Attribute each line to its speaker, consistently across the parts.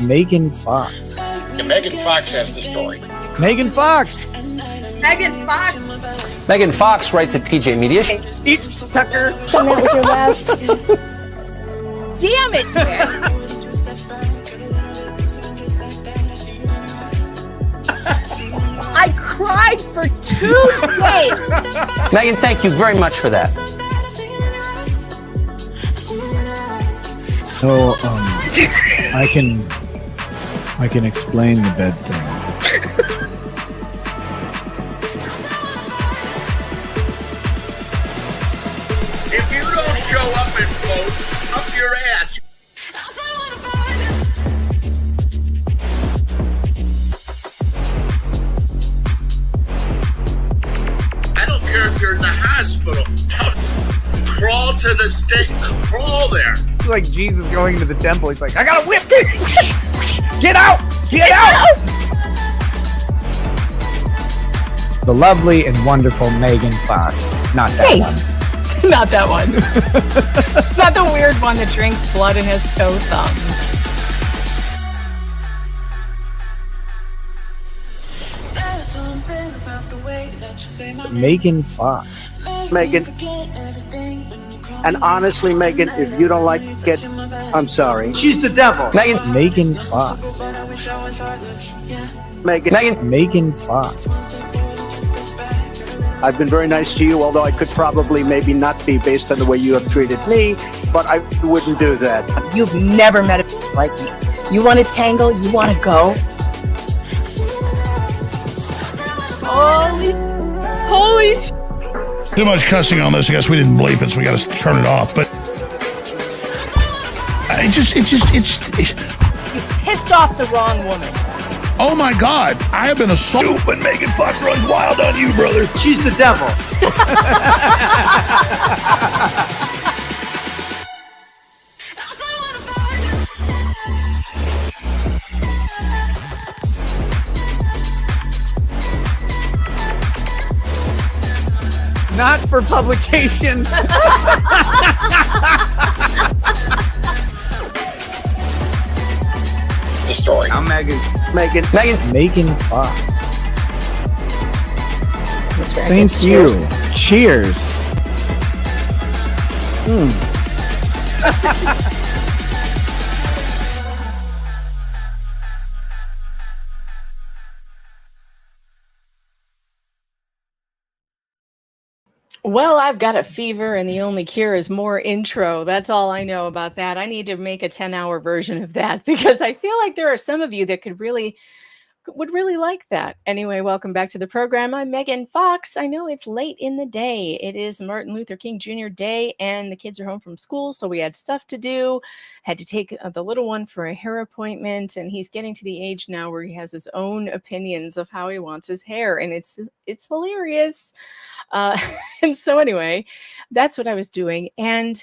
Speaker 1: Megan Fox.
Speaker 2: Yeah, Megan Fox has the story.
Speaker 1: Megan Fox.
Speaker 3: Megan Fox.
Speaker 4: Megan Fox writes at PJ Media.
Speaker 1: Eat Tucker.
Speaker 3: Come out with your last. Damn it, man. I cried for 2 days.
Speaker 4: Megan, thank you very much for that.
Speaker 1: So, I can explain the bed thing.
Speaker 2: If you don't show up and vote, up your ass. I don't care if you're in the hospital. Crawl to the stake. Crawl there.
Speaker 1: It's like Jesus going into the temple. He's like, I got a whip. Get out! Get out! The lovely and wonderful Megan Fox. Not that one.
Speaker 5: Not that one. Not the weird one that drinks blood in his toe thumbs.
Speaker 1: Megan Fox.
Speaker 6: Megan. And honestly, Megan, if you don't like it, I'm sorry. She's the devil.
Speaker 1: Megan Fox. Megan Fox.
Speaker 6: I've been very nice to you, although I could probably maybe not be based on the way you have treated me, but I wouldn't do that.
Speaker 3: You've never met a like me. You want to tangle? You want to go?
Speaker 5: Holy sh!
Speaker 7: Too much cussing on this. I guess we didn't bleep it, so we got to turn it off. But it's
Speaker 5: Pissed off the wrong woman.
Speaker 7: oh my God, I have been assaulted when Megan Fox runs wild on you, brother.
Speaker 6: She's the devil.
Speaker 1: Not for publication.
Speaker 2: The story.
Speaker 1: I'm Megan Fox. Thank you. Cheers.
Speaker 5: Well, I've got a fever and the only cure is more intro. That's all I know about that. I need to make a 10-hour version of that because I feel like there are some of you that would really like that. Anyway, welcome back to the program. I'm Megan Fox. I know it's late in the day. It is Martin Luther King Jr. Day and the kids are home from school, so we had stuff to do. Had to take the little one for a hair appointment, and he's getting to the age now where he has his own opinions of how he wants his hair, and it's hilarious. And so anyway, that's what I was doing. And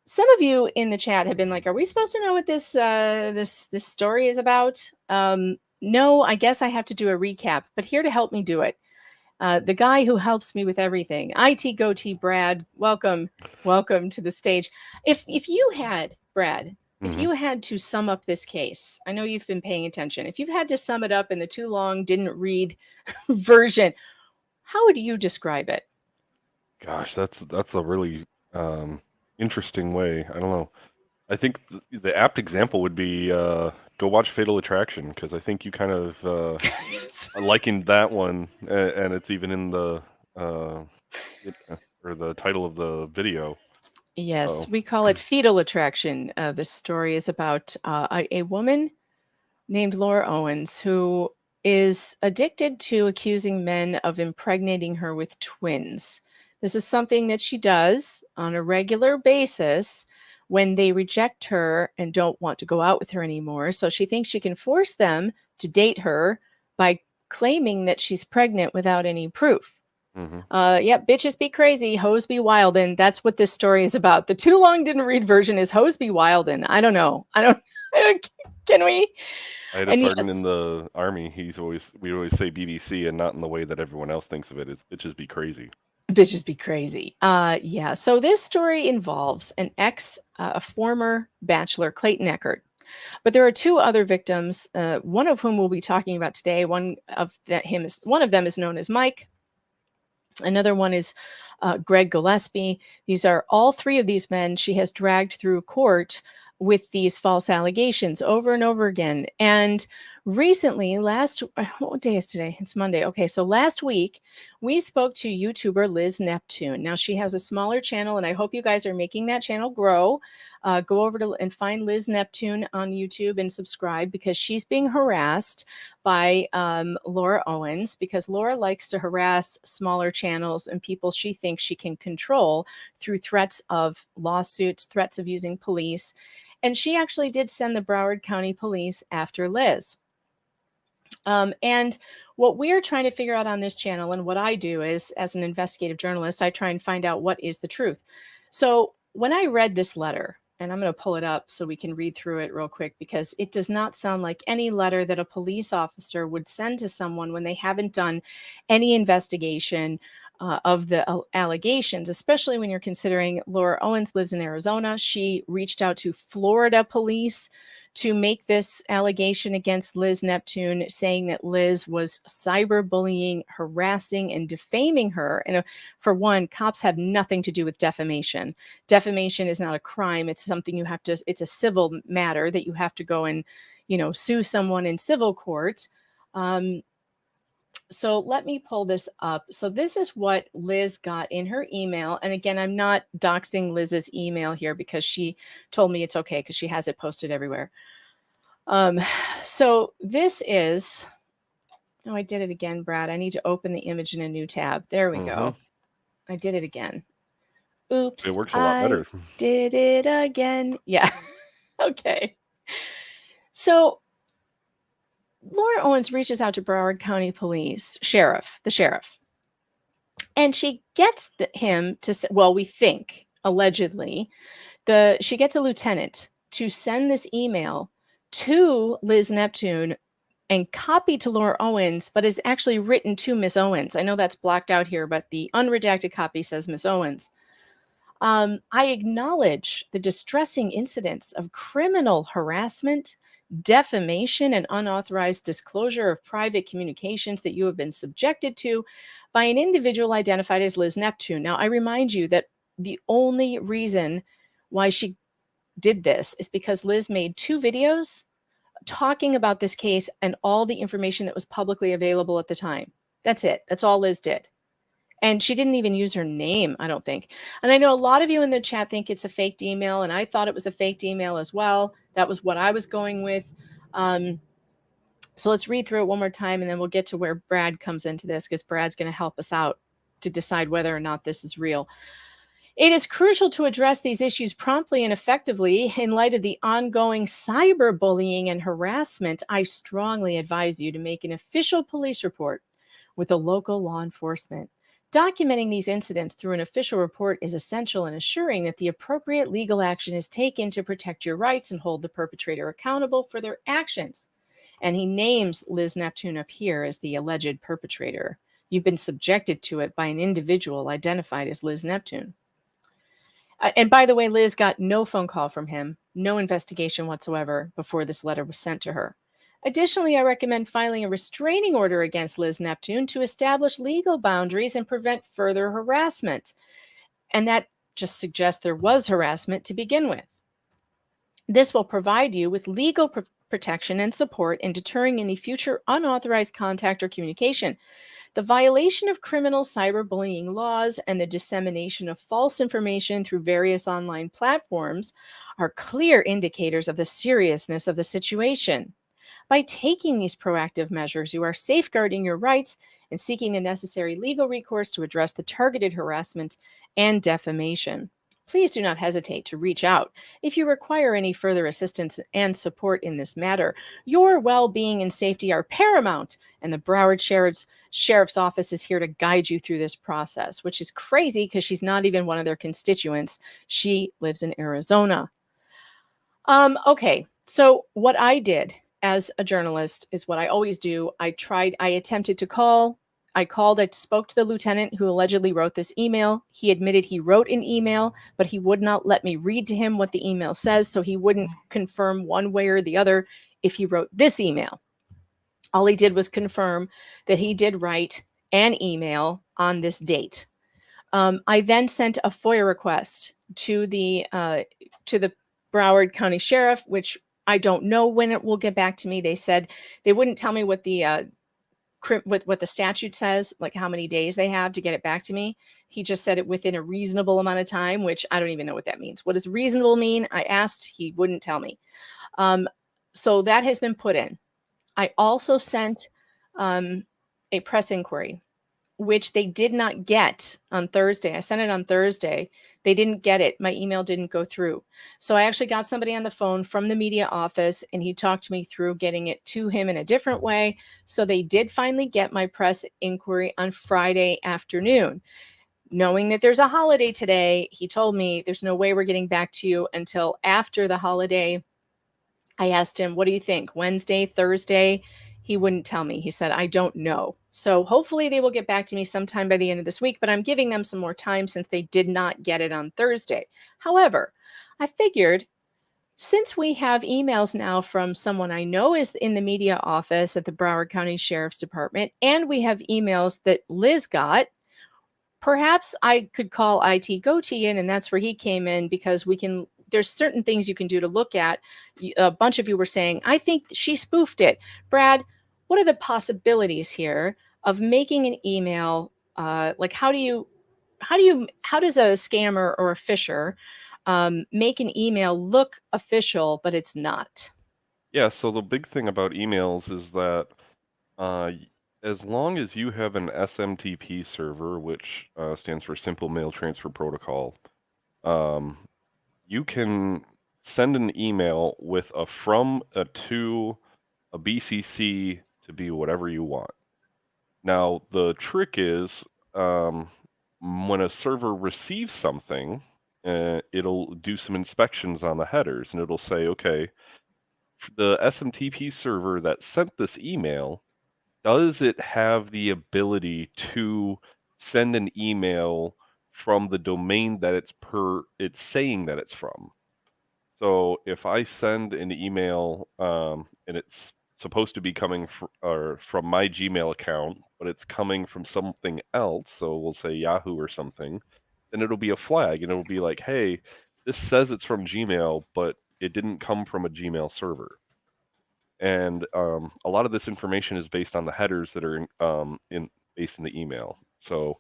Speaker 5: some of you in the chat have been like, are we supposed to know what this story is about? No, I guess I have to do a recap, but here to help me do it, the guy who helps me with everything, IT Goatee Brad, welcome to the stage. If you had, Brad, if you had to sum up this case, I know you've been paying attention. If you've had to sum it up in the too long, didn't read version, how would you describe it?
Speaker 8: Gosh, that's a really interesting way. I don't know. I think the apt example would be go watch Fatal Attraction, because I think you kind of likened that one, and it's even in the or the title of the video.
Speaker 5: Yes,
Speaker 8: So,
Speaker 5: we call it Fetal Attraction. This story is about a woman named Laura Owens who is addicted to accusing men of impregnating her with twins. This is something that she does on a regular basis when they reject her and don't want to go out with her anymore. So she thinks she can force them to date her by claiming that she's pregnant without any proof. Yep, bitches be crazy, hoes be wildin'. That's what this story is about. The too long didn't read version is hoes be wildin'. I don't know. Can we?
Speaker 8: I had a sergeant in the Army. We always say BBC, and not in the way that everyone else thinks of it. It's bitches be crazy.
Speaker 5: Bitches be crazy. Yeah. So this story involves a former bachelor, Clayton Echard. But there are two other victims, one of whom we'll be talking about today. One of them is known as Mike. Another one is Greg Gillespie. These are all three of these men she has dragged through court with these false allegations over and over again. And recently, what day is today? It's Monday. Okay, so last week we spoke to YouTuber Liz Neptune. Now she has a smaller channel, and I hope you guys are making that channel grow. Go over and find Liz Neptune on YouTube and subscribe, because she's being harassed by Laura Owens, because Laura likes to harass smaller channels and people she thinks she can control through threats of lawsuits, threats of using police. And she actually did send the Broward County police after Liz. And what we're trying to figure out on this channel, and what I do is, as an investigative journalist, I try and find out what is the truth. So when I read this letter, and I'm going to pull it up so we can read through it real quick, because it does not sound like any letter that a police officer would send to someone when they haven't done any investigation of the allegations, especially when you're considering Laura Owens lives in Arizona. She reached out to Florida police to make this allegation against Liz Neptune, saying that Liz was cyberbullying, harassing, and defaming her. And for one, cops have nothing to do with defamation. Defamation is not a crime. It's something it's a civil matter that you have to go and, sue someone in civil court. So let me pull this up. So this is what Liz got in her email. And again, I'm not doxing Liz's email here, because she told me it's okay, because she has it posted everywhere. So this is, I did it again, Brad. I need to open the image in a new tab. There we go. I did it again. Oops.
Speaker 8: It works a lot better.
Speaker 5: Did it again. Yeah. Okay. So Laura Owens reaches out to Broward County Police the sheriff, and she gets him to say, well, we think, allegedly, she gets a lieutenant to send this email to Liz Neptune and copy to Laura Owens, but is actually written to Miss Owens. I know that's blocked out here, but the unredacted copy says Miss Owens. I acknowledge the distressing incidents of criminal harassment, defamation, and unauthorized disclosure of private communications that you have been subjected to by an individual identified as Liz Neptune. Now, I remind you that the only reason why she did this is because Liz made 2 videos talking about this case and all the information that was publicly available at the time. That's it. That's all Liz did. And she didn't even use her name, I don't think. And I know a lot of you in the chat think it's a faked email, and I thought it was a faked email as well. That was what I was going with. So let's read through it one more time, and then we'll get to where Brad comes into this, because Brad's going to help us out to decide whether or not this is real. It is crucial to address these issues promptly and effectively in light of the ongoing cyberbullying and harassment. I strongly advise you to make an official police report with the local law enforcement. Documenting these incidents through an official report is essential in assuring that the appropriate legal action is taken to protect your rights and hold the perpetrator accountable for their actions. And he names Liz Neptune up here as the alleged perpetrator. You've been subjected to it by an individual identified as Liz Neptune. And by the way, Liz got no phone call from him, no investigation whatsoever before this letter was sent to her. Additionally, I recommend filing a restraining order against Liz Neptune to establish legal boundaries and prevent further harassment. And that just suggests there was harassment to begin with. This will provide you with legal protection and support in deterring any future unauthorized contact or communication. The violation of criminal cyberbullying laws and the dissemination of false information through various online platforms are clear indicators of the seriousness of the situation. By taking these proactive measures, you are safeguarding your rights and seeking the necessary legal recourse to address the targeted harassment and defamation. Please do not hesitate to reach out if you require any further assistance and support in this matter. Your well-being and safety are paramount, and the Broward Sheriff's Office is here to guide you through this process, which is crazy because she's not even one of their constituents. She lives in Arizona. Okay, so what I did as a journalist is what I always do. I attempted to call I called, I spoke to the lieutenant who allegedly wrote this email. He admitted he wrote an email, but he would not let me read to him what the email says, so he wouldn't confirm one way or the other if he wrote this email. All he did was confirm that he did write an email on this date. I then sent a FOIA request to the Broward County Sheriff, which I don't know when it will get back to me. They said they wouldn't tell me what the what the statute says, like how many days they have to get it back to me. He just said it within a reasonable amount of time, which I don't even know what that means. What does reasonable mean? I asked, he wouldn't tell me. So that has been put in. I also sent a press inquiry, which they did not get on Thursday. I sent it on Thursday. They didn't get it. My email didn't go through. So I actually got somebody on the phone from the media office, and he talked me through getting it to him in a different way. So they did finally get my press inquiry on Friday afternoon. Knowing that there's a holiday today, he told me there's no way we're getting back to you until after the holiday. I asked him, what do you think? Wednesday, Thursday? He wouldn't tell me. He said, I don't know. So hopefully they will get back to me sometime by the end of this week, but I'm giving them some more time since they did not get it on Thursday. However, I figured since we have emails now from someone I know is in the media office at the Broward County Sheriff's Department, and we have emails that Liz got, perhaps I could call IT Goatee in, and that's where he came in, because there's certain things you can do to look at. A bunch of you were saying, I think she spoofed it. Brad, what are the possibilities here of making an email? Like how does a scammer or a phisher make an email look official, but it's not?
Speaker 8: Yeah, so the big thing about emails is that as long as you have an SMTP server, which stands for Simple Mail Transfer Protocol, you can send an email with a from, a to, a BCC to be whatever you want. Now, the trick is when a server receives something, it'll do some inspections on the headers, and it'll say, okay, the SMTP server that sent this email, does it have the ability to send an email from the domain that it's saying that it's from? So if I send an email and it's supposed to be coming from my Gmail account, but it's coming from something else, so we'll say Yahoo or something, then it'll be a flag, and it'll be like, hey, this says it's from Gmail, but it didn't come from a Gmail server. And a lot of this information is based on the headers that are based in the email. So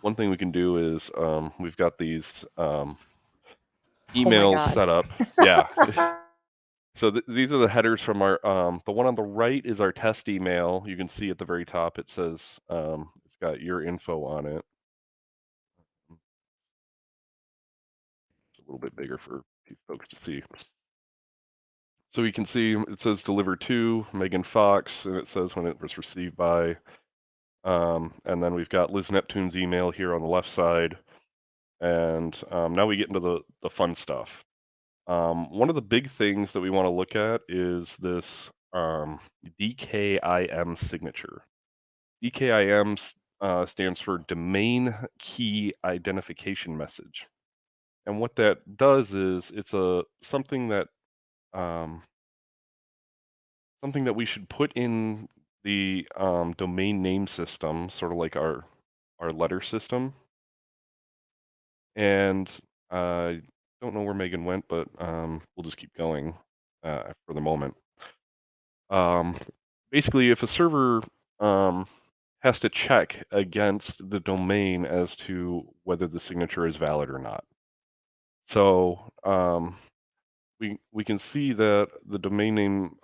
Speaker 8: one thing we can do is we've got these emails set up. Yeah. So these are the headers from our, the one on the right is our test email. You can see at the very top, it says, it's got your info on it. It's a little bit bigger for folks to see. So you can see it says deliver to Megan Fox, and it says when it was received by. And then we've got Liz Neptune's email here on the left side. And now we get into the fun stuff. One of the big things that we want to look at is this DKIM signature. DKIM stands for Domain Key Identification Message. And what that does is it's something that we should put in the domain name system, sort of like our letter system. And I don't know where Megan went, but we'll just keep going for the moment. Basically, if a server has to check against the domain as to whether the signature is valid or not. So we can see that the domain name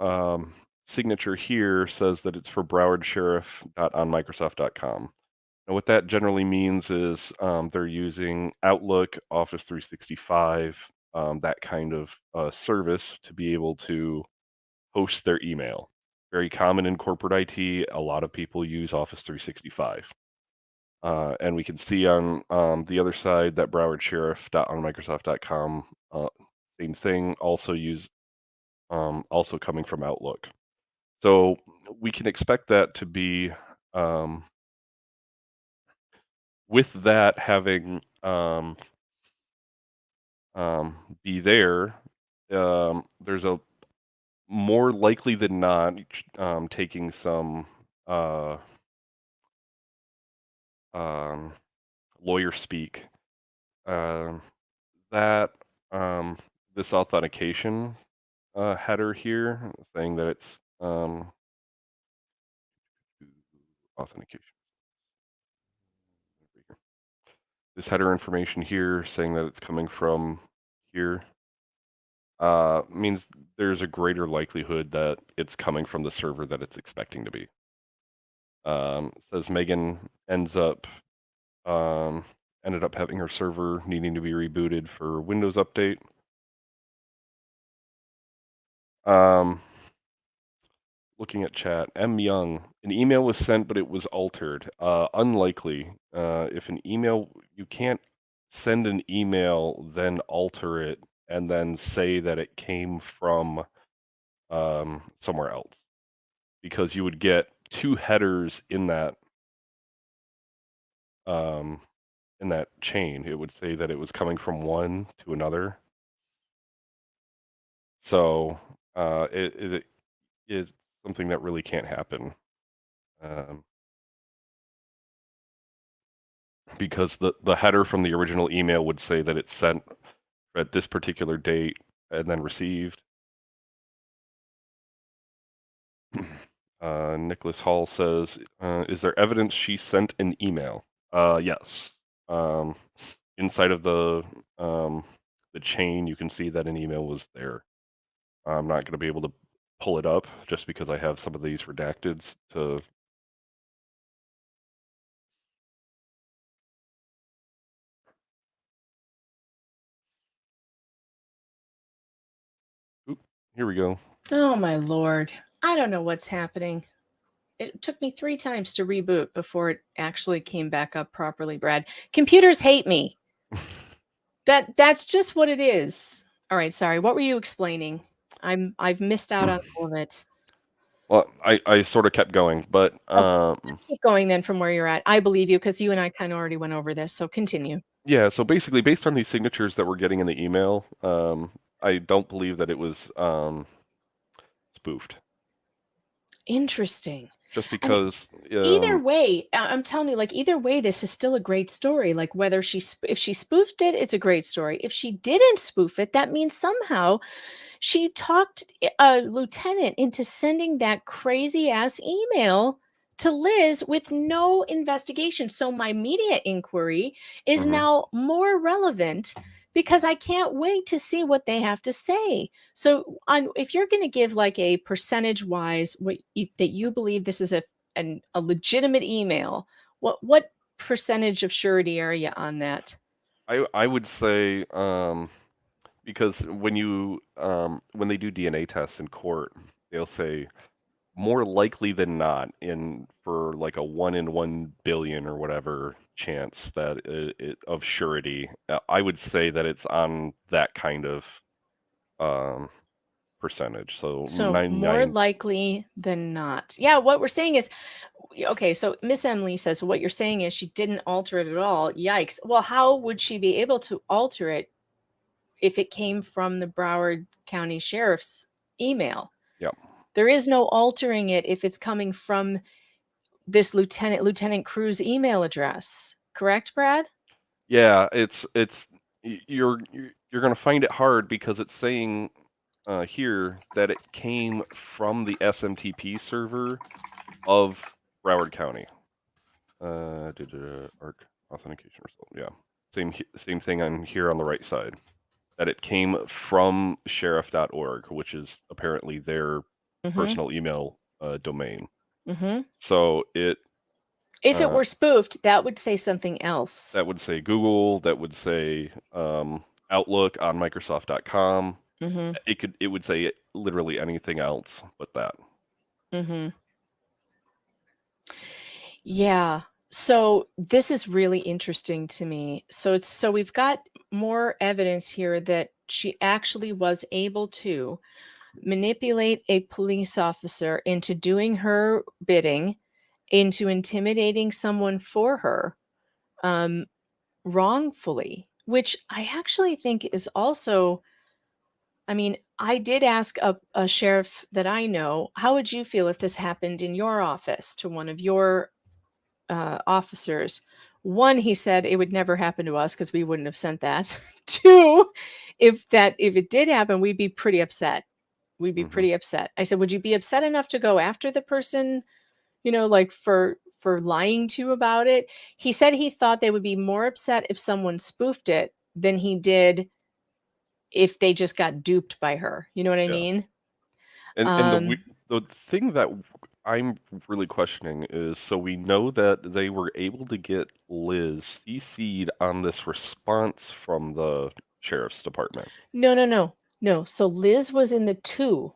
Speaker 8: signature here says that it's for browardsheriff.onmicrosoft.com. And what that generally means is they're using Outlook, Office 365, that kind of service to be able to host their email. Very common in corporate IT. A lot of people use Office 365. And we can see on the other side that browardsheriff.onmicrosoft.com, same thing, also coming from Outlook. So we can expect that to be with that having be there, there's a more likely than not taking some lawyer speak that this authentication header here saying that it's authentication. This header information here saying that it's coming from here means there's a greater likelihood that it's coming from the server that it's expecting to be. Says Megan ended up having her server needing to be rebooted for Windows update. Looking at chat, M. Young, an email was sent, but it was altered. Unlikely. If an email, you can't send an email, then alter it, and then say that it came from somewhere else. Because you would get two headers in that chain. It would say that it was coming from one to another. So it's something that really can't happen. Because the header from the original email would say that it's sent at this particular date and then received. Nicholas Hall says, is there evidence she sent an email? Yes. Inside of the chain, you can see that an email was there. I'm not going to be able to pull it up just because I have some of these redacted to... Oop, here we go.
Speaker 5: Oh my Lord. I don't know what's happening. It took me 3 times to reboot before it actually came back up properly, Brad. Computers hate me. That's just what it is. All right, sorry. What were you explaining? I've missed out on all of it.
Speaker 8: Well, I sort of kept going, but
Speaker 5: let's keep going then from where you're at. I believe you because you and I kind of already went over this, so continue.
Speaker 8: Yeah, so basically based on these signatures that we're getting in the email, I don't believe that it was spoofed.
Speaker 5: Interesting.
Speaker 8: Just because
Speaker 5: either way, I'm telling you, like either way, this is still a great story. Like whether if she spoofed it, it's a great story. If she didn't spoof it, that means somehow she talked a lieutenant into sending that crazy ass email to Liz with no investigation. So my media inquiry is now more relevant because I can't wait to see what they have to say. So if you're going to give like a percentage wise that you believe this is a legitimate email, what percentage of surety are you on that?
Speaker 8: I would say because when they do DNA tests in court, they'll say more likely than not for like a 1 in 1 billion or whatever chance that of surety. I would say that it's on that kind of percentage. So 99...
Speaker 5: more likely than not. Yeah, what we're saying is, okay, so Miss Emily says what you're saying is she didn't alter it at all. Yikes. Well, how would she be able to alter it if it came from the Broward County Sheriff's email?
Speaker 8: Yep.
Speaker 5: There is no altering it if it's coming from this Lieutenant Cruz email address. Correct, Brad?
Speaker 8: Yeah, you're going to find it hard because it's saying here that it came from the SMTP server of Broward County. ARC authentication result. Yeah, same thing on here on the right side. That it came from sheriff.org, which is apparently their personal email domain. So if
Speaker 5: it were spoofed, that would say something else.
Speaker 8: That would say Google. That would say Outlook on Microsoft.com. It would say literally anything else but that.
Speaker 5: Yeah. So this is really interesting to me. So we've got more evidence here that she actually was able to manipulate a police officer into doing her bidding, into intimidating someone for her. wrongfully, which I actually think is also, I mean, I did ask a sheriff that I know, how would you feel if this happened in your office to one of your officers? One, he said it would never happen to us because we wouldn't have sent that. Two, if it did happen, we'd be pretty upset. We'd be pretty upset. I said, would you be upset enough to go after the person, like for lying to you about it? He said he thought they would be more upset if someone spoofed it than he did if they just got duped by her. You know what I mean?
Speaker 8: And the thing that I'm really questioning is, so we know that they were able to get Liz CC'd on this response from the sheriff's department.
Speaker 5: No. So Liz was in the 2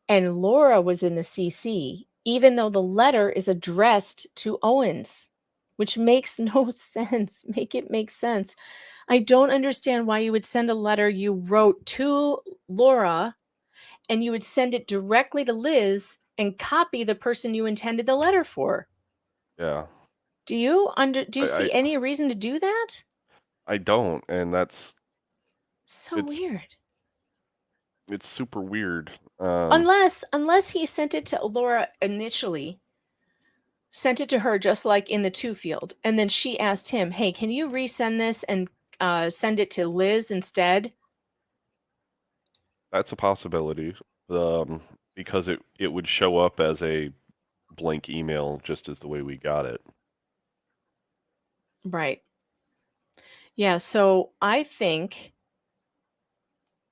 Speaker 5: and Laura was in the CC, even though the letter is addressed to Owens, which makes no sense. Make it make sense. I don't understand why you would send a letter you wrote to Laura and you would send it directly to Liz and copy the person you intended the letter for.
Speaker 8: Yeah.
Speaker 5: Do you see any reason to do that?
Speaker 8: I don't, and that's
Speaker 5: so weird.
Speaker 8: It's super weird.
Speaker 5: Unless he sent it to Laura initially, sent it to her just like in the 2 field, and then she asked him, "Hey, can you resend this and send it to Liz instead?"
Speaker 8: That's a possibility, because it would show up as a blank email just as the way we got it.
Speaker 5: Right. Yeah, so I think,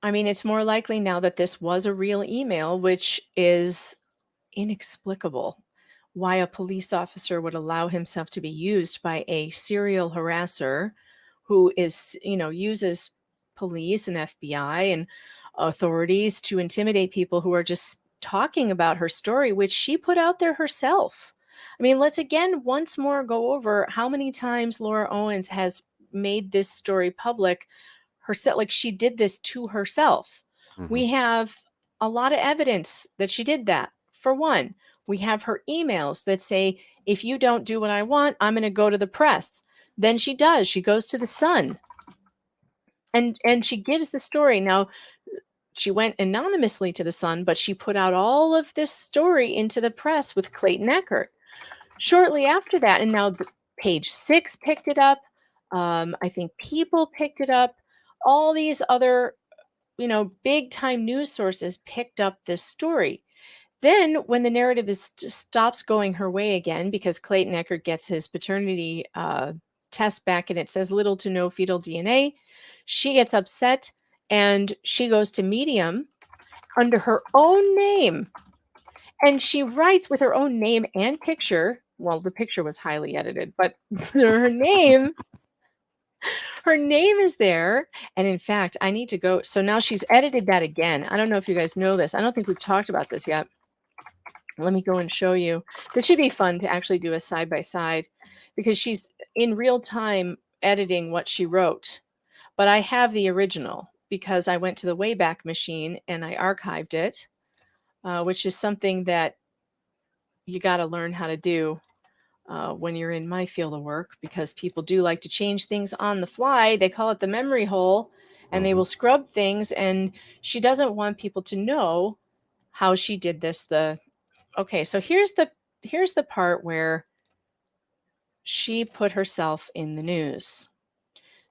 Speaker 5: I mean, it's more likely now that this was a real email, which is inexplicable why a police officer would allow himself to be used by a serial harasser who is, uses police and FBI and authorities to intimidate people who are just talking about her story, which she put out there herself. I mean, let's again once more go over how many times Laura Owens has made this story public herself, like she did this to herself. We have a lot of evidence that she did that. For one, we have her emails that say, if you don't do what I want, I'm going to go to the press. Then she does. She goes to the Sun. And she gives the story. Now, she went anonymously to the Sun, but she put out all of this story into the press with Clayton Echard. Shortly after that, and now Page 6 picked it up. I think People picked it up. All these other, big time news sources picked up this story. Then when the narrative stops going her way again, because Clayton Echard gets his paternity test back and it says little to no fetal DNA, she gets upset and she goes to Medium under her own name. And she writes with her own name and picture. Well, the picture was highly edited, but her name is there. And in fact, I need to go. So now she's edited that again. I don't know if you guys know this. I don't think we've talked about this yet. Let me go and show you. This should be fun to actually do a side-by-side because she's in real time editing what she wrote. But I have the original because I went to the Wayback Machine and I archived it, which is something that you got to learn how to do when you're in my field of work, because people do like to change things on the fly. They call it the memory hole, and they will scrub things. And she doesn't want people to know how she did this. Okay, so here's the part where she put herself in the news.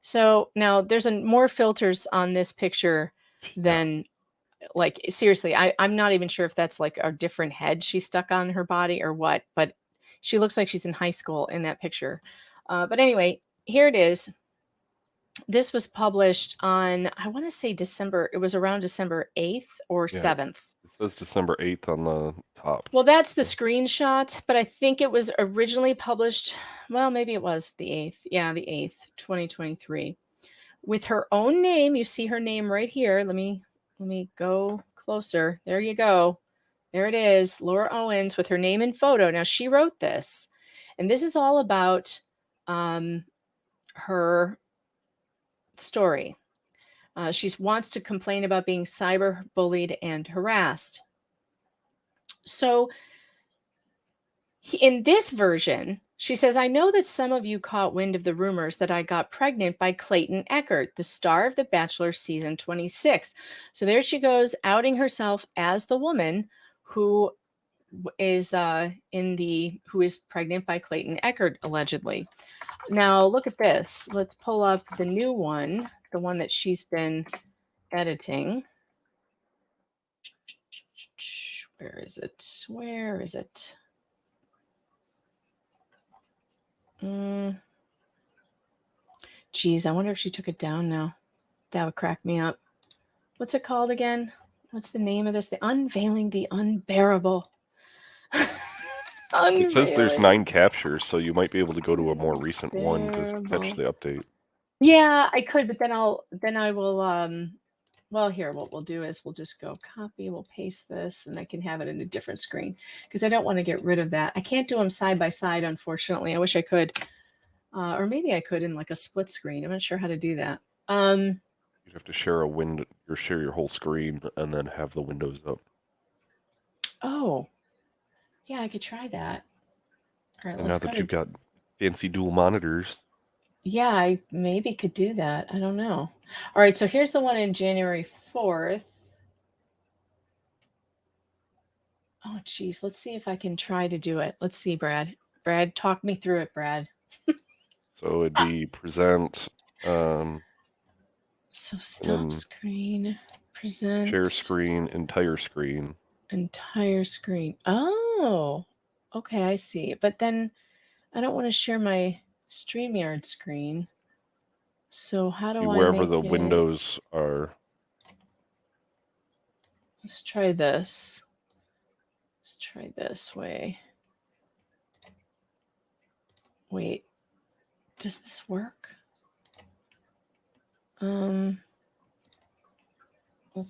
Speaker 5: So now there's more filters on this picture than, like, seriously, I'm not even sure if that's like a different head she stuck on her body or what, but she looks like she's in high school in that picture. But anyway, here it is. This was published on, I want to say it was around December 8th or 7th.
Speaker 8: It says December 8th on the top.
Speaker 5: Well, that's the screenshot, but I think it was originally published, well, maybe it was the 8th. Yeah, the 8th, 2023. With her own name. You see her name right here. Let me go closer. There you go. There it is, Laura Owens with her name and photo. Now, she wrote this, and this is all about her story. She wants to complain about being cyber bullied and harassed. So in this version, She says, I know that some of you caught wind of the rumors that I got pregnant by Clayton Echard, the star of The Bachelor season 26. So there she goes, outing herself as the woman who is who is pregnant by Clayton Echard, allegedly. Now look at this. Let's pull up the new one, the one that she's been editing. Where is it? Where is it? Geez, I wonder if she took it down now. That would crack me up. What's it called again? What's the name of this? The Unveiling the Unbearable.
Speaker 8: It says there's 9 captures, so you might be able to go to a more recent one to catch the update.
Speaker 5: Yeah, I could, but then I will well, here, what we'll do is we'll just go copy, we'll paste this, and I can have it in a different screen because I don't want to get rid of that. I can't do them side by side, unfortunately. I wish I could. Or maybe I could in like a split screen. I'm not sure how to do that.
Speaker 8: You'd have to share a window or share your whole screen and then have the windows up.
Speaker 5: Oh. Yeah, I could try that. All right,
Speaker 8: and now that you've got fancy dual monitors.
Speaker 5: Yeah, I maybe could do that. I don't know. All right, so here's the one in January 4th. Oh, geez. Let's see if I can try to do it. Let's see, Brad. Brad, talk me through it, Brad.
Speaker 8: So it'd be present.
Speaker 5: So stop screen, present.
Speaker 8: Share screen, entire screen.
Speaker 5: Entire screen. Oh, okay, I see. But then I don't want to share my StreamYard screen. So how do I
Speaker 8: wherever the
Speaker 5: make
Speaker 8: windows are.
Speaker 5: Let's try this. Let's try this way. Wait, does this work? Let's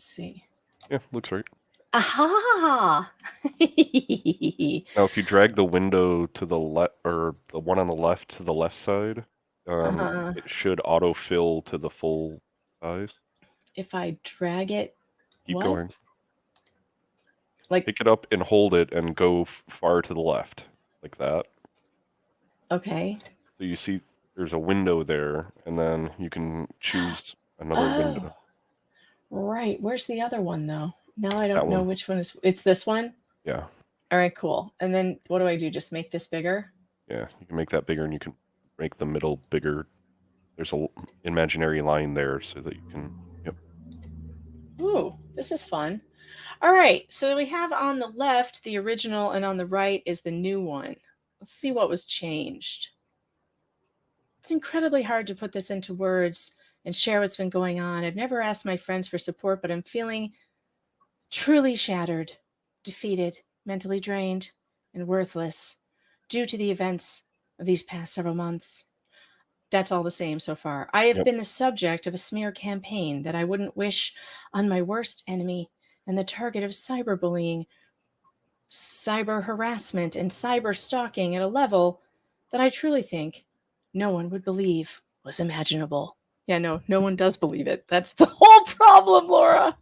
Speaker 5: see.
Speaker 8: Yeah, looks right.
Speaker 5: Aha!
Speaker 8: Now, if you drag the window to the left, or the one on the left to the left side, it should autofill to the full size.
Speaker 5: If I drag it,
Speaker 8: keep going.
Speaker 5: Like
Speaker 8: pick it up and hold it and go far to the left, like that.
Speaker 5: Okay.
Speaker 8: So you see there's a window there, and then you can choose another window.
Speaker 5: Right. Where's the other one, though? Now I don't know which one is. It's this one?
Speaker 8: Yeah.
Speaker 5: All right, cool. And then what do I do? Just make this bigger?
Speaker 8: Yeah, you can make that bigger, and you can make the middle bigger. There's an imaginary line there so that you can... Yep.
Speaker 5: Ooh, this is fun. All right, so we have on the left the original, and on the right is the new one. Let's see what was changed. It's incredibly hard to put this into words and share what's been going on. I've never asked my friends for support, but I'm feeling truly shattered, defeated, mentally drained, and worthless due to the events of these past several months. That's all the same so far. I have been the subject of a smear campaign that I wouldn't wish on my worst enemy and the target of cyberbullying, cyber harassment, and cyber stalking at a level that I truly think no one would believe was imaginable. Yeah, no one does believe it. That's the whole problem, Laura.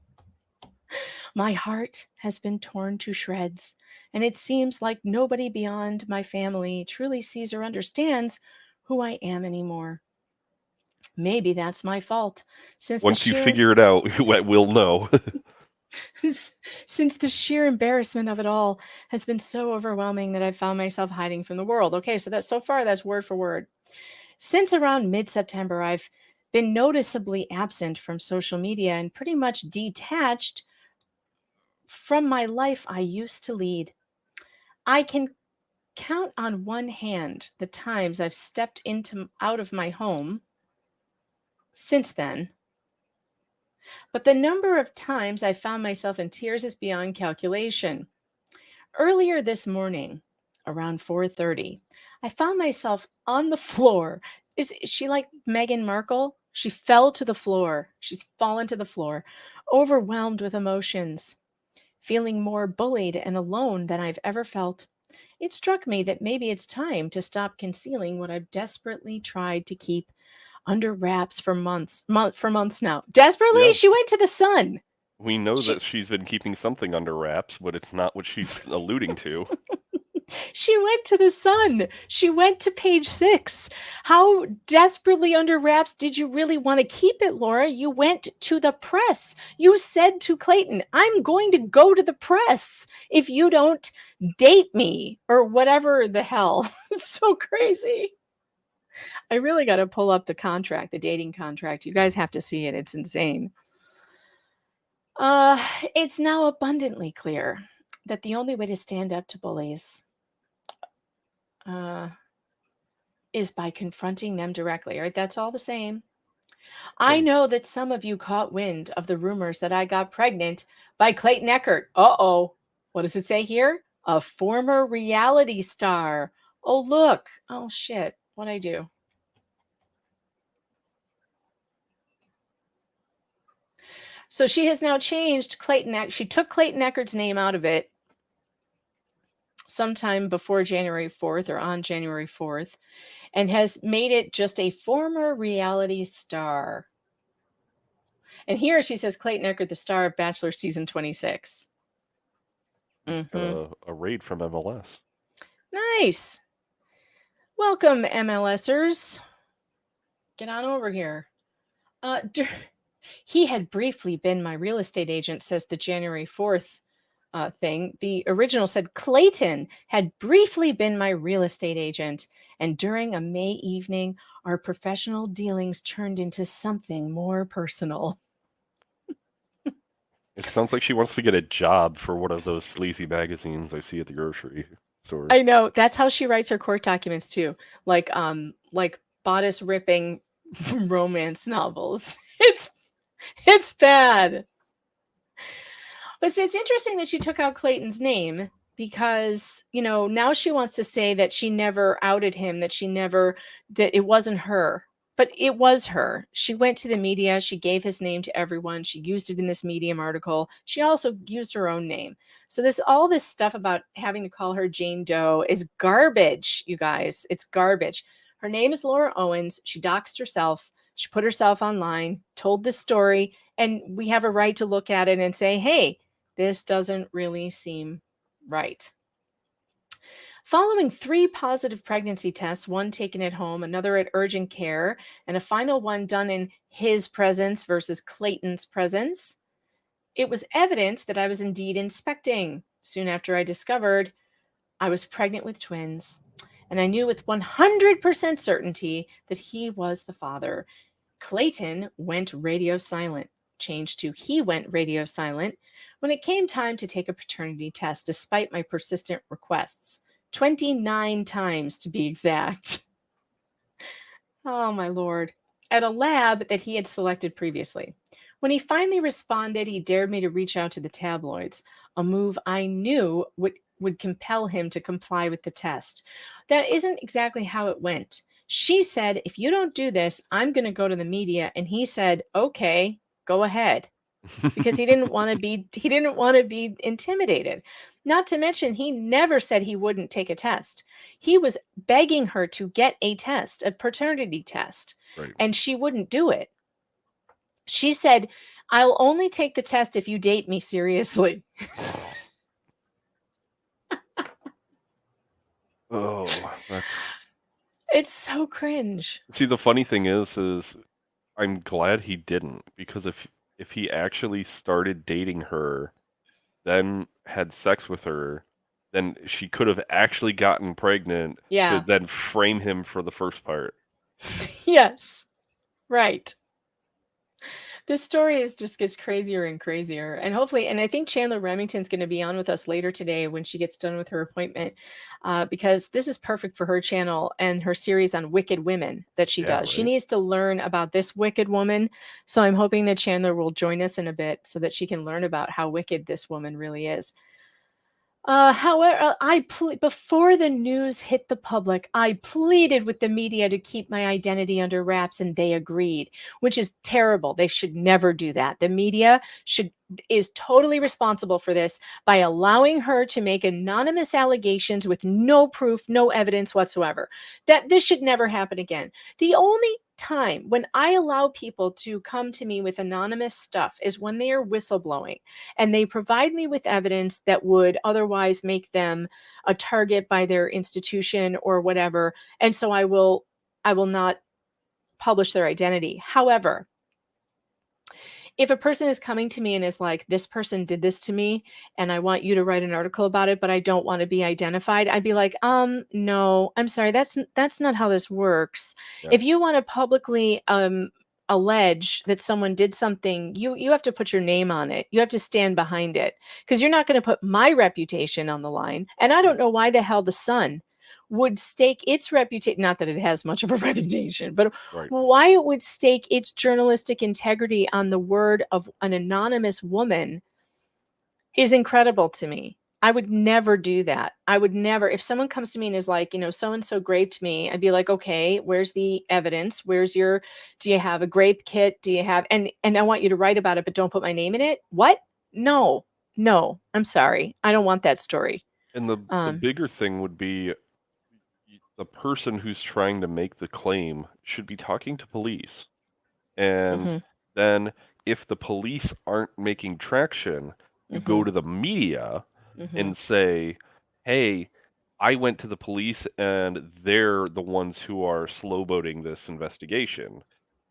Speaker 5: My heart has been torn to shreds, and it seems like nobody beyond my family truly sees or understands who I am anymore. Maybe that's my fault.
Speaker 8: Once you figure it out, we'll know.
Speaker 5: Since the sheer embarrassment of it all has been so overwhelming that I've found myself hiding from the world. Okay, so so far that's word for word. Since around mid-September, I've been noticeably absent from social media and pretty much detached from my life I used to lead. I can count on one hand the times I've stepped out of my home since then. But the number of times I found myself in tears is beyond calculation. Earlier this morning, around 4:30, I found myself on the floor. Is she like Meghan Markle? She fell to the floor. She's fallen to the floor, overwhelmed with emotions, feeling more bullied and alone than I've ever felt. It struck me that maybe it's time to stop concealing what I've desperately tried to keep under wraps for months now. Desperately? Yep. She went to the sun.
Speaker 8: We know that she's been keeping something under wraps, but it's not what she's alluding to.
Speaker 5: She went to the Sun. She went to page 6. How desperately under wraps did you really want to keep it, Laura? You went to the press. You said to Clayton, I'm going to go to the press if you don't date me or whatever the hell. It's so crazy. I really got to pull up the contract, the dating contract. You guys have to see it. It's insane. It's now abundantly clear that the only way to stand up to bullies is by confronting them directly. Right? That's all the same. I know that some of you caught wind of the rumors that I got pregnant by Clayton Echard. Uh-oh. What does it say here? A former reality star. Oh, look. Oh, shit. What'd I do? So she has now changed Clayton. She took Clayton Echard's name out of it sometime before January 4th or on January 4th and has made it just a former reality star. And here she says Clayton Echard, the star of Bachelor season 26.
Speaker 8: A raid from MLS.
Speaker 5: Nice. Welcome, MLSers. Get on over here. He had briefly been my real estate agent, says the January 4th thing. The original said Clayton had briefly been my real estate agent, and during a May evening, our professional dealings turned into something more personal.
Speaker 8: It sounds like she wants to get a job for one of those sleazy magazines I see at the grocery store.
Speaker 5: I know. That's how she writes her court documents too. Like bodice ripping romance novels. It's bad. But it's interesting that she took out Clayton's name because, now she wants to say that she never outed him, that it wasn't her. But it was her. She went to the media. She gave his name to everyone. She used it in this Medium article. She also used her own name. So all this stuff about having to call her Jane Doe is garbage, you guys. It's garbage. Her name is Laura Owens. She doxed herself. She put herself online, told this story, and we have a right to look at it and say, hey, this doesn't really seem right. Following 3 positive pregnancy tests, one taken at home, another at urgent care, and a final one done in his presence versus Clayton's presence, it was evident that I was indeed inspecting. Soon after I discovered I was pregnant with twins, and I knew with 100% certainty that he was the father. Clayton went radio silent, changed to he went radio silent when it came time to take a paternity test, despite my persistent requests. 29 times to be exact. Oh, my Lord. At a lab that he had selected previously. When he finally responded, he dared me to reach out to the tabloids, a move I knew would compel him to comply with the test. That isn't exactly how it went. She said, if you don't do this, I'm going to go to the media. And he said, okay, go ahead. Because he didn't want to be intimidated. Not to mention, he never said he wouldn't take a test. He was begging her to get a test, a paternity test,
Speaker 8: right.
Speaker 5: And she wouldn't do it. She said, I'll only take the test if you date me seriously.
Speaker 8: Oh,
Speaker 5: it's so cringe.
Speaker 8: See, the funny thing is I'm glad he didn't, because if he actually started dating her, then had sex with her, then she could have actually gotten pregnant to then frame him for the first part.
Speaker 5: Yes. Right. This story just gets crazier and crazier. And hopefully, and I think Chandler Remington's going to be on with us later today when she gets done with her appointment, because this is perfect for her channel and her series on wicked women that she does. Right. She needs to learn about this wicked woman. So I'm hoping that Chandler will join us in a bit so that she can learn about how wicked this woman really is. However, before the news hit the public, I pleaded with the media to keep my identity under wraps, and they agreed, which is terrible. They should never do that. The media should is totally responsible for this by allowing her to make anonymous allegations with no proof, no evidence whatsoever. That this should never happen again. The only time when I allow people to come to me with anonymous stuff is when they are whistleblowing and they provide me with evidence that would otherwise make them a target by their institution or whatever. And so I will not publish their identity. However, if a person is coming to me and is like, this person did this to me and I want you to write an article about it, but I don't want to be identified, I'd be like, no, I'm sorry. That's not how this works.
Speaker 8: Yeah.
Speaker 5: If you want to publicly allege that someone did something, you have to put your name on it. You have to stand behind it, because you're not going to put my reputation on the line. And I don't know why the hell the Sun would stake its reputation, not that it has much of a reputation, but
Speaker 8: Right.
Speaker 5: why it would stake its journalistic integrity on the word of an anonymous woman is incredible to me. I would never do that. I would never, if someone comes to me and is like, so-and-so raped me, I'd be like, okay, where's the evidence? Do you have a grape kit? Do you have, and I want you to write about it, but don't put my name in it. What? No, I'm sorry. I don't want that story.
Speaker 8: And the bigger thing would be the person who's trying to make the claim should be talking to police. And then if the police aren't making traction, you go to the media and say, hey, I went to the police and they're the ones who are slowboating this investigation.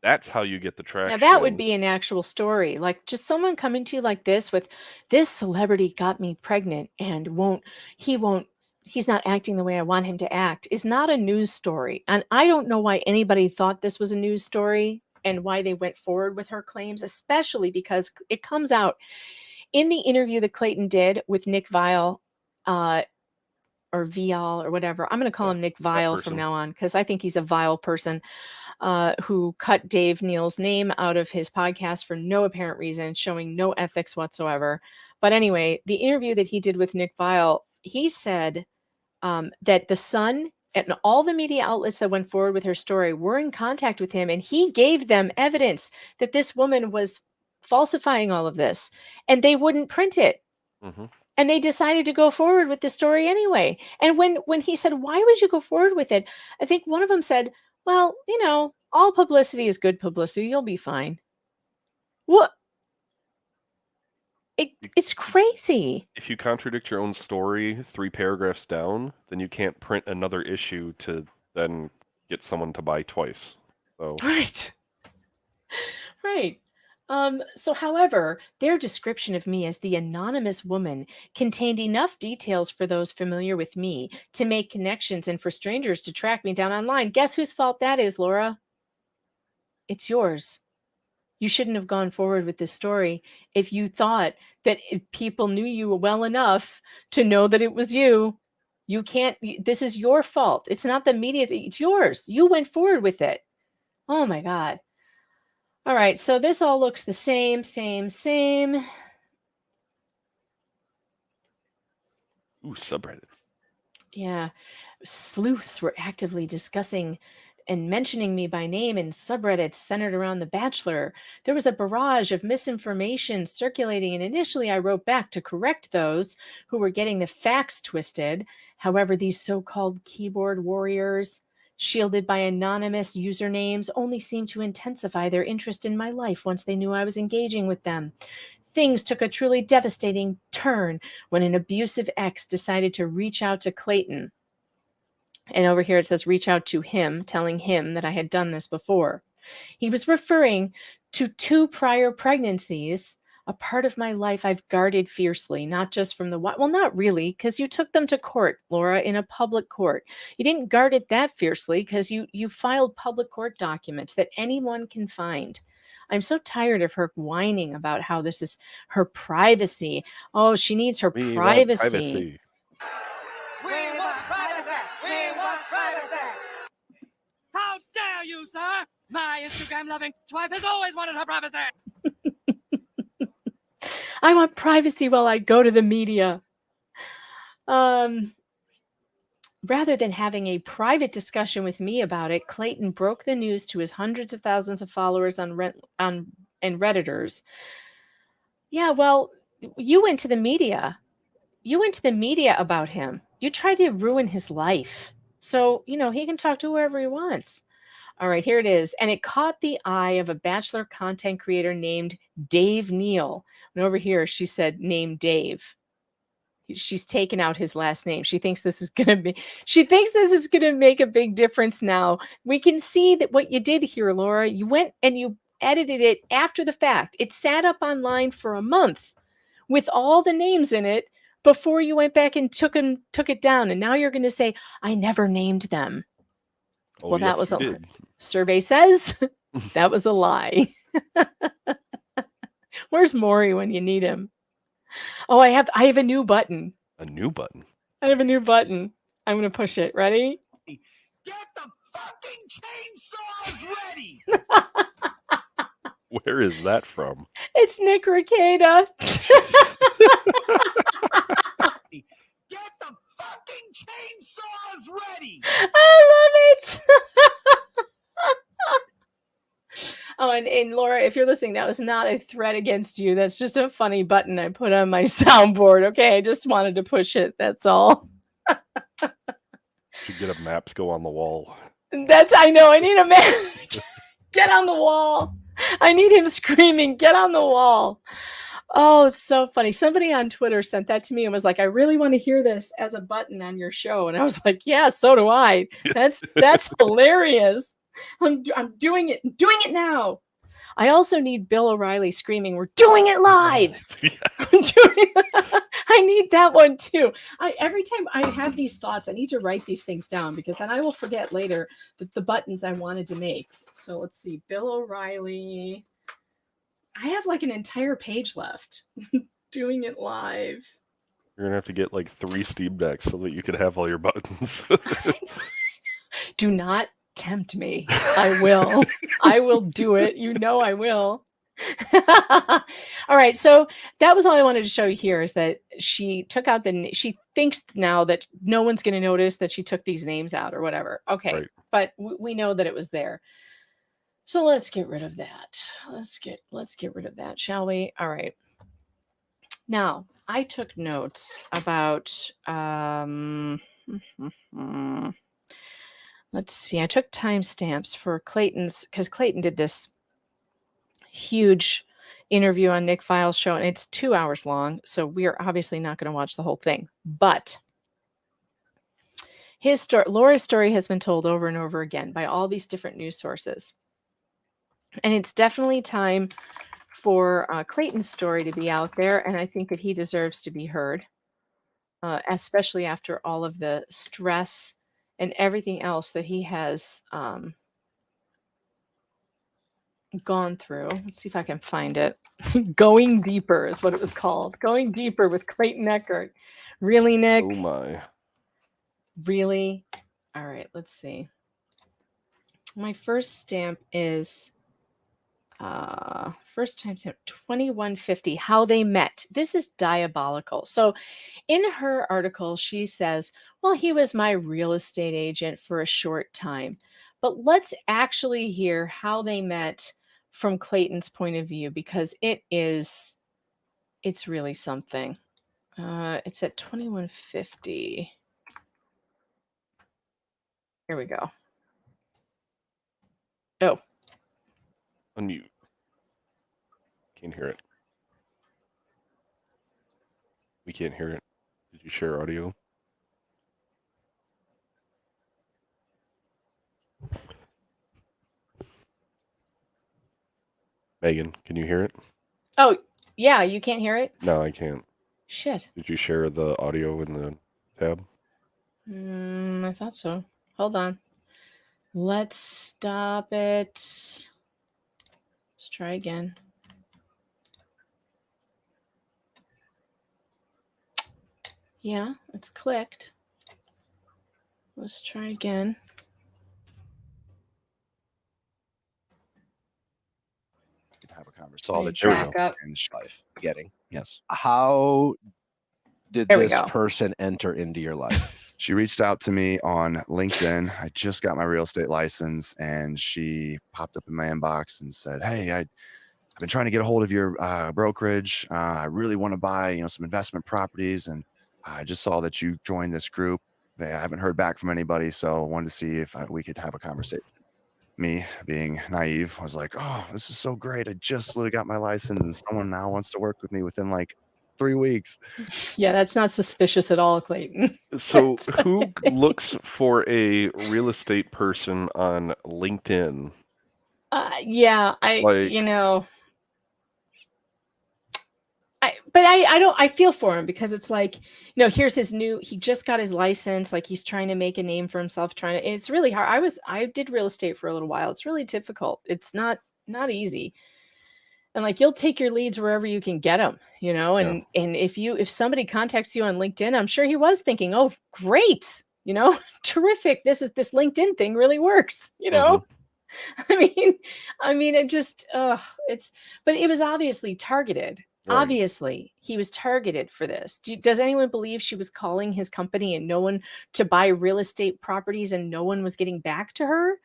Speaker 8: That's how you get the traction.
Speaker 5: Now that would be an actual story. Like just someone coming to you like this with, this celebrity got me pregnant and he's not acting the way I want him to act, is not a news story. And I don't know why anybody thought this was a news story and why they went forward with her claims, especially because it comes out in the interview that Clayton did with Nick Vial, or Vial or whatever. I'm going to call him Nick Vial from now on, because I think he's a vile person who cut Dave Neal's name out of his podcast for no apparent reason, showing no ethics whatsoever. But anyway, the interview that he did with Nick Vial, he said that the Sun and all the media outlets that went forward with her story were in contact with him, and he gave them evidence that this woman was falsifying all of this, and they wouldn't print it. And they decided to go forward with the story anyway. And when he said, why would you go forward with it? I think one of them said, well, all publicity is good publicity. You'll be fine. What? It's crazy.
Speaker 8: If you contradict your own story 3 paragraphs down, then you can't print another issue to then get someone to buy twice. So
Speaker 5: Right. So, however, their description of me as the anonymous woman contained enough details for those familiar with me to make connections and for strangers to track me down online. Guess whose fault that is, Laura? It's yours. You shouldn't have gone forward with this story if you thought that people knew you well enough to know that it was you. You can't, this is your fault. It's not the media. It's yours. You went forward with it. Oh my God. All right. So this all looks the same.
Speaker 8: Ooh, subreddits.
Speaker 5: Yeah. Sleuths were actively discussing and mentioning me by name in subreddits centered around The Bachelor. There was a barrage of misinformation circulating, and initially I wrote back to correct those who were getting the facts twisted. However, these so-called keyboard warriors, shielded by anonymous usernames, only seemed to intensify their interest in my life once they knew I was engaging with them. Things took a truly devastating turn when an abusive ex decided to reach out to Clayton. And over here it says reach out to him, telling him that I had done this before. He was referring to 2 prior pregnancies, a part of my life I've guarded fiercely, not just from the, well, not really, because you took them to court, Laura, in a public court. You didn't guard it that fiercely because you filed public court documents that anyone can find. I'm so tired of her whining about how this is her privacy. Oh, she needs her privacy.
Speaker 9: How dare you, sir? My Instagram-loving wife has always wanted her privacy.
Speaker 5: I want privacy while I go to the media. Rather than having a private discussion with me about it, Clayton broke the news to his hundreds of thousands of followers and Redditors. Yeah, well, you went to the media. You went to the media about him. You tried to ruin his life. So, he can talk to whoever he wants. All right, here it is. And it caught the eye of a Bachelor content creator named Dave Neal. And over here, she said, name Dave. She's taken out his last name. She thinks this is going to make a big difference now. We can see that what you did here, Laura, you went and you edited it after the fact. It sat up online for a month with all the names in it before you went back and took it down. And now you're going to say, I never named them.
Speaker 8: Oh,
Speaker 5: well,
Speaker 8: yes,
Speaker 5: that was
Speaker 8: you
Speaker 5: a
Speaker 8: did.
Speaker 5: survey says that was a lie. Where's Maury when you need him? Oh, I have a new button.
Speaker 8: A new button.
Speaker 5: I have a new button. I'm going to push it. Ready?
Speaker 9: Get the fucking chainsaws ready!
Speaker 8: Where is that from?
Speaker 5: It's Nick Ricada.
Speaker 9: Get the fucking chainsaws ready!
Speaker 5: I love it. Oh, and Laura, if you're listening, that was not a threat against you. That's just a funny button I put on my soundboard. Okay, I just wanted to push it. That's all.
Speaker 8: Should get a maps go on the wall.
Speaker 5: I know. I need a man. Get on the wall. I need him screaming, get on the wall. Oh, it's so funny. Somebody on Twitter sent that to me and was like, I really want to hear this as a button on your show. And I was like, yeah, so do I. That's hilarious. I'm doing it. I'm doing it now. I also need Bill O'Reilly screaming, we're doing it live. I need that one too. Every time I have these thoughts, I need to write these things down because then I will forget later the buttons I wanted to make. So let's see. Bill O'Reilly. I have like an entire page left. Doing it live.
Speaker 8: You're going to have to get like 3 Steam Decks so that you could have all your buttons.
Speaker 5: Do not tempt me. I will. I will do it. I will. All right. So that was all I wanted to show you here is that she took out she thinks now that no one's going to notice that she took these names out or whatever. Okay. Right. But we know that it was there. So let's get rid of that. Let's get rid of that, shall we? All right. Now, I took notes about let's see. I took timestamps for Clayton's because Clayton did this huge interview on Nick Files' show, and it's 2 hours long. So we are obviously not going to watch the whole thing. But Laura's story has been told over and over again by all these different news sources. And it's definitely time for Clayton's story to be out there. And I think that he deserves to be heard, especially after all of the stress and everything else that he has gone through. Let's see if I can find it. Going Deeper is what it was called. Going Deeper with Clayton Echard. Really, Nick?
Speaker 8: Oh, my.
Speaker 5: Really? All right, let's see. My first stamp is... first time stamp 2150, how they met. This is diabolical. So in her article, she says, well, he was my real estate agent for a short time. But let's actually hear how they met from Clayton's point of view, because it's really something. It's at 2150. Here we go. Oh.
Speaker 8: Unmute. Can't hear it. We can't hear it. Did you share audio? Megan, can you hear it?
Speaker 5: Oh, yeah, you can't hear it?
Speaker 8: No, I can't.
Speaker 5: Shit.
Speaker 8: Did you share the audio in the tab?
Speaker 5: I thought so. Hold on. Let's stop it. Let's try again. Yeah, it's clicked. Let's try again.
Speaker 10: Have a conversation. Saw the
Speaker 5: back up.
Speaker 10: and life. Yes. How did this person enter into your life?
Speaker 11: She reached out to me on LinkedIn. I just got my real estate license, and she popped up in my inbox and said, "Hey, I I've been trying to get a hold of your brokerage. I really want to buy, some investment properties, and I just saw that you joined this group. I haven't heard back from anybody, so I wanted to see if we could have a conversation. Me, being naive, was like, oh, this is so great. I just literally got my license, and someone now wants to work with me within like 3 weeks.
Speaker 5: Yeah, that's not suspicious at all, Clayton.
Speaker 8: So who looks for a real estate person on LinkedIn?
Speaker 5: Yeah, I feel for him, because it's like, here's he just got his license. Like, he's trying to make a name for himself, it's really hard. I did real estate for a little while. It's really difficult. It's not easy. And like, you'll take your leads wherever you can get them, and if somebody contacts you on LinkedIn, I'm sure he was thinking, oh, great, terrific. This LinkedIn thing really works, I mean, it just, but it was obviously targeted. Right. Obviously, he was targeted for this. Does anyone believe she was calling his company and no one to buy real estate properties and no one was getting back to her?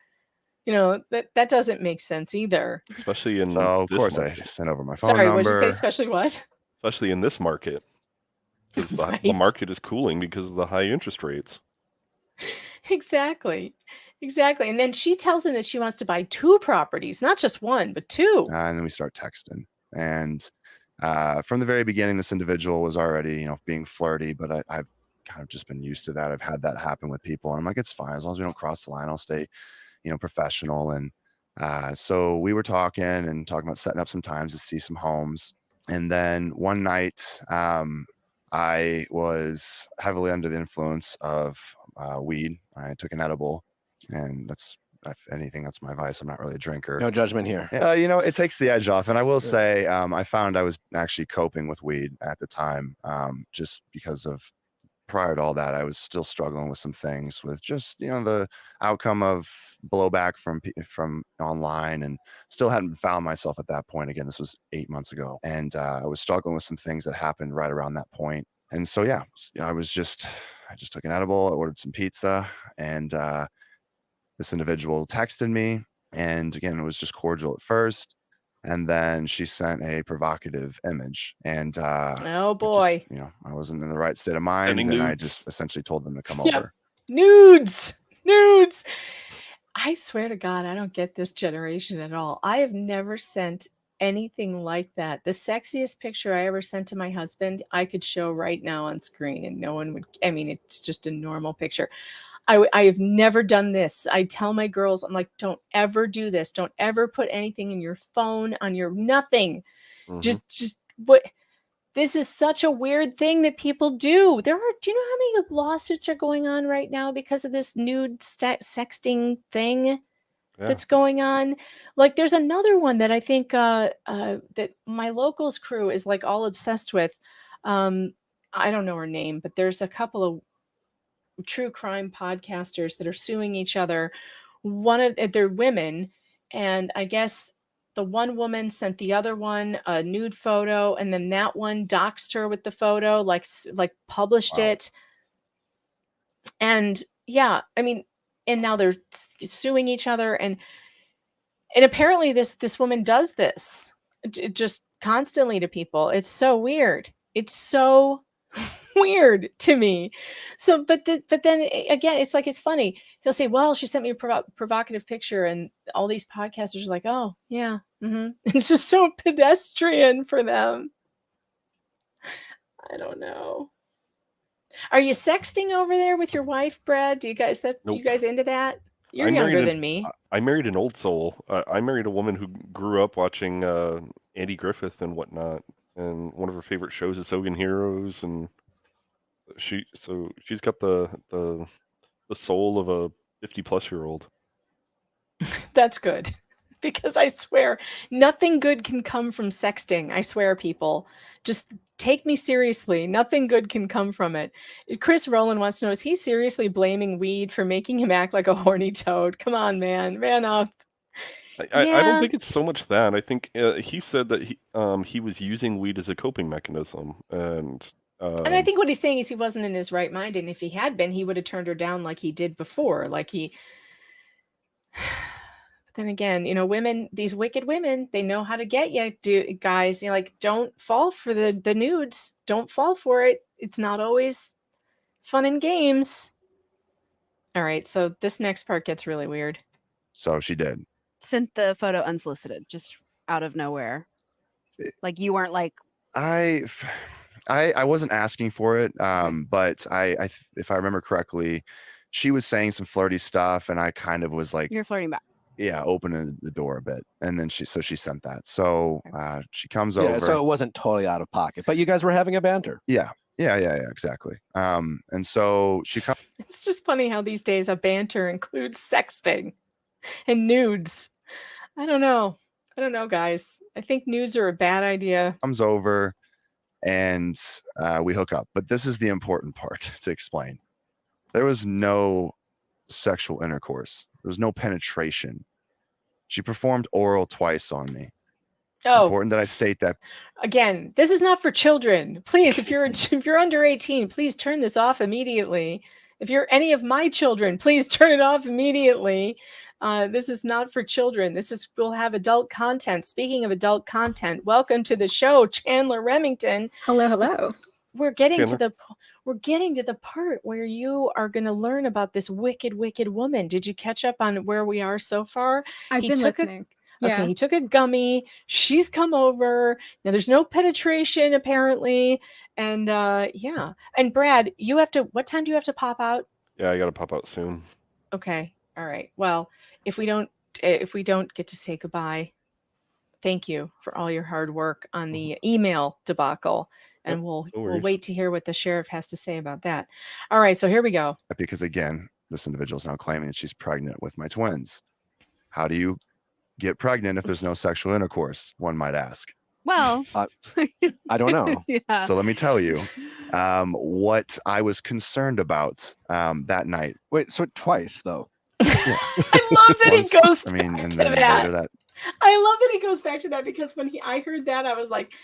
Speaker 5: That doesn't make sense either.
Speaker 8: Especially in
Speaker 11: of course
Speaker 8: market.
Speaker 11: I sent over my phone number.
Speaker 5: Sorry, what did you say? Especially what?
Speaker 8: Especially in this market. Because
Speaker 5: Right.
Speaker 8: the market is cooling because of the high interest rates.
Speaker 5: Exactly. And then she tells him that she wants to buy 2 properties, not just 1, but 2.
Speaker 11: And then we start texting. And from the very beginning, this individual was already, being flirty, but I've kind of just been used to that. I've had that happen with people. And I'm like, it's fine. As long as we don't cross the line, I'll stay, professional. And so we were talking about setting up some times to see some homes. And then one night, I was heavily under the influence of weed. I took an edible, and if anything, that's my vice. I'm not really a drinker.
Speaker 10: No judgment here.
Speaker 11: It takes the edge off. And I will say, I found I was actually coping with weed at the time, just because of prior to all that, I was still struggling with some things with just, the outcome of blowback from online, and still hadn't found myself at that point. Again, this was 8 months ago. And I was struggling with some things that happened right around that point. And so, I just took an edible, I ordered some pizza, and this individual texted me. And again, it was just cordial at first. And then she sent a provocative image, and
Speaker 5: oh boy,
Speaker 11: I wasn't in the right state of mind, and I just essentially told them to come over.
Speaker 5: Nudes. I swear to God, I don't get this generation at all. I have never sent anything like that. The sexiest picture I ever sent to my husband, I could show right now on screen, and no one would. I mean, it's just a normal picture. I have never done this. I tell my girls, I'm like, don't ever do this. Don't ever put anything in your phone, on your nothing. Mm-hmm. Just what? This is such a weird thing that people do. Do you know how many lawsuits are going on right now because of this nude sexting thing that's going on? Like, there's another one that I think that my locals crew is like all obsessed with. I don't know her name, but there's a couple of true crime podcasters that are suing each other. They're women, and I guess the one woman sent the other one a nude photo, and then that one doxed her with the photo, like published it. And and now they're suing each other, and apparently this woman does this just constantly to people. It's so weird. It's so weird to me. So, but then again, it's like, it's funny. He'll say, well, she sent me a provocative picture, and all these podcasters are like, oh yeah. Mm-hmm. It's just so pedestrian for them. I don't know. Are you sexting over there with your wife, Brad? Do you guys
Speaker 8: Nope.
Speaker 5: You guys into that? You're younger than me.
Speaker 8: I married an old soul. I married a woman who grew up watching Andy Griffith and whatnot, and one of her favorite shows is Hogan Heroes, and she's got the soul of a 50-plus-year-old.
Speaker 5: That's good. Because I swear, nothing good can come from sexting. I swear, people. Just take me seriously. Nothing good can come from it. Chris Rowland wants to know, is he seriously blaming weed for making him act like a horny toad? Come on, man. Man up.
Speaker 8: I don't think it's so much that. I think he said that he was using weed as a coping mechanism. And
Speaker 5: I think what he's saying is he wasn't in his right mind. And if he had been, he would have turned her down like he did before. But then again, you know, women, these wicked women, they know how to get you, guys. You know, like, don't fall for the nudes. Don't fall for it. It's not always fun and games. All right, so this next part gets really weird.
Speaker 11: So she did.
Speaker 12: Sent the photo unsolicited, just out of nowhere. Like, you weren't like,
Speaker 11: I wasn't asking for it, but if I remember correctly, she was saying some flirty stuff, and I kind of was like,
Speaker 12: you're flirting back.
Speaker 11: Yeah, opening the door a bit, and then she sent that. So she comes over.
Speaker 10: So it wasn't totally out of pocket, but you guys were having a banter.
Speaker 11: Yeah, exactly. And so she comes.
Speaker 5: It's just funny how these days a banter includes sexting and nudes. I don't know, guys. I think nudes are a bad idea.
Speaker 11: Comes over, and we hook up. But this is the important part to explain. There was no sexual intercourse. There was no penetration. She performed oral twice on me. It's important that I state that.
Speaker 5: Again, this is not for children. Please, if you're under 18, please turn this off immediately. If you're any of my children, please turn it off immediately. This is not for children. We'll have adult content. Speaking of adult content, welcome to the show, Chandler Remington.
Speaker 13: Hello.
Speaker 5: We're getting to the part where you are going to learn about this wicked woman. Did you catch up on where we are so far?
Speaker 13: I've been listening.
Speaker 5: Okay, he took a gummy. She's come over. Now there's no penetration apparently, and yeah. And Brad, what time do you have to pop out?
Speaker 8: Yeah, I got to pop out soon.
Speaker 5: Okay, all right. Well, if we don't get to say goodbye, thank you for all your hard work on the email debacle. And we'll wait to hear what the sheriff has to say about that. All right, so here we go.
Speaker 11: Because again, this individual is now claiming that she's pregnant with my twins. How do you get pregnant if there's no sexual intercourse? One might ask.
Speaker 12: Well,
Speaker 10: I don't know.
Speaker 12: Yeah.
Speaker 11: So let me tell you what I was concerned about that night.
Speaker 10: Wait, so twice though?
Speaker 11: Yeah.
Speaker 5: I love that he goes back
Speaker 11: and
Speaker 5: to
Speaker 11: then
Speaker 5: that.
Speaker 11: later that.
Speaker 5: I love that he goes back to that because when I heard that, I was like,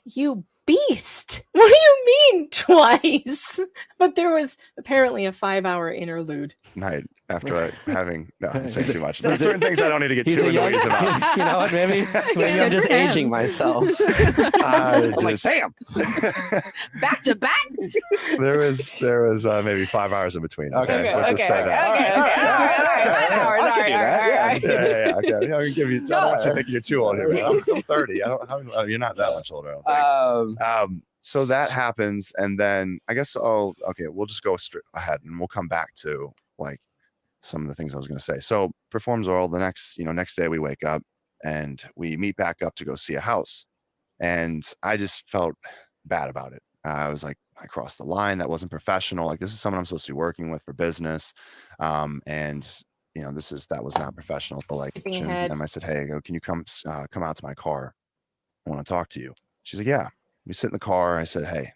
Speaker 5: you beast. What do you mean twice? But there was apparently a 5-hour interlude.
Speaker 11: Night after having I'm saying too much. There's certain things I don't need to get too in the weeds about.
Speaker 10: You know what? Maybe I'm just aging myself.
Speaker 11: I'm
Speaker 10: like, damn.
Speaker 12: Back to back.
Speaker 11: There was maybe 5 hours in between. Okay. We'll just say that.
Speaker 12: Okay.
Speaker 11: Okay. I can give you. I don't want you to think you're too old here. Man. I'm 30. You're not that much older. I don't think. So that happens, and then I guess we'll just go straight ahead, and we'll come back to like some of the things I was going to say. So performs oral. The next day we wake up and we meet back up to go see a house, and I just felt bad about it. I was like, I crossed the line. That wasn't professional. Like, this is someone I'm supposed to be working with for business, and that was not professional. But like, and I said, hey, can you come out to my car? I want to talk to you. She's like, yeah. We sit in the car. I said, hey,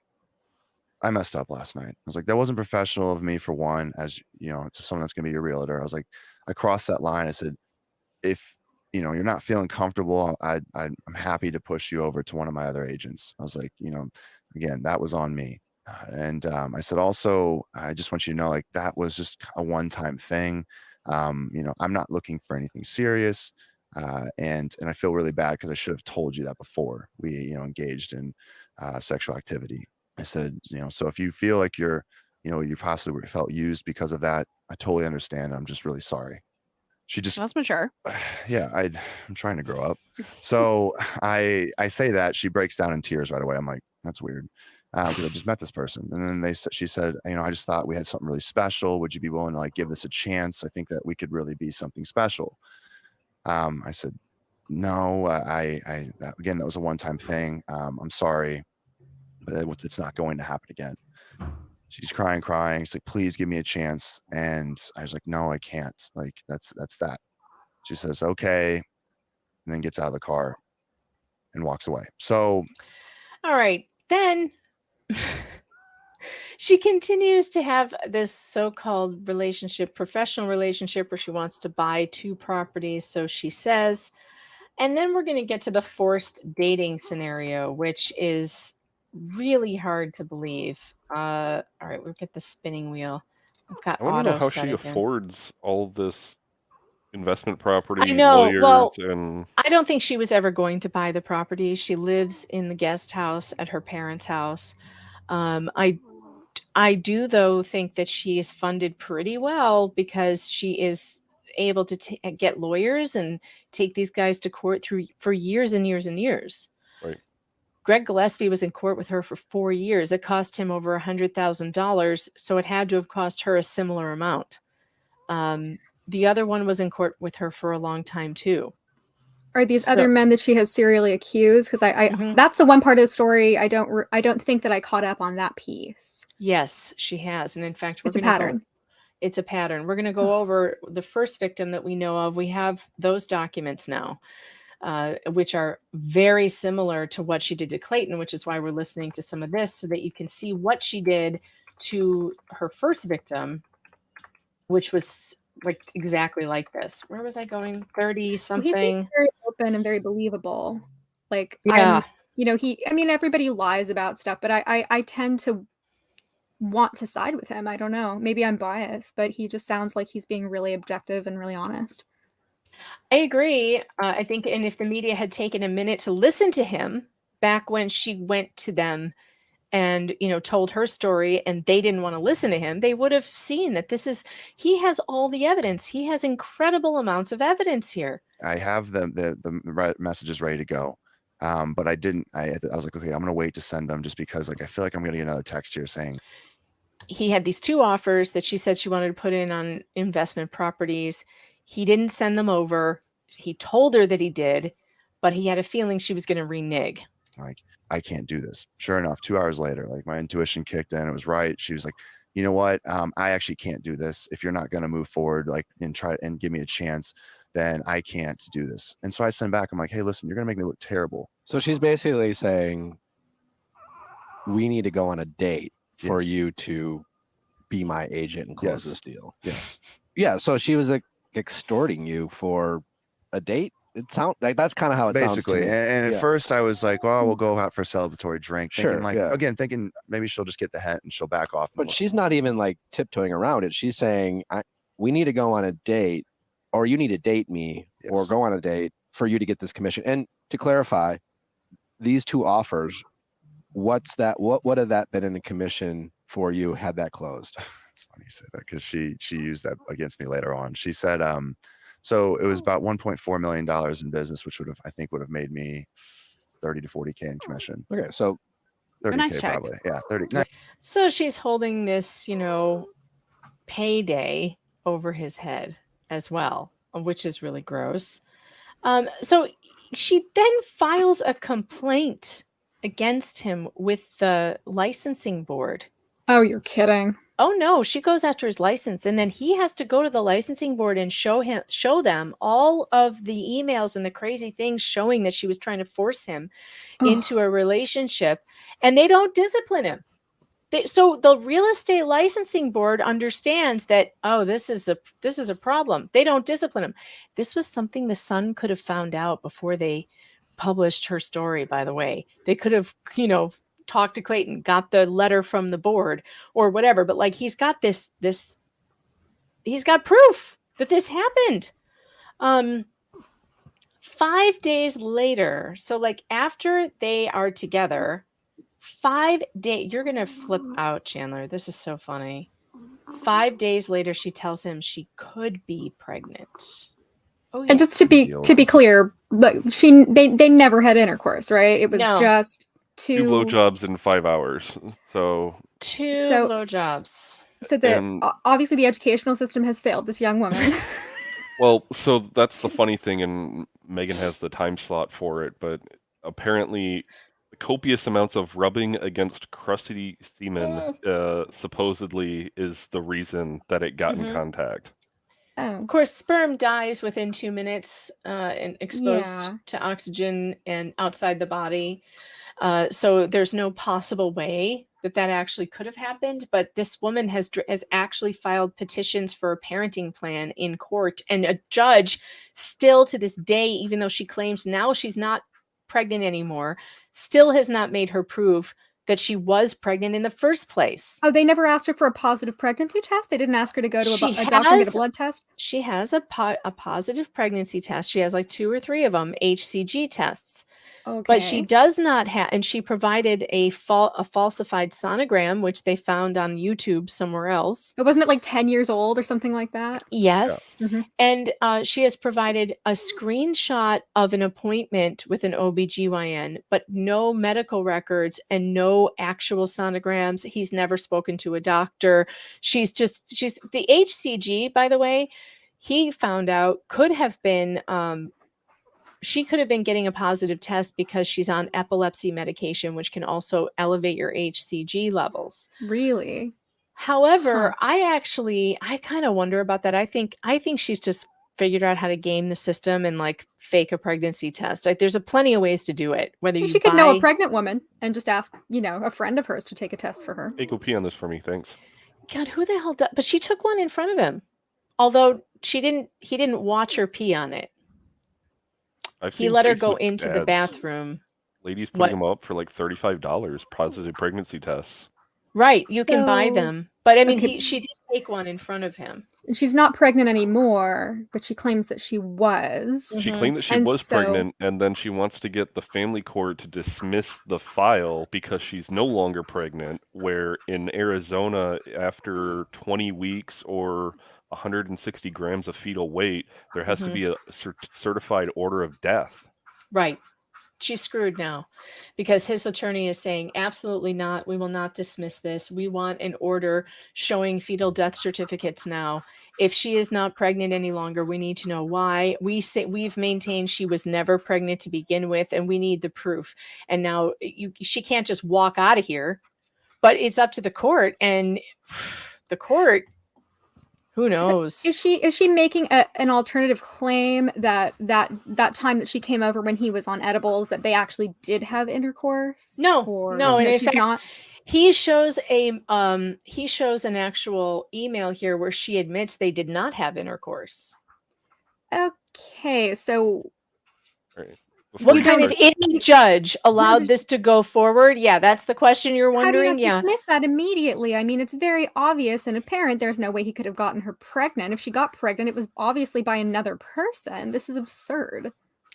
Speaker 11: I messed up last night. I was like, that wasn't professional of me, for one, as you know, it's someone that's going to be your realtor. I was like, I crossed that line. I said, if you're not feeling comfortable, I'm happy to push you over to one of my other agents. I was like, again, that was on me. And I said, also, I just want you to know, like, that was just a one-time thing. I'm not looking for anything serious. And I feel really bad because I should have told you that before we, engaged in sexual activity. I said, so if you feel like you possibly felt used because of that, I totally understand. I'm just really sorry. She just
Speaker 12: must mature.
Speaker 11: Yeah, I'm trying to grow up. So I say that, she breaks down in tears right away. I'm like, that's weird. Because I just met this person. And then she said, I just thought we had something really special. Would you be willing to like give this a chance? I think that we could really be something special. I said, no, that was a one-time thing. I'm sorry, but it's not going to happen again. She's crying. She's like, please give me a chance. And I was like, no, I can't. Like, that's that. She says, okay. And then gets out of the car and walks away. So.
Speaker 5: All right. Then she continues to have this so-called professional relationship, where she wants to buy 2 properties, so she says. And then we're going to get to the forced dating scenario, which is really hard to believe. All right, we'll get the spinning wheel. I've got
Speaker 8: I want to know how
Speaker 5: set
Speaker 8: she
Speaker 5: again.
Speaker 8: affords all this investment property,
Speaker 5: I know.
Speaker 8: lawyers,
Speaker 5: Well,
Speaker 8: and
Speaker 5: I don't think she was ever going to buy the property. She lives in the guest house at her parents' house. I do, though, think that she is funded pretty well because she is able to get lawyers and take these guys to court for years and years and years.
Speaker 8: right.
Speaker 5: Greg Gillespie was in court with her for 4 years. It cost him over $100,000, so it had to have cost her a similar amount. The other one was in court with her for a long time too.
Speaker 13: Are these other men that she has serially accused? Because that's the one part of the story I don't think that I caught up on that piece.
Speaker 5: Yes, she has, and in fact,
Speaker 13: It's a pattern.
Speaker 5: It's a pattern. We're going to go over the first victim that we know of. We have those documents now, which are very similar to what she did to Clayton, which is why we're listening to some of this so that you can see what she did to her first victim, which was like exactly like this. Where was I going? 30 something.
Speaker 13: He seems very open and very believable. Like,
Speaker 5: yeah,
Speaker 13: I mean, everybody lies about stuff, but I tend to want to side with him. I don't know. Maybe I'm biased, but he just sounds like he's being really objective and really honest.
Speaker 5: I agree. I think, and if the media had taken a minute to listen to him back when she went to them and, told her story and they didn't want to listen to him, they would have seen that he has all the evidence. He has incredible amounts of evidence here.
Speaker 11: I have the messages ready to go. But I didn't, I was like, okay, I'm going to wait to send them just because I feel like I'm going to get another text here saying.
Speaker 5: He had these 2 offers that she said she wanted to put in on investment properties. He didn't send them over. He told her that he did, but he had a feeling she was going to renege.
Speaker 11: Like, I can't do this. Sure enough, 2 hours later, like my intuition kicked in. It was right. She was like, you know what? I actually can't do this. If you're not going to move forward, like, and try and give me a chance, then I can't do this. And so I send back, I'm like, hey, listen, you're going to make me look terrible.
Speaker 10: So she's basically saying, we need to go on a date for you to be my agent and close this deal.
Speaker 11: Yes.
Speaker 10: Yeah. So she was like extorting you for a date. It sounds like that's kind of how it
Speaker 11: basically.
Speaker 10: sounds to me.
Speaker 11: And at first I was like, well, we'll go out for a celebratory drink. Thinking
Speaker 10: Sure.
Speaker 11: Again, thinking maybe she'll just get the hint and she'll back off.
Speaker 10: But she's not even like tiptoeing around it. She's saying, we need to go on a date, or you need to date me, or go on a date for you to get this commission. And to clarify, these 2 offers, what's that? What would have that been in the commission for you had that closed?
Speaker 11: It's funny you say that because she used that against me later on. She said, so it was about $1.4 million in business, which would have made me 30 to 40K in commission.
Speaker 10: Okay, so
Speaker 11: 30K
Speaker 12: nice check.
Speaker 11: probably. Yeah, 30.
Speaker 5: So she's holding this, payday over his head as well, which is really gross. So she then files a complaint against him with the licensing board.
Speaker 13: Oh, you're kidding.
Speaker 5: Oh no, she goes after his license, and then he has to go to the licensing board and show them all of the emails and the crazy things showing that she was trying to force him into a relationship, and they don't discipline him. So the real estate licensing board understands that, this is a problem. They don't discipline him. This was something the Sun could have found out before they published her story, by the way. They could have, talked to Clayton, got the letter from the board or whatever, but like he's got he's got proof that this happened. 5 days later, so like after they are together, 5 days, you're gonna flip out, Chandler. This is so funny. 5 days later, she tells him she could be pregnant. Oh, yeah.
Speaker 13: And just to be clear, like they never had intercourse, right? It was just 2
Speaker 8: blowjobs in 5 hours. So
Speaker 5: 2 blowjobs.
Speaker 13: So obviously the educational system has failed this young woman.
Speaker 8: Well, so that's the funny thing, and Megan has the time slot for it, but apparently copious amounts of rubbing against crusty semen supposedly is the reason that it got in contact.
Speaker 5: Of course, sperm dies within 2 minutes and exposed to oxygen and outside the body. So there's no possible way that actually could have happened. But this woman has actually filed petitions for a parenting plan in court. And a judge still to this day, even though she claims now she's not pregnant anymore, still has not made her prove that she was pregnant in the first place.
Speaker 13: Oh, they never asked her for a positive pregnancy test? They didn't ask her to go to a doctor and get a blood test?
Speaker 5: She has a positive pregnancy test. She has like 2 or 3 of them, HCG tests.
Speaker 13: Okay.
Speaker 5: But she does not have, and she provided a falsified sonogram, which they found on YouTube somewhere else.
Speaker 13: Wasn't it like 10 years old or something like that?
Speaker 5: Yes.
Speaker 13: Yeah. Mm-hmm.
Speaker 5: And she has provided a screenshot of an appointment with an OBGYN, but no medical records and no actual sonograms. He's never spoken to a doctor. She's the HCG, by the way, he found out could have been, she could have been getting a positive test because she's on epilepsy medication, which can also elevate your HCG levels.
Speaker 13: Really?
Speaker 5: However, I kind of wonder about that. I think she's just figured out how to game the system and like fake a pregnancy test. Like, there's plenty of ways to do it. Whether
Speaker 13: she could know a pregnant woman and just ask, a friend of hers to take a test for her.
Speaker 8: Hey, go pee on this for me, thanks.
Speaker 5: God, who the hell does? But she took one in front of him, although he didn't watch her pee on it. He let her go into the bathroom.
Speaker 8: Ladies putting them up for like $35, positive pregnancy tests.
Speaker 5: Right, you can buy them. But I mean, she did take one in front of him.
Speaker 13: She's not pregnant anymore, but she claims that she was.
Speaker 8: She claimed that she was pregnant, and then she wants to get the family court to dismiss the file because she's no longer pregnant, where in Arizona, after 20 weeks or 160 grams of fetal weight, there has to be a certified order of death.
Speaker 5: Right. She's screwed now because his attorney is saying, absolutely not. We will not dismiss this. We want an order showing fetal death certificates now. If she is not pregnant any longer, we need to know why. We've maintained she was never pregnant to begin with, and we need the proof. And now she can't just walk out of here, but it's up to the court, and the court, who knows?
Speaker 13: So is she making an alternative claim that time that she came over when he was on edibles, that they actually did have intercourse?
Speaker 5: No, and in fact,
Speaker 13: not.
Speaker 5: He shows an actual email here where she admits they did not have intercourse.
Speaker 13: Okay, so
Speaker 5: what kind of idiot judge allowed this to go forward? Yeah, that's the question you're wondering.
Speaker 13: How do you not dismiss that immediately? I mean, it's very obvious and apparent. There's no way he could have gotten her pregnant. If she got pregnant, it was obviously by another person. This is absurd.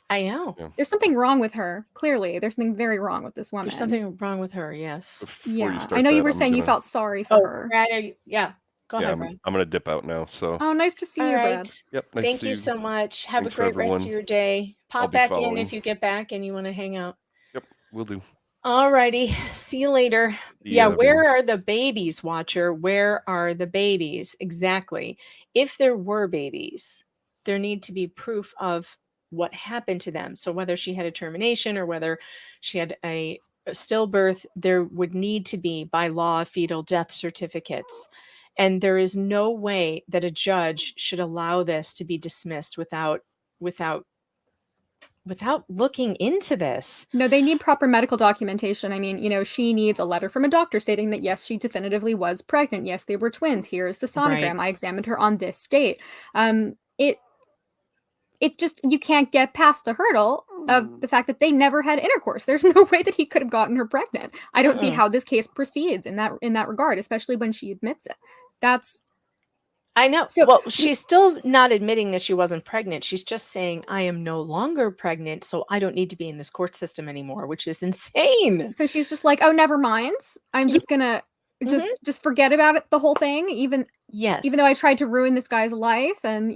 Speaker 5: I know.
Speaker 13: Yeah. There's something wrong with her. Clearly, there's something very wrong with this woman.
Speaker 5: There's something wrong with her. Yes.
Speaker 13: Yeah, I know you were saying you felt sorry for her.
Speaker 5: Brad, yeah. Go ahead, Brad.
Speaker 8: I'm gonna dip out now. So.
Speaker 13: Oh, nice to see you, Brad.
Speaker 8: Yep. Nice
Speaker 5: Thank
Speaker 8: to see
Speaker 5: you so much. Have
Speaker 8: Thanks
Speaker 5: a great rest of your day. Pop back in if you get back and you want to hang out.
Speaker 8: Yep, we'll do.
Speaker 5: Alrighty. See you later. Yeah, where are the babies, Watcher? Where are the babies? Exactly. If there were babies, there need to be proof of what happened to them. So whether she had a termination or whether she had a stillbirth, there would need to be, by law, fetal death certificates. And there is no way that a judge should allow this to be dismissed without looking into this.
Speaker 13: No, they need proper medical documentation. I mean, she needs a letter from a doctor stating that, yes, she definitively was pregnant. Yes, they were twins. Here is the sonogram. I examined her on this date. It just, you can't get past the hurdle of the fact that they never had intercourse. There's no way that he could have gotten her pregnant. I don't see how this case proceeds in that regard, especially when she admits it.
Speaker 5: I know. So, she's still not admitting that she wasn't pregnant. She's just saying, I am no longer pregnant, so I don't need to be in this court system anymore, which is insane.
Speaker 13: So she's just like, oh, never mind. I'm just gonna just forget about it, the whole thing, even though I tried to ruin this guy's life, and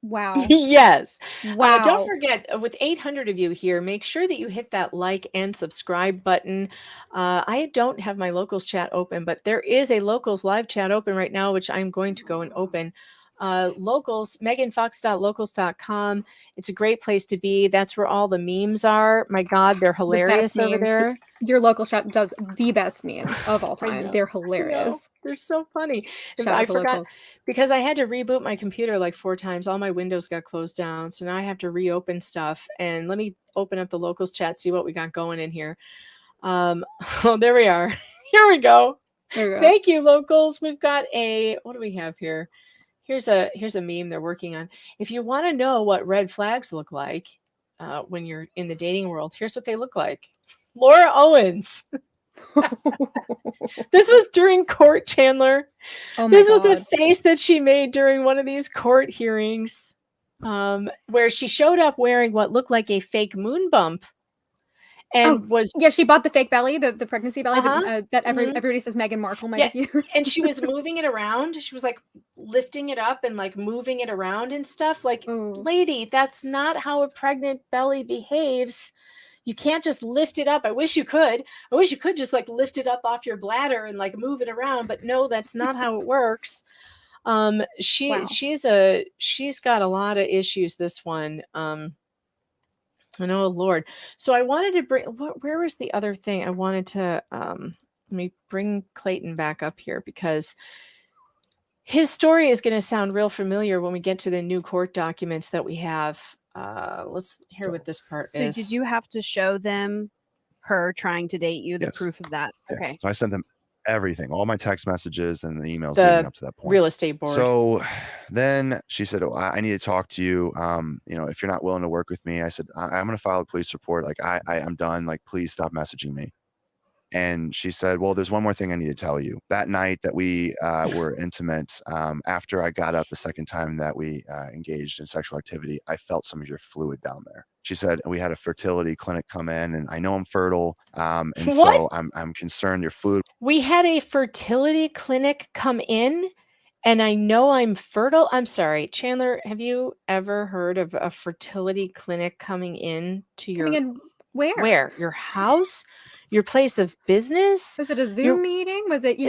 Speaker 13: wow.
Speaker 5: Yes.
Speaker 13: Wow.
Speaker 5: Don't forget, with 800 of you here, make sure that you hit that like and subscribe button. I don't have my locals chat open, but there is a locals live chat open right now, which I'm going to go and open. Locals, meganfox.locals.com. It's a great place to be. That's where all the memes are. My God, they're hilarious over there.
Speaker 13: Your local chat does the best memes of all time. They're hilarious.
Speaker 5: They're so funny.
Speaker 13: I
Speaker 5: forgot
Speaker 13: locals.
Speaker 5: Because I had to reboot my computer like 4 times. All my windows got closed down. So now I have to reopen stuff. And let me open up the locals chat, see what we got going in here. Oh, there we are. Here we go. Thank you, locals. We've got what do we have here? Here's a meme they're working on. If you want to know what red flags look like when you're in the dating world, here's what they look like. Laura Owens. This was during court, Chandler.
Speaker 13: Oh my
Speaker 5: This was a
Speaker 13: God.
Speaker 5: face that she made during one of these court hearings, where she showed up wearing what looked like a fake moon bump, and was
Speaker 13: Yeah, she bought the fake belly, the pregnancy belly that
Speaker 5: Mhm.
Speaker 13: everybody says Meghan Markle might
Speaker 5: Yeah,
Speaker 13: have used.
Speaker 5: and she was moving it around. She was like lifting it up and like moving it around and stuff. Like, lady, that's not how a pregnant belly behaves. You can't just lift it up. I wish you could. I wish you could just like lift it up off your bladder and like move it around. But no, that's not how it works.
Speaker 13: Wow.
Speaker 5: She's got a lot of issues. This one. I know, Lord. So I wanted to bring. Where was the other thing I wanted to? Let me bring Clayton back up here because his story is going to sound real familiar when we get to the new court documents that we have. Let's hear what this part
Speaker 12: So
Speaker 5: is.
Speaker 12: did you have to show them her trying to date you, the
Speaker 11: Yes.
Speaker 12: proof of that?
Speaker 11: Yes.
Speaker 12: Okay.
Speaker 11: So I sent them everything, all my text messages and the emails
Speaker 5: The
Speaker 11: leading up to that point.
Speaker 5: real estate board.
Speaker 11: So then she said, "Oh, I need to talk to you. If you're not willing to work with me," I said, "I'm going to file a police report. Like I'm done. Like, please stop messaging me." And she said, "Well, there's one more thing I need to tell you. That night that we were intimate, after I got up the second time that we engaged in sexual activity, I felt some of your fluid down there." She said, "We had a fertility clinic come in, and I know I'm fertile, and so I'm concerned your fluid."
Speaker 5: We had a fertility clinic come in, and I know I'm fertile. I'm sorry, Chandler. Have you ever heard of a fertility clinic coming in to your
Speaker 13: Where?
Speaker 5: your house, your place of business?
Speaker 13: Was it a Zoom meeting? Was it,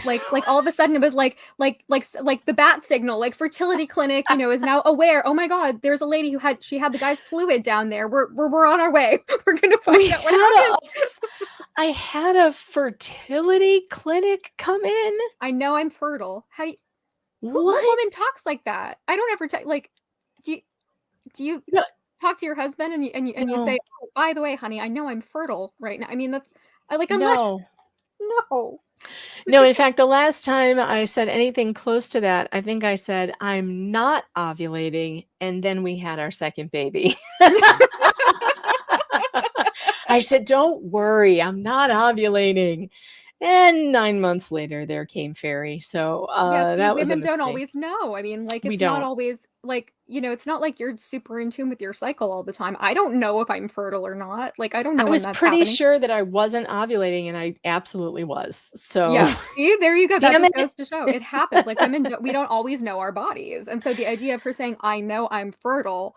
Speaker 13: like all of a sudden it was like the bat signal, like fertility clinic, is now aware. Oh my God, there's a lady who had the guy's fluid down there. We're on our way. We're gonna find out what happened.
Speaker 5: I had a fertility clinic come in.
Speaker 13: I know I'm fertile. How do you? What woman talks like that? I don't ever do you talk to your husband and you say, "Oh, by the way, honey, I know I'm fertile right now." I mean, that's
Speaker 5: No.
Speaker 13: No.
Speaker 5: No, in fact, the last time I said anything close to that, I think I said, "I'm not ovulating," and then we had our second baby. I said, "Don't worry, I'm not ovulating." And 9 months later, there came Fairy. So that was a
Speaker 13: women don't
Speaker 5: mistake.
Speaker 13: always know. I mean, like,
Speaker 5: We
Speaker 13: it's not
Speaker 5: don't.
Speaker 13: always like, it's not like you're super in tune with your cycle all the time. I don't know if I'm fertile or not. Like, I don't know
Speaker 5: I
Speaker 13: when
Speaker 5: was
Speaker 13: that's
Speaker 5: pretty
Speaker 13: happening.
Speaker 5: sure that I wasn't ovulating, and I absolutely was. So
Speaker 13: Yeah, see, there you go. That
Speaker 5: Damn
Speaker 13: just
Speaker 5: it.
Speaker 13: goes to show it happens. Like, we don't always know our bodies, and so the idea of her saying, "I know I'm fertile,"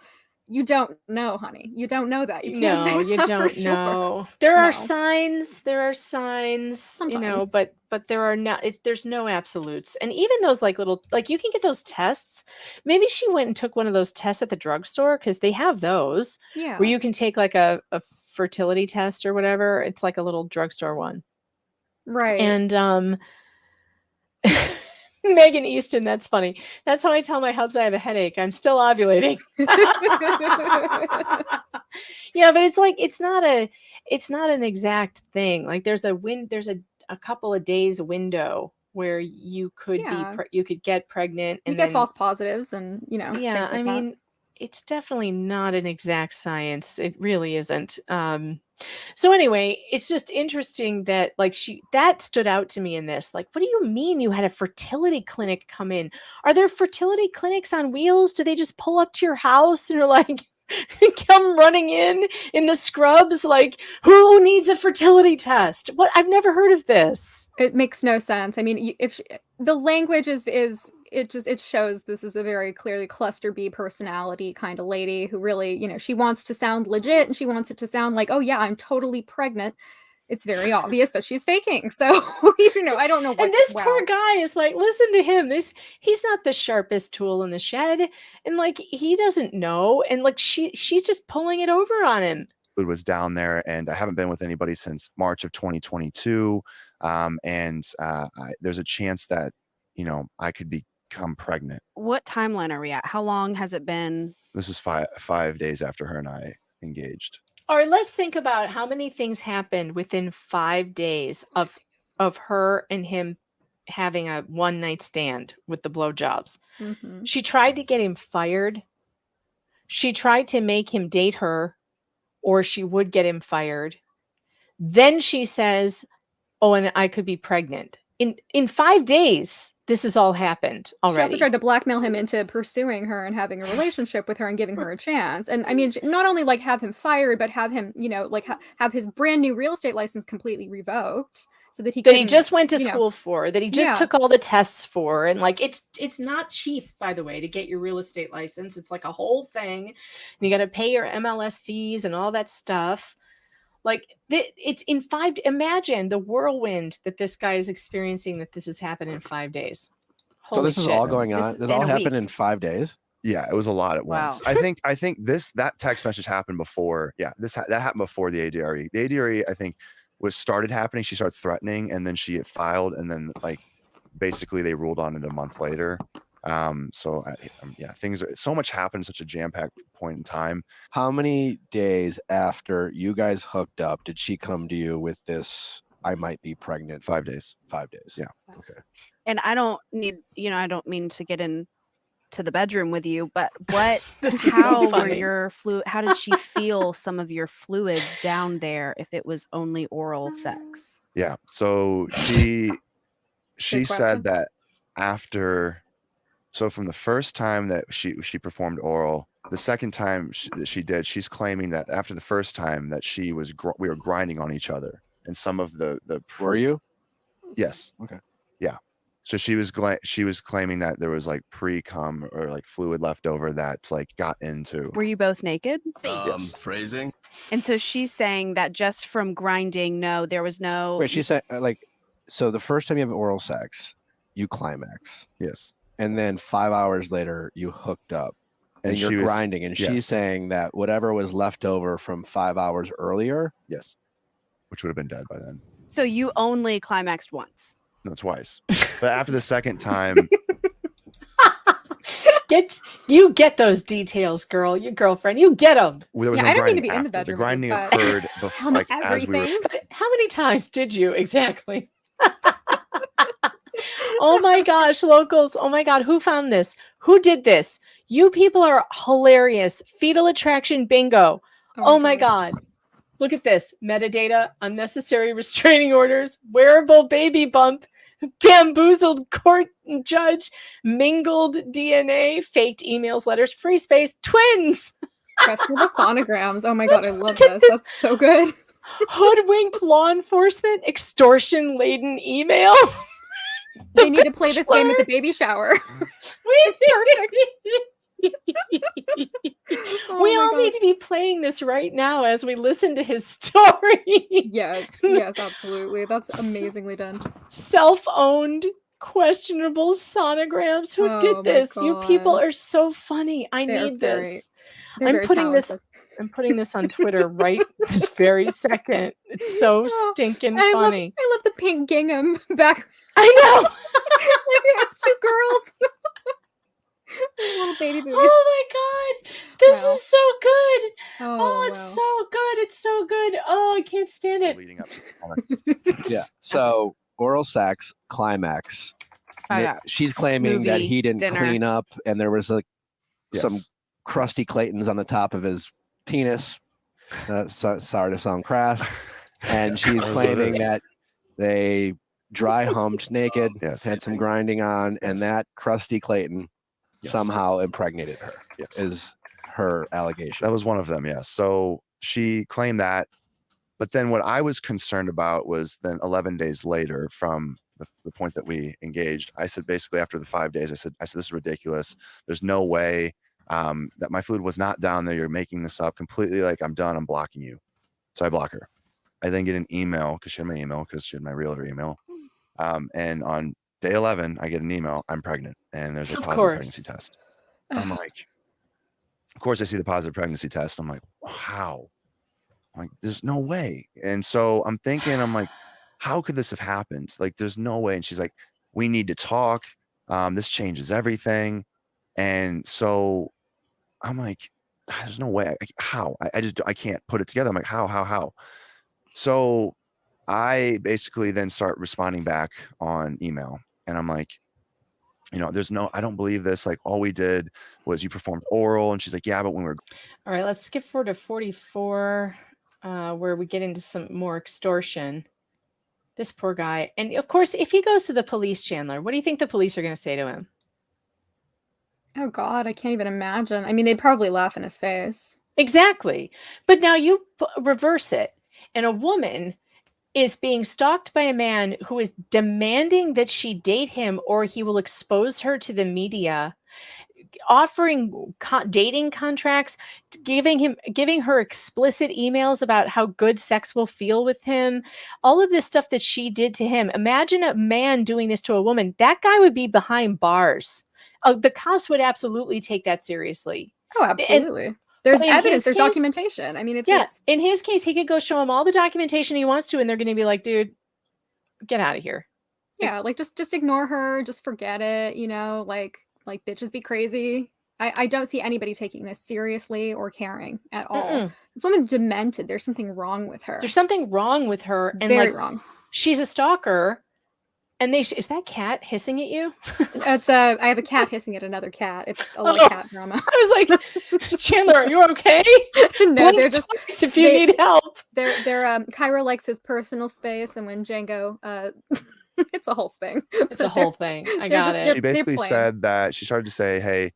Speaker 13: you don't know, honey. You don't know that. You can't
Speaker 5: No,
Speaker 13: say
Speaker 5: you
Speaker 13: that for
Speaker 5: don't
Speaker 13: sure.
Speaker 5: know. There are
Speaker 13: No.
Speaker 5: signs. There are signs.
Speaker 13: Sometimes.
Speaker 5: But there are not. There's no absolutes. And even those like little you can get those tests. Maybe she went and took one of those tests at the drugstore because they have those
Speaker 13: Yeah.
Speaker 5: where you can take like a fertility test or whatever. It's like a little drugstore one.
Speaker 13: Right.
Speaker 5: And Megan Easton, that's funny. That's how I tell my hubs I have a headache. I'm still ovulating. Yeah, but it's like it's not an exact thing. Like there's a couple of days window where you could
Speaker 13: Yeah.
Speaker 5: you could get pregnant
Speaker 13: You
Speaker 5: and
Speaker 13: get
Speaker 5: then
Speaker 13: false positives and,
Speaker 5: yeah,
Speaker 13: things like
Speaker 5: I
Speaker 13: that.
Speaker 5: mean, it's definitely not an exact science. It really isn't. So anyway, it's just interesting that that stood out to me in this. Like, what do you mean you had a fertility clinic come in? Are there fertility clinics on wheels? Do they just pull up to your house and are like come running in the scrubs? Like, who needs a fertility test? What? I've never heard of this.
Speaker 13: It makes no sense. I mean, the language it shows this is a very clearly cluster B personality kind of lady who really, she wants to sound legit and she wants it to sound like, "Oh yeah, I'm totally pregnant." It's very obvious that she's faking. So, I don't know what.
Speaker 5: And this poor guy is like, listen to him. He's not the sharpest tool in the shed, and like he doesn't know, and like she's just pulling it over on him.
Speaker 11: It was down there, and I haven't been with anybody since March of 2022. There's a chance that I could become pregnant.
Speaker 12: What timeline are we at? How long has it been?
Speaker 11: This was five days after her and I engaged.
Speaker 5: All right, let's think about how many things happened within 5 days of her and him having a one-night stand with the blowjobs.
Speaker 13: Mm-hmm.
Speaker 5: She tried to get him fired. She tried to make him date her, or she would get him fired. Then she says, oh, and I could be pregnant. In 5 days, this has all happened
Speaker 13: She also
Speaker 5: already.
Speaker 13: tried to blackmail him into pursuing her and having a relationship with her and giving her a chance. And I mean, not only like have him fired, but have him, you know, like have his brand new real estate license completely revoked so that he
Speaker 5: That he
Speaker 13: couldn't,
Speaker 5: just went to
Speaker 13: you know-
Speaker 5: school for, that he just took all the tests for. And like, it's not cheap, by the way, to get your real estate license. It's like a whole thing. And you got to pay your MLS fees and all that stuff. Like it's in 5. Imagine the whirlwind that this guy is experiencing, that this has happened in 5 days.
Speaker 10: So this is all going on. This all happened in 5 days.
Speaker 11: Yeah, it was a lot at once.
Speaker 12: Wow.
Speaker 11: I think that text message happened before. Yeah, that happened before the ADRE. The ADRE, I think, was started happening. She started threatening, and then she filed, and then like basically they ruled on it a month later. Yeah, so much happened in such a jam-packed point in time.
Speaker 10: How many days after you guys hooked up did she come to you with this, I might be pregnant?
Speaker 11: 5 days.
Speaker 10: 5 days.
Speaker 11: Yeah.
Speaker 10: Okay.
Speaker 12: And I don't need, I don't mean to get into the bedroom with you, but what,
Speaker 5: This is so
Speaker 12: how were
Speaker 5: funny.
Speaker 12: your how did she feel some of your fluids down there if it was only oral sex?
Speaker 11: Yeah. So she
Speaker 13: question.
Speaker 11: said that after, so from the first time that she performed oral, the second time that she did, she's claiming that after the first time that we were grinding on each other, and some of the
Speaker 10: Were you?
Speaker 11: Yes.
Speaker 10: Okay.
Speaker 11: Yeah. So she was claiming that there was like pre-cum or like fluid left over that's like got into.
Speaker 12: Were you both naked?
Speaker 11: Yes.
Speaker 9: Phrasing.
Speaker 12: And so she's saying that just from grinding, no, there was no.
Speaker 10: Wait, she said like, so the first time you have oral sex, you climax,
Speaker 11: Yes.
Speaker 10: and then 5 hours later you hooked up, and
Speaker 11: she
Speaker 10: you're
Speaker 11: was-
Speaker 10: grinding, and she's
Speaker 11: yes.
Speaker 10: saying that whatever was left over from 5 hours earlier.
Speaker 11: Yes. Which would have been dead by then.
Speaker 12: So you only climaxed once.
Speaker 11: No, twice. But after the second time,
Speaker 5: Get those details, girl. Your girlfriend, you get them.
Speaker 11: there was
Speaker 13: Yeah,
Speaker 11: no
Speaker 13: I don't need to
Speaker 11: grinding
Speaker 13: be in the
Speaker 11: after.
Speaker 13: bedroom
Speaker 11: The grinding
Speaker 13: with you, but-
Speaker 11: occurred
Speaker 13: Tell
Speaker 11: before,
Speaker 13: me
Speaker 11: like as we were.
Speaker 13: everything.
Speaker 5: How many times did you exactly? Oh my gosh, locals. Oh my God, who found this? Who did this? You people are hilarious. Fetal attraction bingo. Oh my God. Look at this. Metadata, unnecessary restraining orders, wearable baby bump, bamboozled court judge, mingled DNA, faked emails, letters, free space, twins.
Speaker 13: Questionable sonograms. Oh my God, I love this. That's so good.
Speaker 5: Hoodwinked law enforcement, extortion laden email.
Speaker 13: They need to play this game at the baby shower.
Speaker 5: We all need to be playing this right now as we listen to his story.
Speaker 13: Yes, absolutely. That's amazingly done.
Speaker 5: Self-owned, questionable sonograms. Who
Speaker 13: Oh
Speaker 5: did
Speaker 13: my
Speaker 5: this? You people
Speaker 13: God.
Speaker 5: are so funny. I
Speaker 13: They're
Speaker 5: need
Speaker 13: very-
Speaker 5: this.
Speaker 13: they're
Speaker 5: I'm
Speaker 13: very
Speaker 5: putting
Speaker 13: talented.
Speaker 5: I'm putting this on Twitter right this very second. It's so stinking
Speaker 13: And I
Speaker 5: funny.
Speaker 13: love the pink gingham back.
Speaker 5: I know.
Speaker 13: Like it's two girls. Little baby boobies.
Speaker 5: Oh my God. This
Speaker 13: Wow.
Speaker 5: is so good.
Speaker 13: Oh,
Speaker 5: it's
Speaker 13: wow.
Speaker 5: so good. It's so good. Oh, I can't stand it.
Speaker 11: Leading up to
Speaker 10: Yeah. So oral sex, climax.
Speaker 12: Oh, yeah.
Speaker 10: She's claiming that
Speaker 12: Movie,
Speaker 10: he didn't
Speaker 12: dinner.
Speaker 10: clean up, and there was like some
Speaker 11: Yes.
Speaker 10: crusty Claytons on the top of his penis. Sorry to sound crass. And she's claiming that they dry humped naked,
Speaker 11: Yes.
Speaker 10: had some grinding on, and that crusty Clayton
Speaker 11: Yes.
Speaker 10: somehow impregnated her.
Speaker 11: Yes.
Speaker 10: Is her allegation.
Speaker 11: That was one of them, yes. So she claimed that. But then what I was concerned about was then 11 days later from the point that we engaged, I said, basically after the 5 days, I said, this is ridiculous. There's no way that my fluid was not down there. You're making this up completely. Like, I'm done. I'm blocking you. So I block her. I then get an email because she had my email, because she had my realtor email. And on day 11, I get an email. I'm pregnant. And there's a positive pregnancy test. I'm like, of course, I see the positive pregnancy test. I'm like, how? I'm like, there's no way. And so I'm thinking, I'm like, how could this have happened? Like, there's no way. And she's like, we need to talk. This changes everything. And so I'm like, there's no way. How? I can't put it together. I'm like, how? So I basically then start responding back on email. And I'm like, I don't believe this. Like, all we did was you performed oral. And she's like, yeah, but when we're.
Speaker 5: All right, let's skip forward to 44, where we get into some more extortion. This poor guy. And of course, if he goes to the police, Chandler, what do you think the police are going to say to him?
Speaker 13: Oh God, I can't even imagine. I mean, they'd probably laugh in his face.
Speaker 5: Exactly. But now you reverse it. And a woman is being stalked by a man who is demanding that she date him or he will expose her to the media, offering dating contracts, giving her explicit emails about how good sex will feel with him, all of this stuff that she did to him. Imagine a man doing this to a woman. That guy would be behind bars. The cops would absolutely take that seriously.
Speaker 13: Oh, absolutely. There's evidence, there's
Speaker 5: case,
Speaker 13: documentation. I mean, it's
Speaker 5: in his case, he could go show him all the documentation he wants to, and they're going to be like, dude, get out of here.
Speaker 13: Yeah, like just ignore her, just forget it, you know, like bitches be crazy. I don't see anybody taking this seriously or caring at all. This woman's demented. There's something wrong with her.
Speaker 5: There's something wrong with her. And
Speaker 13: very wrong.
Speaker 5: She's a stalker. And is that cat hissing at you?
Speaker 13: It's I have a cat hissing at another cat. It's a lot of cat drama.
Speaker 5: I was like, Chandler, are you okay?
Speaker 13: No, they're just
Speaker 5: if you need help.
Speaker 13: They're Kyra likes his personal space, and when Django it's a whole thing.
Speaker 5: It's a whole thing. I got it.
Speaker 11: She basically said that she started to say, hey,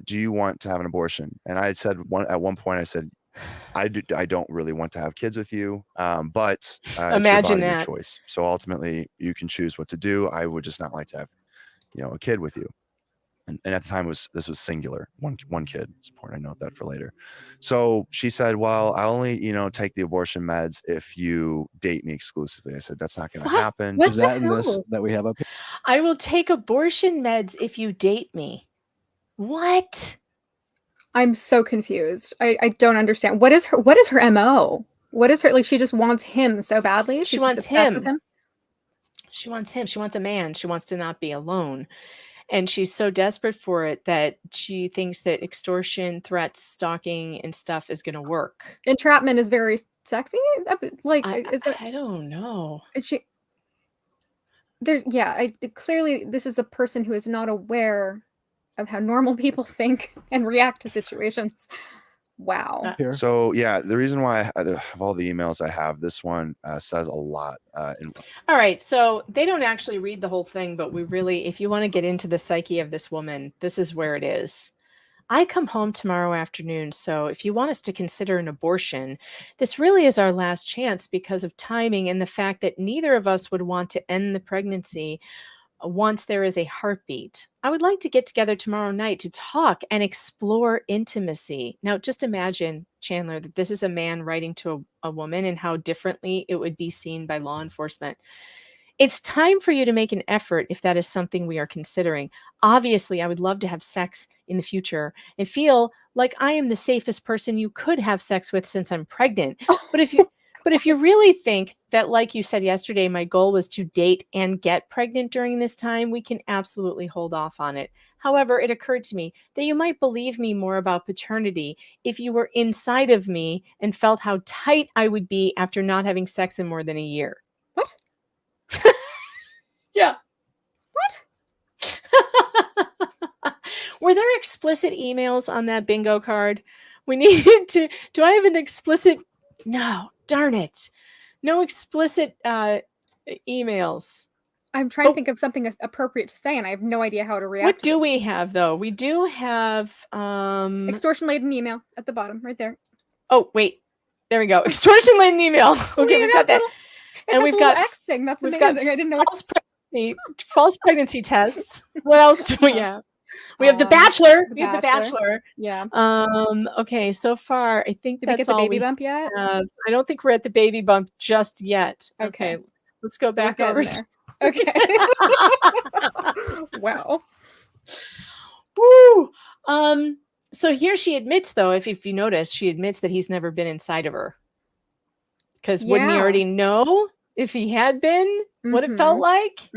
Speaker 11: do you want to have an abortion? And I had said at one point, I said, I don't really want to have kids with you, but
Speaker 5: imagine
Speaker 11: it's your body,
Speaker 5: that
Speaker 11: your choice. So ultimately, you can choose what to do. I would just not like to have, a kid with you. And at the time, this was singular, one kid. It's important I note that for later. So she said, well, I only take the abortion meds if you date me exclusively. I said, that's not going to happen.
Speaker 10: Is that in this that we have up here?
Speaker 5: I will take abortion meds if you date me. What?
Speaker 13: I'm so confused. I don't understand. What is her MO? What is her, like, she just wants him so badly?
Speaker 5: She
Speaker 13: She's
Speaker 5: wants
Speaker 13: obsessed with him?
Speaker 5: She wants him. She wants a man. She wants to not be alone. And she's so desperate for it that she thinks that extortion, threats, stalking, and stuff is going to work.
Speaker 13: Entrapment is very sexy? Like,
Speaker 5: I don't know.
Speaker 13: Clearly this is a person who is not aware of how normal people think and react to situations. Wow.
Speaker 11: So yeah, the reason why of all the emails I have, this one says a lot.
Speaker 5: All right, so they don't actually read the whole thing, but we really, if you want to get into the psyche of this woman, this is where it is. I come home tomorrow afternoon, so if you want us to consider an abortion, this really is our last chance because of timing and the fact that neither of us would want to end the pregnancy once there is a heartbeat. I would like to get together tomorrow night to talk and explore intimacy. Now, just imagine, Chandler, that this is a man writing to a woman and how differently it would be seen by law enforcement. It's time for you to make an effort if that is something we are considering. Obviously, I would love to have sex in the future and feel like I am the safest person you could have sex with since I'm pregnant. But if you really think that, like you said yesterday, my goal was to date and get pregnant during this time, we can absolutely hold off on it. However, it occurred to me that you might believe me more about paternity if you were inside of me and felt how tight I would be after not having sex in more than a year.
Speaker 13: What?
Speaker 5: Yeah. What? Were there explicit emails on that bingo card? We needed to. Do I have an explicit? No. Darn it. No explicit emails.
Speaker 13: I'm trying to think of something appropriate to say, and I have no idea how to react.
Speaker 5: What do we have, though? We do have
Speaker 13: extortion-laden email at the bottom, right there.
Speaker 5: Oh, wait. There we go. Extortion-laden email. Okay, we've got that.
Speaker 13: And we've got X thing. That's amazing. I didn't know.
Speaker 5: False pregnancy tests. What else do we have? We have The Bachelor. We have The Bachelor.
Speaker 13: Yeah.
Speaker 5: Okay, so far, I think
Speaker 13: Did
Speaker 5: that's
Speaker 13: we get the
Speaker 5: all
Speaker 13: baby bump yet?
Speaker 5: have. I don't think we're at the baby bump just yet.
Speaker 13: Okay.
Speaker 5: Let's go back over
Speaker 13: there. Okay. Wow.
Speaker 5: Woo! So here she admits, though, if you notice, she admits that he's never been inside of her. Because wouldn't he already know if he had been what it felt like?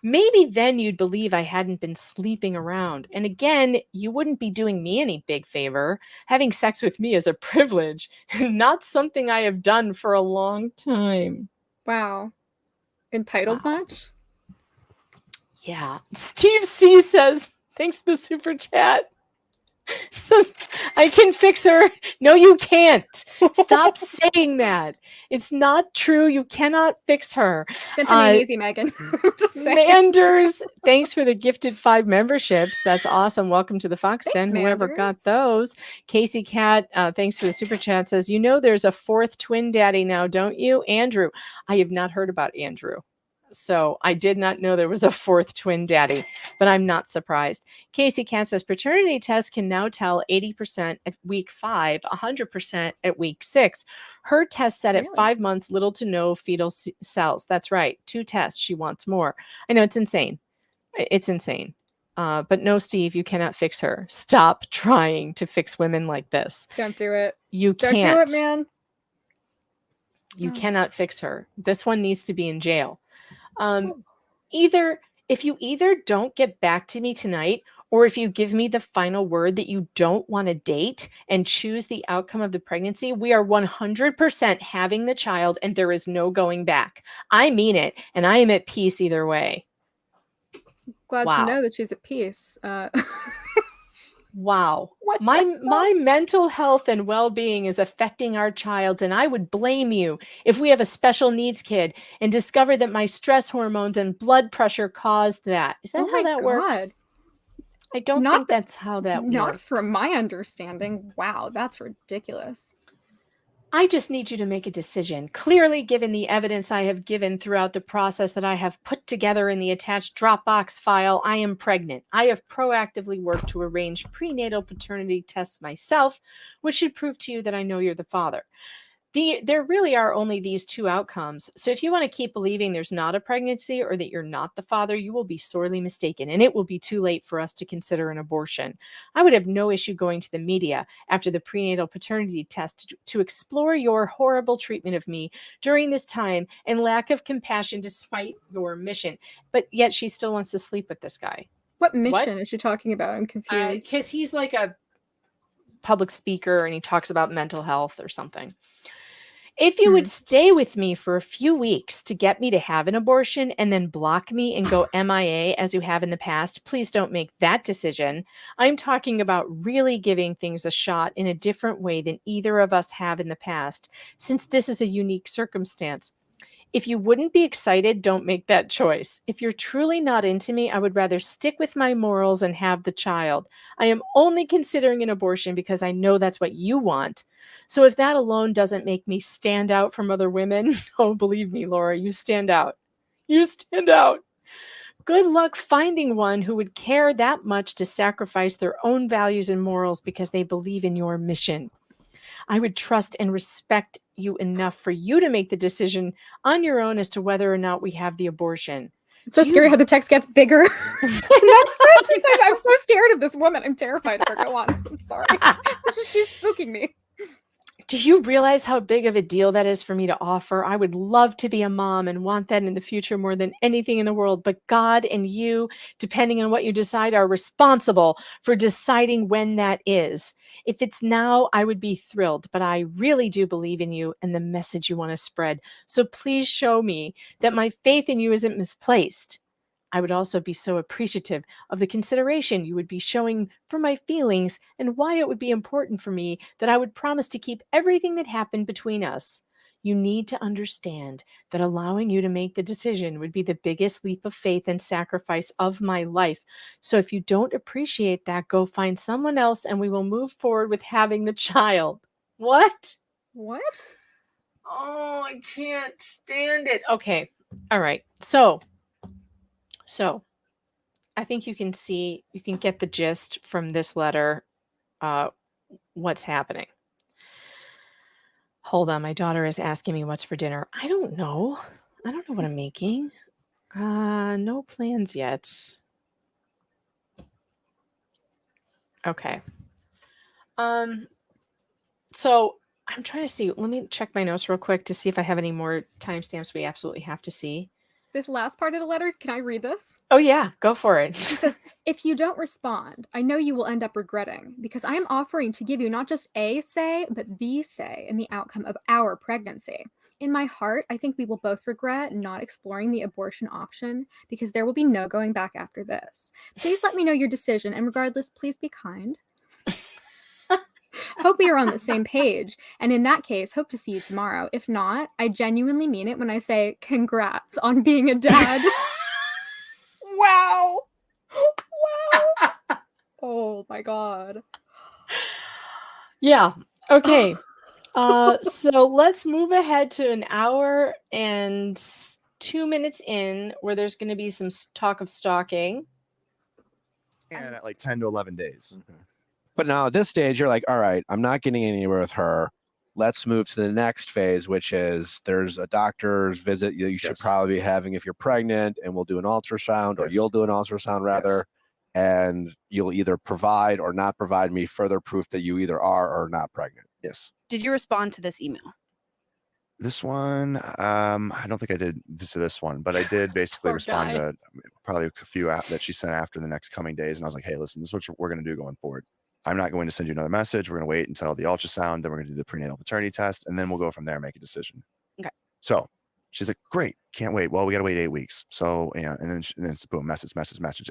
Speaker 5: Maybe then you'd believe I hadn't been sleeping around. And again, you wouldn't be doing me any big favor. Having sex with me is a privilege, not something I have done for a long time.
Speaker 13: Wow. Entitled much?
Speaker 5: Yeah. Steve C says, thanks for the super chat. Says, I can fix her. No, you can't. Stop saying that. It's not true. You cannot fix her.
Speaker 13: Symphony easy, Megan.
Speaker 5: Manders, thanks for the gifted 5 memberships. That's awesome. Welcome to the Fox Den. Whoever got those. Casey Cat, thanks for the super chat. Says, you know there's a 4th twin daddy now, don't you? Andrew. I have not heard about Andrew. So I did not know there was a 4th twin daddy, but I'm not surprised. Casey Cat says paternity tests can now tell 80% at week 5, 100% at week 6. Her test said at 5 months, little to no fetal cells. That's right. 2 tests. She wants more. I know it's insane. It's insane. But no, Steve, you cannot fix her. Stop trying to fix women like this.
Speaker 13: Don't do it.
Speaker 5: You can't.
Speaker 13: Don't do it, man.
Speaker 5: You cannot fix her. This one needs to be in jail. Either if you don't get back to me tonight, or if you give me the final word that you don't want to date and choose the outcome of the pregnancy, we are 100% having the child and there is no going back. I mean it, and I am at peace either way.
Speaker 13: Glad to know that she's at peace.
Speaker 5: Wow. My mental health and well-being is affecting our child's, and I would blame you if we have a special needs kid and discover that my stress hormones and blood pressure caused that. Is that how that works? I don't think that's how that works.
Speaker 13: Not from my understanding. Wow, that's ridiculous.
Speaker 5: I just need you to make a decision. Clearly, given the evidence I have given throughout the process that I have put together in the attached Dropbox file, I am pregnant. I have proactively worked to arrange prenatal paternity tests myself, which should prove to you that I know you're the father. There really are only these 2 outcomes. So if you want to keep believing there's not a pregnancy or that you're not the father, you will be sorely mistaken, and it will be too late for us to consider an abortion. I would have no issue going to the media after the prenatal paternity test to explore your horrible treatment of me during this time and lack of compassion despite your mission. But yet she still wants to sleep with this guy.
Speaker 13: What mission is she talking about? I'm confused.
Speaker 5: Because he's like a public speaker and he talks about mental health or something. If you would stay with me for a few weeks to get me to have an abortion and then block me and go MIA as you have in the past, please don't make that decision. I'm talking about really giving things a shot in a different way than either of us have in the past, since this is a unique circumstance. If you wouldn't be excited, don't make that choice. If you're truly not into me, I would rather stick with my morals and have the child. I am only considering an abortion because I know that's what you want. So if that alone doesn't make me stand out from other women, oh, believe me, Laura, you stand out. You stand out. Good luck finding one who would care that much to sacrifice their own values and morals because they believe in your mission. I would trust and respect you enough for you to make the decision on your own as to whether or not we have the abortion.
Speaker 13: It's so scary how the text gets bigger. I'm so scared of this woman. I'm terrified of her. Go on. I'm sorry. She's spooking me.
Speaker 5: Do you realize how big of a deal that is for me to offer? I would love to be a mom and want that in the future more than anything in the world. But God and you, depending on what you decide, are responsible for deciding when that is. If it's now, I would be thrilled. But I really do believe in you and the message you want to spread. So please show me that my faith in you isn't misplaced. I would also be so appreciative of the consideration you would be showing for my feelings and why it would be important for me that I would promise to keep everything that happened between us. You need to understand that allowing you to make the decision would be the biggest leap of faith and sacrifice of my life. So if you don't appreciate that, go find someone else and we will move forward with having the child. What?
Speaker 13: What?
Speaker 5: Oh, I can't stand it. Okay. All right. So I think you can get the gist from this letter, what's happening. Hold on. My daughter is asking me what's for dinner. I don't know what I'm making. No plans yet. Okay. So I'm trying to see. Let me check my notes real quick to see if I have any more timestamps we absolutely have to see.
Speaker 13: This last part of the letter, can I read this?
Speaker 5: Oh yeah, go for it.
Speaker 13: It says, if you don't respond, I know you will end up regretting because I am offering to give you not just a say, but the say in the outcome of our pregnancy. In my heart, I think we will both regret not exploring the abortion option because there will be no going back after this. Please let me know your decision, and regardless, please be kind. Hope we are on the same page. And in that case, hope to see you tomorrow. If not, I genuinely mean it when I say congrats on being a dad. Wow. Wow. Oh my God.
Speaker 5: Yeah. Okay. So let's move ahead to an hour and 2 minutes in, where there's going to be some talk of stalking.
Speaker 11: And at like 10 to 11 days.
Speaker 10: But now at this stage, you're like, all right, I'm not getting anywhere with her. Let's move to the next phase, which is there's a doctor's visit you should probably be having if you're pregnant, and we'll do an ultrasound, or you'll do an ultrasound rather, and you'll either provide or not provide me further proof that you either are or not pregnant.
Speaker 11: Yes.
Speaker 12: Did you respond to this email?
Speaker 11: This one, I don't think I did to this one, but I did basically respond to probably a few that she sent after the next coming days. And I was like, hey, listen, this is what we're going to do going forward. I'm not going to send you another message. We're going to wait until the ultrasound. Then we're going to do the prenatal paternity test. And then we'll go from there and make a decision.
Speaker 12: Okay.
Speaker 11: So she's like, great. Can't wait. Well, we got to wait 8 weeks. So, you know, and then it's boom, message.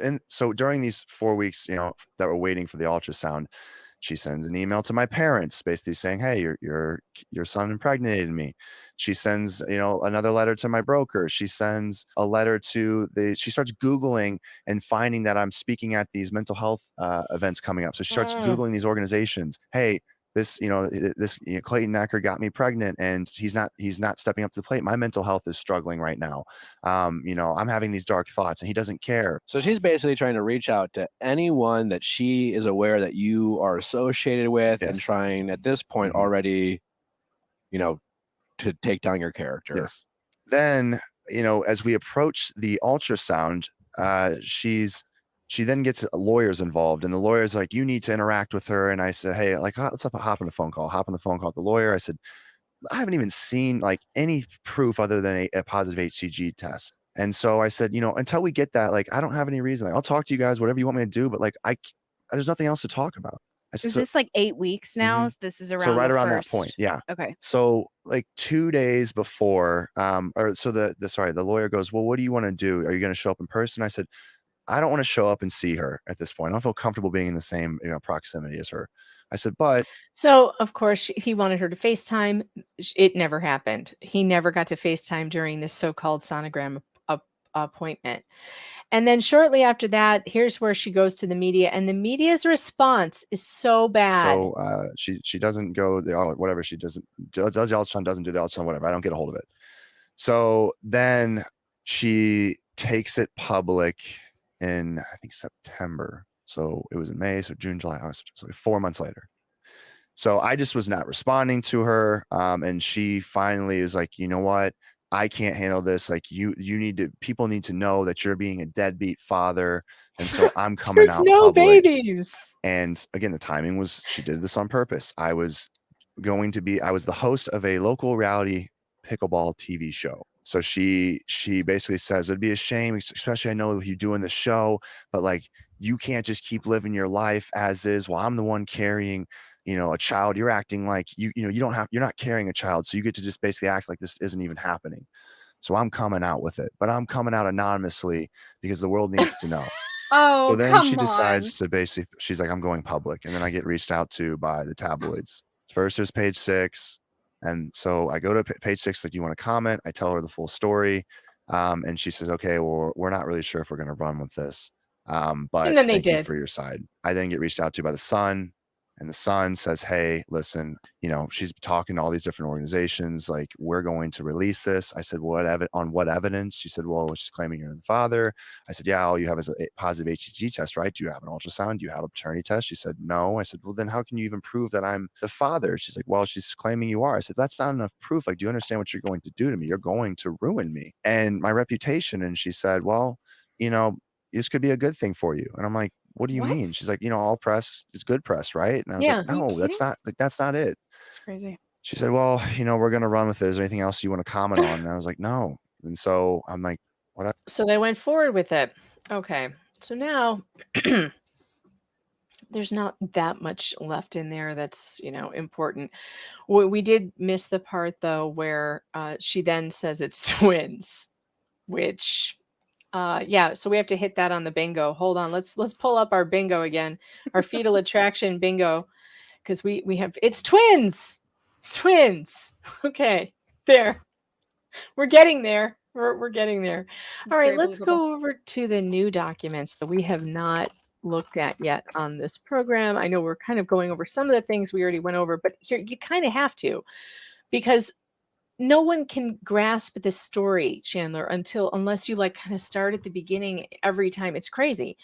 Speaker 11: And so during these 4 weeks, you know, that we're waiting for the ultrasound, she sends an email to my parents basically saying, hey, your son impregnated me. She sends, you know, another letter to my broker. She sends a letter to she starts Googling and finding that I'm speaking at these mental health events coming up. So she starts Googling these organizations. Hey, this Clayton Echard got me pregnant, and he's not stepping up to the plate. My mental health is struggling right now. You know, I'm having these dark thoughts, and he doesn't care.
Speaker 10: So she's basically trying to reach out to anyone that she is aware that you are associated with, and trying at this point already, you know, to take down your character.
Speaker 11: Yes. Then, you know, as we approach the ultrasound, she then gets lawyers involved, and the lawyer's like, you need to interact with her. And I said, hey, like, let's hop on the phone call. Hop on the phone call with the lawyer. I said, I haven't even seen like any proof other than a positive HCG test. And so I said, you know, until we get that, like, I don't have any reason. Like, I'll talk to you guys, whatever you want me to do, but like, there's nothing else to talk about.
Speaker 12: Is this like 8 weeks now? This is around
Speaker 11: so right
Speaker 12: the
Speaker 11: around
Speaker 12: first.
Speaker 11: that point, yeah.
Speaker 12: Okay.
Speaker 11: So like 2 days before, the lawyer goes, well, what do you want to do? Are you going to show up in person? I said, I don't want to show up and see her at this point. I don't feel comfortable being in the same, you know, proximity as her. I said, but
Speaker 5: so of course he wanted her to FaceTime. It never happened. He never got to FaceTime during this so-called sonogram appointment. And then shortly after that, here's where she goes to the media, and the media's response is so bad.
Speaker 11: So she doesn't go whatever she does the ultrasound, doesn't do the ultrasound, whatever. I don't get a hold of it. So then she takes it public in, I think, September. So it was in May, so June, July, August, so 4 months later. So I just was not responding to her. And she finally is like, you know what? I can't handle this. Like, people need to know that you're being a deadbeat father. And so I'm coming out public.
Speaker 5: Babies.
Speaker 11: And again, the timing was, she did this on purpose. I was the host of a local reality pickleball TV show. So she basically says, it'd be a shame, especially I know you doing the show, but like, you can't just keep living your life as is while I'm the one carrying, you know, a child. You're acting like you're not carrying a child. So you get to just basically act like this isn't even happening. So I'm coming out with it, but I'm coming out anonymously because the world needs to know.
Speaker 13: Oh,
Speaker 11: so then
Speaker 13: come
Speaker 11: she
Speaker 13: on.
Speaker 11: decides to basically, she's like, I'm going public. And then I get reached out to by the tabloids. First there's Page 6. And so I go to Page 6, like, do you want to comment? I tell her the full story. And she says, okay, well, we're not really sure if we're going to run with this. But
Speaker 5: and then
Speaker 11: thank you for your side. I then get reached out to by the Sun, and the Sun says, hey, listen, you know, she's talking to all these different organizations. Like, we're going to release this. I said, on what evidence? She said, well, she's claiming you're the father. I said, yeah, all you have is a positive HCG test, right? Do you have an ultrasound? Do you have a paternity test? She said, no. I said, well, then how can you even prove that I'm the father? She's like, well, she's claiming you are. I said, that's not enough proof. Like, do you understand what you're going to do to me? You're going to ruin me and my reputation. And she said, well, you know, this could be a good thing for you. And I'm like, what do you mean? She's like, you know, all press is good press, right? And I was like, no, that's not it.
Speaker 5: It's crazy.
Speaker 11: She said, well, you know, we're going to run with it. Is there anything else you want to comment on? And I was like, no. And so I'm like, what?
Speaker 5: So they went forward with it. Okay. So now there's not that much left in there that's, you know, important. We did miss the part though, where she then says it's twins, which Yeah, so we have to hit that on the bingo. Hold on, let's pull up our bingo again, our fetal attraction bingo, because we have it's twins. Okay, there. We're getting there. We're getting there. All right,
Speaker 13: very
Speaker 5: let's
Speaker 13: believable.
Speaker 5: go over to the new documents that we have not looked at yet on this program. I know we're kind of going over some of the things we already went over, but here you kind of have to, because no one can grasp this story, Chandler, unless you like kind of start at the beginning every time. It's crazy.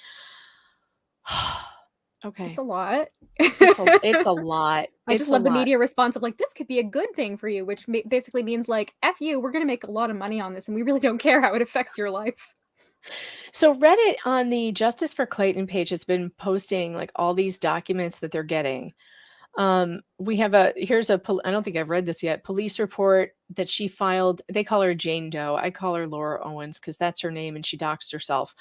Speaker 5: Okay.
Speaker 13: It's a lot.
Speaker 5: It's a lot.
Speaker 13: I
Speaker 5: It's
Speaker 13: just
Speaker 5: a
Speaker 13: love the
Speaker 5: lot.
Speaker 13: media response of like, this could be a good thing for you, which basically means like, F you, we're going to make a lot of money on this and we really don't care how it affects your life.
Speaker 5: So Reddit on the Justice for Clayton page has been posting like all these documents that they're getting. We have I don't think I've read this yet, police report that she filed. They call her Jane Doe. I call her Laura Owens because that's her name and she doxed herself.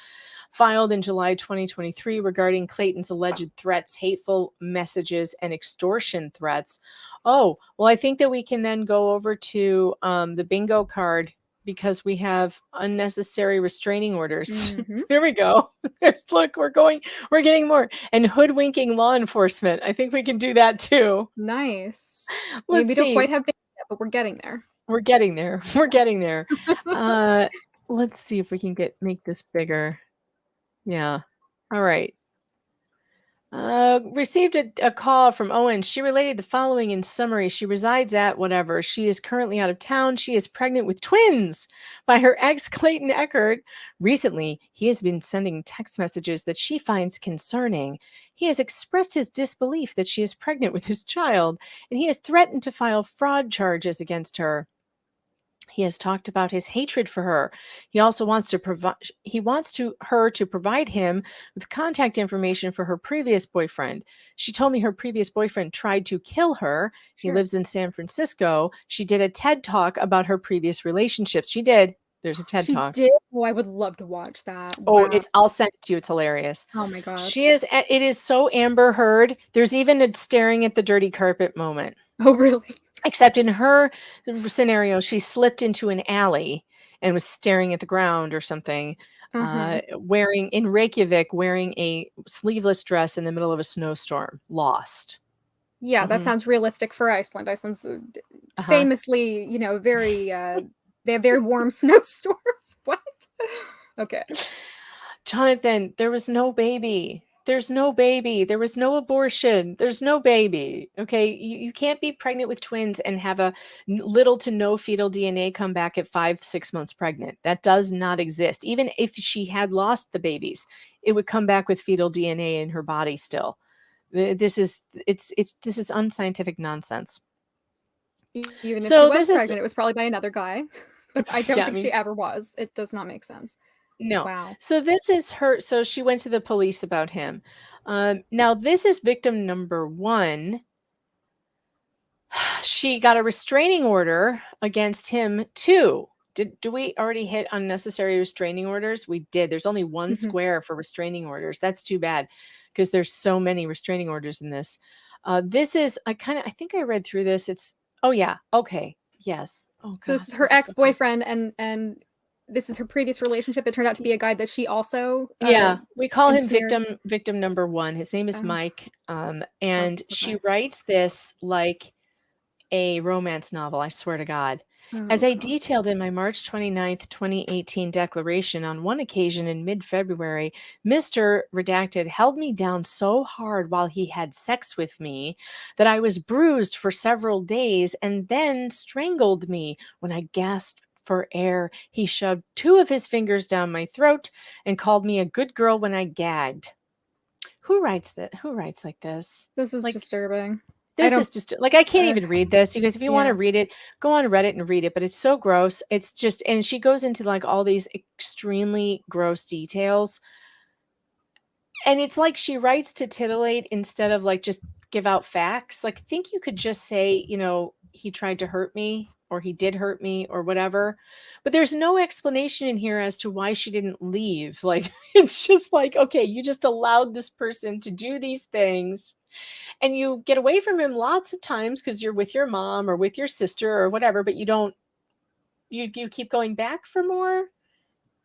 Speaker 5: Filed in July 2023 regarding Clayton's alleged threats, hateful messages, and extortion threats. Oh, well, I think that we can then go over to the bingo card because we have unnecessary restraining orders. There we go. Look, we're getting more. And hoodwinking law enforcement. I think we can do that too.
Speaker 13: Nice.
Speaker 5: Let's
Speaker 13: we
Speaker 5: see.
Speaker 13: don't quite have bingo yet, but we're getting there.
Speaker 5: We're getting there. We're getting there. Let's see if we can make this bigger. Yeah. All right. Received a call from Owens. She related the following in summary. She resides at whatever. She is currently out of town. She is pregnant with twins by her ex, Clayton Echard. Recently, he has been sending text messages that she finds concerning. He has expressed his disbelief that she is pregnant with his child, and he has threatened to file fraud charges against her. He has talked about his hatred for her. He also wants to her to provide him with contact information for her previous boyfriend. She told me her previous boyfriend tried to kill her. He lives in San Francisco. She did a TED Talk about her previous relationships. She did. There's a TED Talk.
Speaker 13: Did? Oh, I would love to watch that.
Speaker 5: Oh,
Speaker 13: Wow.
Speaker 5: I'll send it to you. It's hilarious.
Speaker 13: Oh my god.
Speaker 5: It is so Amber Heard. There's even a staring at the dirty carpet moment.
Speaker 13: Oh, really?
Speaker 5: Except in her scenario, she slipped into an alley and was staring at the ground or something, wearing a sleeveless dress in the middle of a snowstorm. Lost.
Speaker 13: Yeah, that sounds realistic for Iceland. Iceland's famously, very they have very warm snowstorms. What? Okay.
Speaker 5: Jonathan, there was no baby. There's no baby. There was no abortion. There's no baby. Okay. You can't be pregnant with twins and have a little to no fetal DNA come back at 5-6 months pregnant. That does not exist. Even if she had lost the babies, it would come back with fetal DNA in her body still. This is unscientific nonsense.
Speaker 13: Even if
Speaker 5: So
Speaker 13: she was
Speaker 5: this is-
Speaker 13: pregnant, it was probably by another guy. But I don't think she ever was. It does not make sense.
Speaker 5: No.
Speaker 13: Wow.
Speaker 5: So this is her. So she went to the police about him. Now this is victim number 1. She got a restraining order against him too. Do we already hit unnecessary restraining orders? We did. There's only one square for restraining orders. That's too bad because there's so many restraining orders in this. This is I think I read through this. Okay. Yes. Oh,
Speaker 13: So this is her ex-boyfriend and this is her previous relationship. It turned out to be a guy that she also
Speaker 5: we call him
Speaker 13: ensnared.
Speaker 5: victim number 1. His name is Mike, and she writes this like a romance novel, I swear to God. As I detailed in my March 29th, 2018 declaration, on one occasion in mid-February, Mr. Redacted held me down so hard while he had sex with me that I was bruised for several days and then strangled me. When I gasped for air, he shoved 2 of his fingers down my throat and called me a good girl when I gagged. Who writes that? Who writes like this?
Speaker 13: This is
Speaker 5: like,
Speaker 13: disturbing.
Speaker 5: This is just like, I can't even read this. You guys, if you want
Speaker 13: Yeah.
Speaker 5: to read it, go on Reddit and read it, but it's so gross. It's just, and she goes into like all these extremely gross details. And it's like she writes to titillate instead of like just give out facts. Like, I think you could just say, he tried to hurt me or he did hurt me or whatever. But there's no explanation in here as to why she didn't leave. Like, it's just like, okay, you just allowed this person to do these things. And you get away from him lots of times because you're with your mom or with your sister or whatever, but you keep going back for more.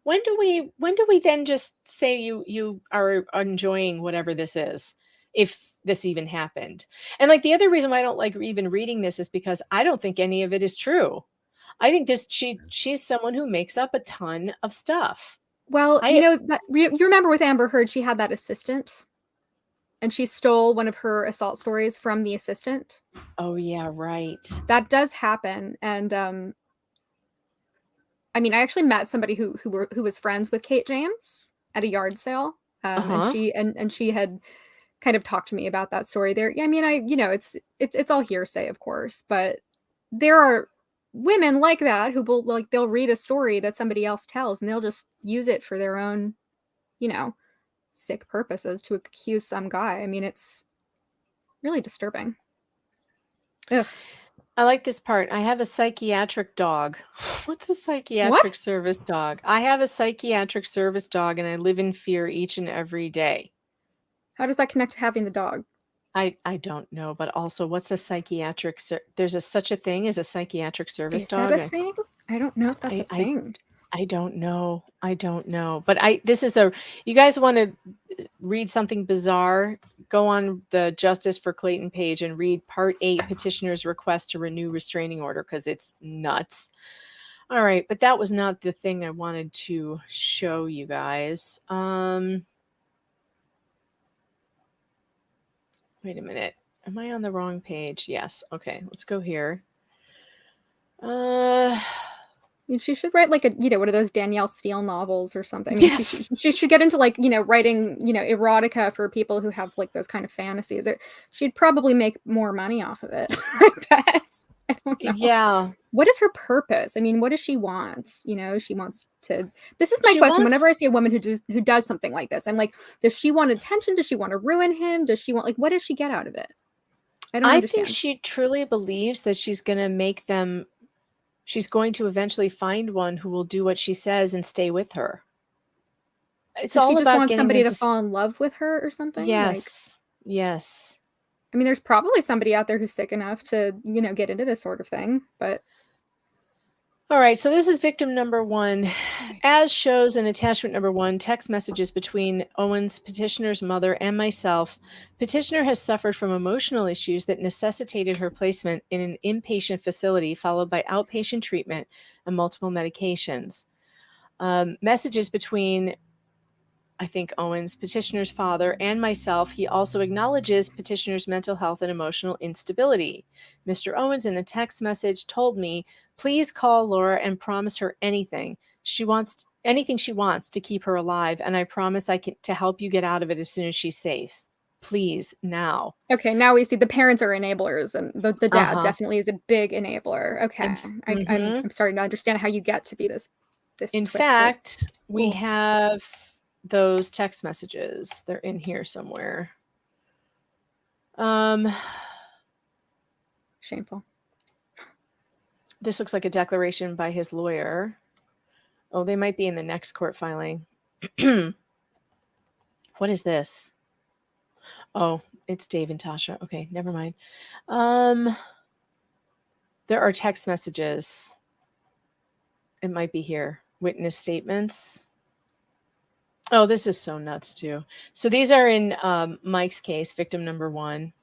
Speaker 5: when do we then just say you are enjoying whatever this is, if this even happened? And like the other reason why I don't like even reading this is because I don't think any of it is true. I think she's someone who makes up a ton of stuff.
Speaker 13: Well, that you remember with Amber Heard, she had that assistant, and she stole one of her assault stories from the assistant.
Speaker 5: Oh yeah, right.
Speaker 13: That does happen, and I mean, I actually met somebody who was friends with Kate James at a yard sale, and she had kind of talked to me about that story. There, I mean, it's all hearsay, of course, but there are women like that who will they'll read a story that somebody else tells and they'll just use it for their own, sick purposes to accuse some guy. I mean, it's really disturbing. Ugh.
Speaker 5: I like this part. I have a psychiatric dog. What's a psychiatric service dog? I have a psychiatric service dog and I live in fear each and every day.
Speaker 13: How does that connect to having the dog?
Speaker 5: I don't know, but also what's a psychiatric there's such a thing as a psychiatric service dog?
Speaker 13: Is that a thing? I don't know if that's a thing.
Speaker 5: I don't know. But you guys want to read something bizarre? Go on the Justice for Clayton page and read Part 8, Petitioner's Request to Renew Restraining Order, because it's nuts. All right, but that was not the thing I wanted to show you guys. Wait a minute. Am I on the wrong page? Yes. Okay, let's go here.
Speaker 13: She should write one of those Danielle Steele novels or something.
Speaker 5: Yes.
Speaker 13: She should get into writing, erotica for people who have those kind of fantasies. She'd probably make more money off of it. I bet. I don't know.
Speaker 5: Yeah.
Speaker 13: What is her purpose? I mean, what does she want? She wants to. This is my question. Whenever I see a woman who does something like this, I'm like, does she want attention? Does she want to ruin him? Does she want what does she get out of it? I don't understand.
Speaker 5: Think she truly believes that she's going to make them. She's going to eventually find one who will do what she says and stay with her. It's all
Speaker 13: she just
Speaker 5: about
Speaker 13: wants
Speaker 5: getting
Speaker 13: somebody
Speaker 5: into
Speaker 13: to fall in love with her or something.
Speaker 5: Yes. Yes.
Speaker 13: I mean, there's probably somebody out there who's sick enough to, get into this sort of thing, but.
Speaker 5: All right, so this is victim number 1. As shows in attachment number 1, text messages between Owens, petitioner's mother, and myself. Petitioner has suffered from emotional issues that necessitated her placement in an inpatient facility, followed by outpatient treatment and multiple medications. Messages between, I think, Owens, petitioner's father, and myself. He also acknowledges petitioner's mental health and emotional instability. Mr. Owens, in a text message, told me, please call Laura and promise her anything. Anything she wants to keep her alive, and I promise to help you get out of it as soon as she's safe. Please, now.
Speaker 13: Okay, now we see the parents are enablers, and the dad definitely is a big enabler. Okay, I'm starting to understand how you get to be this
Speaker 5: In
Speaker 13: twisted.
Speaker 5: fact, we have those text messages. They're in here somewhere.
Speaker 13: Shameful.
Speaker 5: This looks like a declaration by his lawyer. Oh, they might be in the next court filing. What is this? Oh, it's Dave and Tasha. Okay, never mind. There are text messages. It might be here. Witness statements. Oh, this is so nuts too. So these are in Mike's case, victim number 1.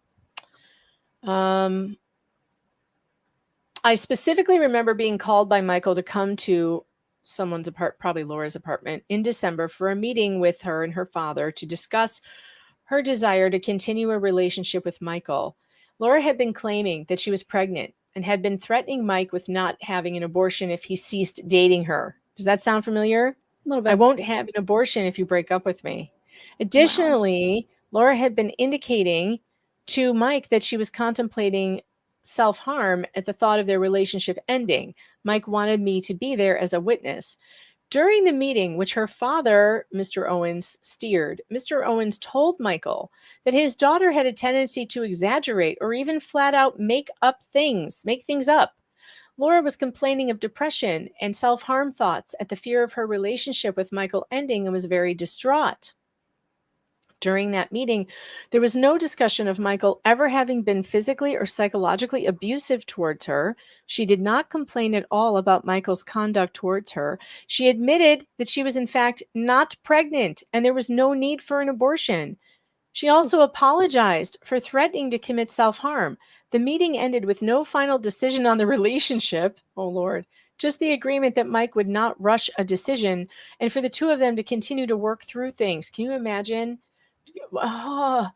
Speaker 5: I specifically remember being called by Michael to come to someone's apartment, probably Laura's apartment, in December for a meeting with her and her father to discuss her desire to continue a relationship with Michael. Laura had been claiming that she was pregnant and had been threatening Mike with not having an abortion if he ceased dating her. Does that sound familiar?
Speaker 13: A little bit.
Speaker 5: I won't have an abortion if you break up with me. Additionally, Laura had been indicating to Mike that she was contemplating self-harm at the thought of their relationship ending. Mike wanted me to be there as a witness. During the meeting, which her father, Mr. Owens, steered, Mr. Owens told Michael that his daughter had a tendency to exaggerate or even flat out make things up. Laura was complaining of depression and self-harm thoughts at the fear of her relationship with Michael ending and was very distraught. During that meeting, there was no discussion of Michael ever having been physically or psychologically abusive towards her. She did not complain at all about Michael's conduct towards her. She admitted that she was in fact not pregnant and there was no need for an abortion. She also apologized for threatening to commit self-harm. The meeting ended with no final decision on the relationship. Oh, Lord. Just the agreement that Mike would not rush a decision and for the two of them to continue to work through things. Can you imagine? Oh.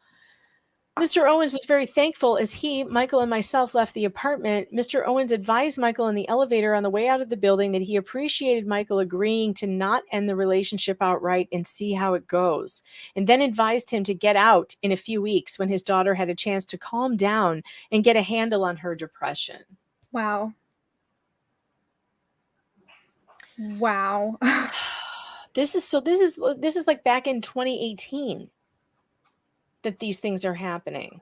Speaker 5: Mr. Owens was very thankful as he, Michael, and myself left the apartment. Mr. Owens advised Michael in the elevator on the way out of the building that he appreciated Michael agreeing to not end the relationship outright and see how it goes, and then advised him to get out in a few weeks when his daughter had a chance to calm down and get a handle on her depression.
Speaker 13: Wow. Wow.
Speaker 5: This is like back in 2018. That these things are happening.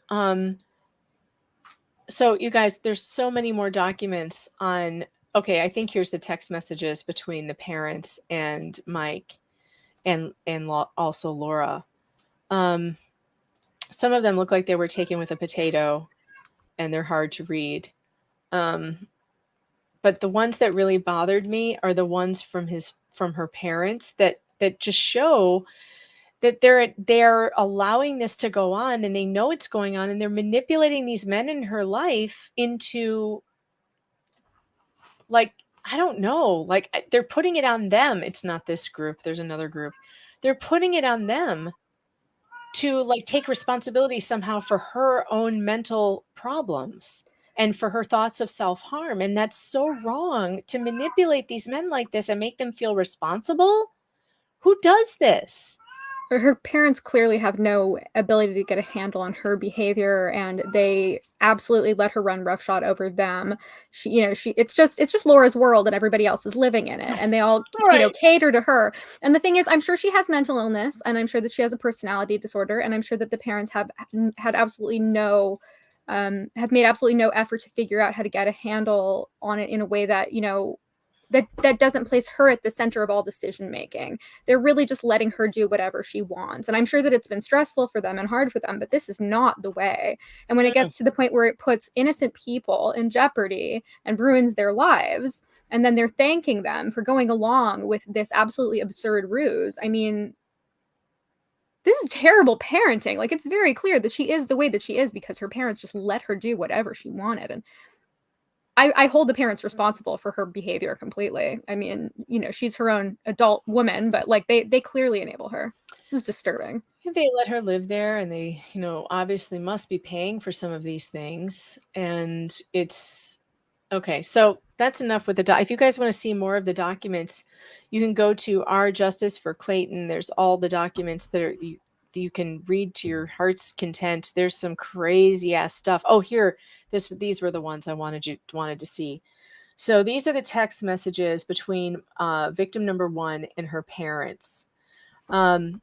Speaker 5: So you guys, there's so many more documents on, okay, I think here's the text messages between the parents and Mike and also Laura. Some of them look like they were taken with a potato and they're hard to read. But the ones that really bothered me are the ones from her parents that just show that they're allowing this to go on and they know it's going on and they're manipulating these men in her life into, like, I don't know, like they're putting it on them. It's not this group. There's another group. They're putting it on them to like take responsibility somehow for her own mental problems and for her thoughts of self-harm. And that's so wrong to manipulate these men like this and make them feel responsible. Who does this?
Speaker 13: Her parents clearly have no ability to get a handle on her behavior, and they absolutely let her run roughshod over them. It's just Laura's world, and everybody else is living in it, and they all cater to her. And the thing is, I'm sure she has mental illness, and I'm sure that she has a personality disorder, and I'm sure that the parents have made absolutely no effort to figure out how to get a handle on it in a way that that doesn't place her at the center of all decision making. They're really just letting her do whatever she wants. And I'm sure that it's been stressful for them and hard for them, but this is not the way. And when it gets to the point where it puts innocent people in jeopardy and ruins their lives, and then they're thanking them for going along with this absolutely absurd ruse, I mean, this is terrible parenting. Like, it's very clear that she is the way that she is because her parents just let her do whatever she wanted. And I hold the parents responsible for her behavior completely. I mean, she's her own adult woman, but like they clearly enable her. This is disturbing.
Speaker 5: They let her live there and they, obviously must be paying for some of these things. And it's okay. So that's enough with the if you guys want to see more of the documents, you can go to Our Justice for Clayton. There's all the documents that you can read to your heart's content. There's some crazy ass stuff. Oh, here, these were the ones I wanted to see. So these are the text messages between victim number 1 and her parents. And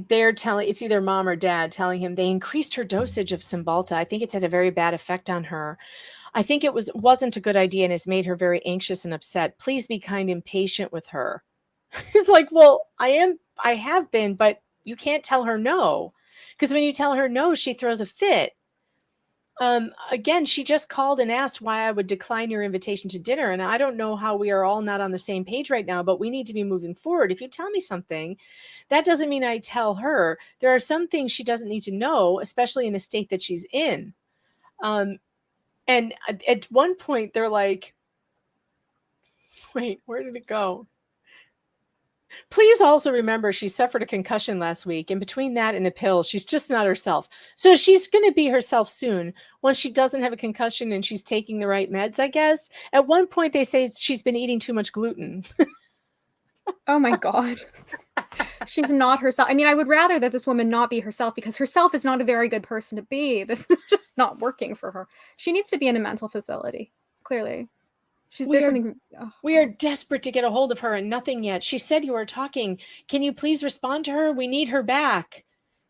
Speaker 5: they're telling, it's either mom or dad telling him they increased her dosage of Cymbalta. I think it's had a very bad effect on her. I think it wasn't a good idea and has made her very anxious and upset. Please be kind and patient with her. It's like, well, I have been, but you can't tell her no, because when you tell her no, she throws a fit. Again, she just called and asked why I would decline your invitation to dinner. And I don't know how we are all not on the same page right now, but we need to be moving forward. If you tell me something, that doesn't mean I tell her. There are some things she doesn't need to know, especially in the state that she's in. And at one point they're like, wait, where did it go? Please also remember she suffered a concussion last week, and between that and the pills, she's just not herself. So she's going to be herself soon once she doesn't have a concussion and she's taking the right meds, I guess. At one point, they say she's been eating too much gluten.
Speaker 13: Oh my God. She's not herself. I mean, I would rather that this woman not be herself because herself is not a very good person to be. This is just not working for her. She needs to be in a mental facility, clearly. We are desperate to get a hold of her and nothing yet. She said you are talking. Can you please respond to her? We need her back.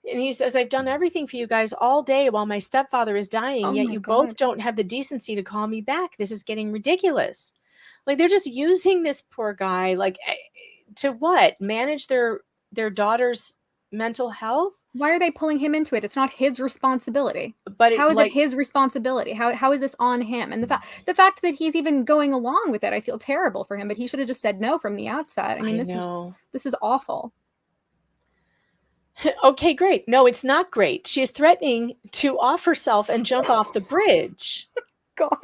Speaker 13: And he says, I've done everything for you guys all day while my stepfather is dying, yet you both don't have the decency to call me back. This is getting ridiculous. Like, they're just using this poor guy, like, to what? Manage their
Speaker 5: their daughter's mental health.
Speaker 13: Why are they pulling him into it? It's not his responsibility.
Speaker 5: But
Speaker 13: how is it his responsibility? How is this on him? And the fact that he's even going along with it, I feel terrible for him. But he should have just said no from the outset. I mean, this is awful.
Speaker 5: Okay, great. No, it's not great. She is threatening to off herself and jump off the bridge.
Speaker 13: God.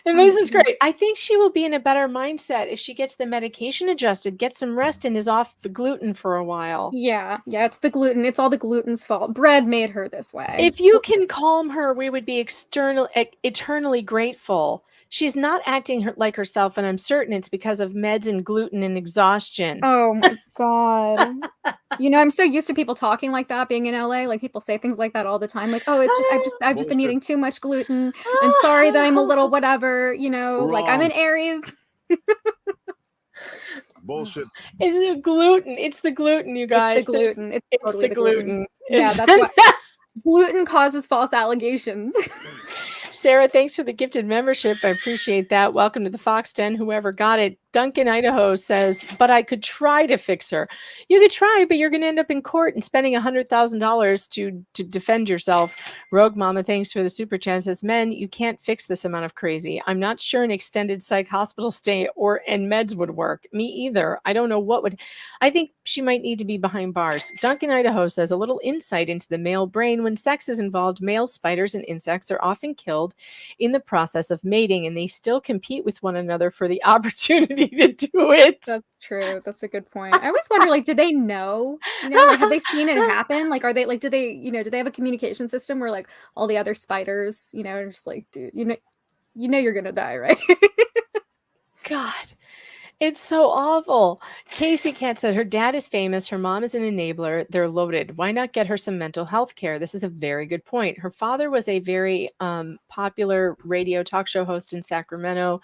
Speaker 5: And this is great. I think she will be in a better mindset if she gets the medication adjusted, gets some rest, and is off the gluten for a while.
Speaker 13: Yeah, it's the gluten. It's all the gluten's fault. Bread made her this way.
Speaker 5: If you can calm her, we would be eternally grateful. She's not acting like herself, and I'm certain it's because of meds and gluten and exhaustion.
Speaker 13: Oh my God. I'm so used to people talking like that being in LA. Like people say things like that all the time. Like, oh, it's just I've just been eating too much gluten. I'm sorry that I'm a little whatever, like I'm an Aries.
Speaker 14: Bullshit.
Speaker 5: It's the gluten. It's the gluten, you guys.
Speaker 13: It's the gluten. It's totally
Speaker 5: the gluten.
Speaker 13: Yeah, that's what gluten causes false allegations.
Speaker 5: Sarah, thanks for the gifted membership. I appreciate that. Welcome to the Fox Den, whoever got it. Duncan, Idaho says, but I could try to fix her. You could try, but you're going to end up in court and spending $100,000 to defend yourself. Rogue Mama, thanks for the super chat, says, men, you can't fix this amount of crazy. I'm not sure an extended psych hospital stay and meds would work. Me either. I don't know what would. I think she might need to be behind bars. Duncan, Idaho says, a little insight into the male brain. When sex is involved, male spiders and insects are often killed in the process of mating, and they still compete with one another for the opportunity to do it.
Speaker 13: That's true. That's a good point. I always wonder, like, do they know? Like, have they seen it happen? Like, are they like, do they have a communication system where like all the other spiders, are just like, dude, you're gonna die, right?
Speaker 5: God. It's so awful. Casey Cat said her dad is famous. Her mom is an enabler. They're loaded. Why not get her some mental health care? This is a very good point. Her father was a very popular radio talk show host in Sacramento.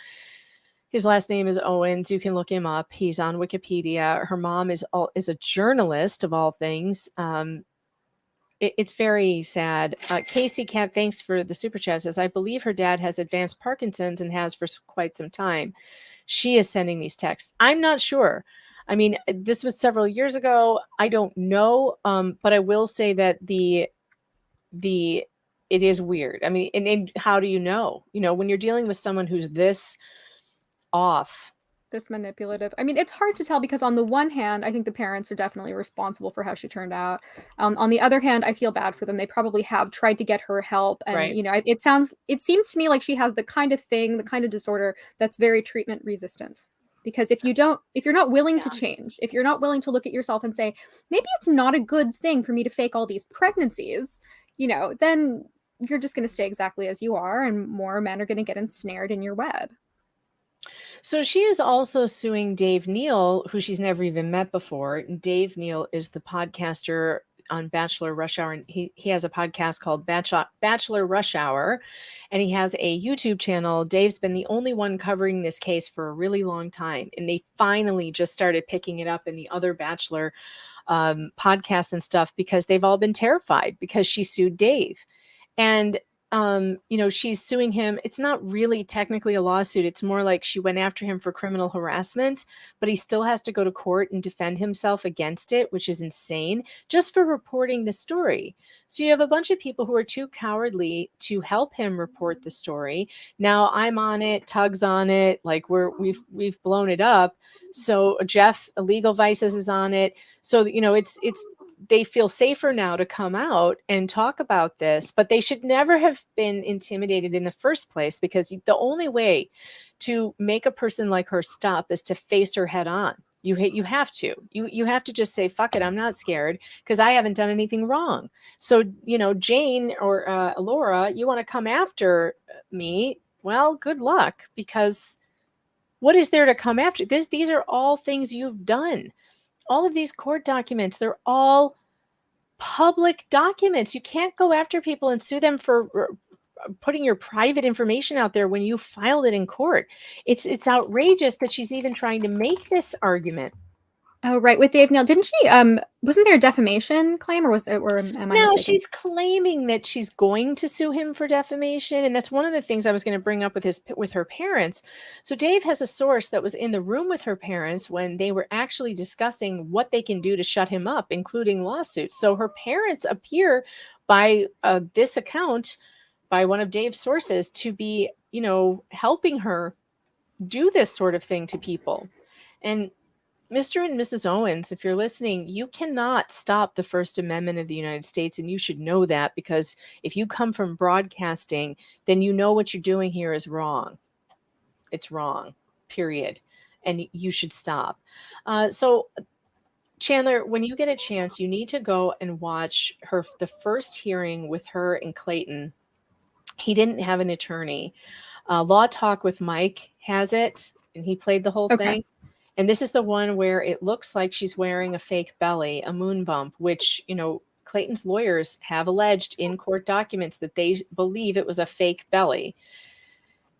Speaker 5: His last name is Owens. You can look him up. He's on Wikipedia. Her mom is a journalist of all things. It's very sad. Casey Cat, thanks for the super chat, says, I believe her dad has advanced Parkinson's and has for quite some time. She is sending these texts. I'm not sure. I mean, this was several years ago. I don't know. But I will say that it is weird. I mean, and how do you know? When you're dealing with someone who's this off,
Speaker 13: this manipulative. I mean, it's hard to tell because on the one hand, I think the parents are definitely responsible for how she turned out. On the other hand, I feel bad for them. They probably have tried to get her help. And,
Speaker 5: right.
Speaker 13: It seems to me like she has the kind of disorder that's very treatment resistant. Because if you're not willing to change, if you're not willing to look at yourself and say, maybe it's not a good thing for me to fake all these pregnancies, then you're just going to stay exactly as you are. And more men are going to get ensnared in your web.
Speaker 5: So she is also suing Dave Neal, who she's never even met before. Dave Neal is the podcaster on Bachelor Rush Hour, and he has a podcast called Bachelor Rush Hour, and he has a YouTube channel. Dave's been the only one covering this case for a really long time, and they finally just started picking it up in the other Bachelor podcasts and stuff because they've all been terrified because she sued Dave. And she's suing him. It's not really technically a lawsuit. It's more like she went after him for criminal harassment, but he still has to go to court and defend himself against it, which is insane, just for reporting the story. So you have a bunch of people who are too cowardly to help him report the story. Now I'm on it, Tug's on it, like we've blown it up. So Jeff, Illegal Vices, is on it. So it's they feel safer now to come out and talk about this, but they should never have been intimidated in the first place, because the only way to make a person like her stop is to face her head on. You have to just say, fuck it, I'm not scared because I haven't done anything wrong. So, Jane or Laura, you want to come after me? Well, good luck, because what is there to come after? These are all things you've done. All of these court documents, they're all public documents. You can't go after people and sue them for putting your private information out there when you filed it in court. It's outrageous that she's even trying to make this argument.
Speaker 13: Oh, right, with Dave Neal. Didn't she wasn't there a defamation claim, or was there, or am I
Speaker 5: No,
Speaker 13: mistaken?
Speaker 5: she's claiming that she's going to sue him for defamation, and that's one of the things I was going to bring up with her parents. So Dave has a source that was in the room with her parents when they were actually discussing what they can do to shut him up, including lawsuits. So her parents appear by this account, by one of Dave's sources, to be, helping her do this sort of thing to people. And Mr. and Mrs. Owens, if you're listening, you cannot stop the First Amendment of the United States, and you should know that, because if you come from broadcasting, then you know what you're doing here is wrong. It's wrong, period. And you should stop. So, Chandler, when you get a chance, you need to go and watch the first hearing with her and Clayton. He didn't have an attorney. Law Talk with Mike has it, and he played the whole thing. And this is the one where it looks like she's wearing a fake belly, a moon bump, which, Clayton's lawyers have alleged in court documents that they believe it was a fake belly.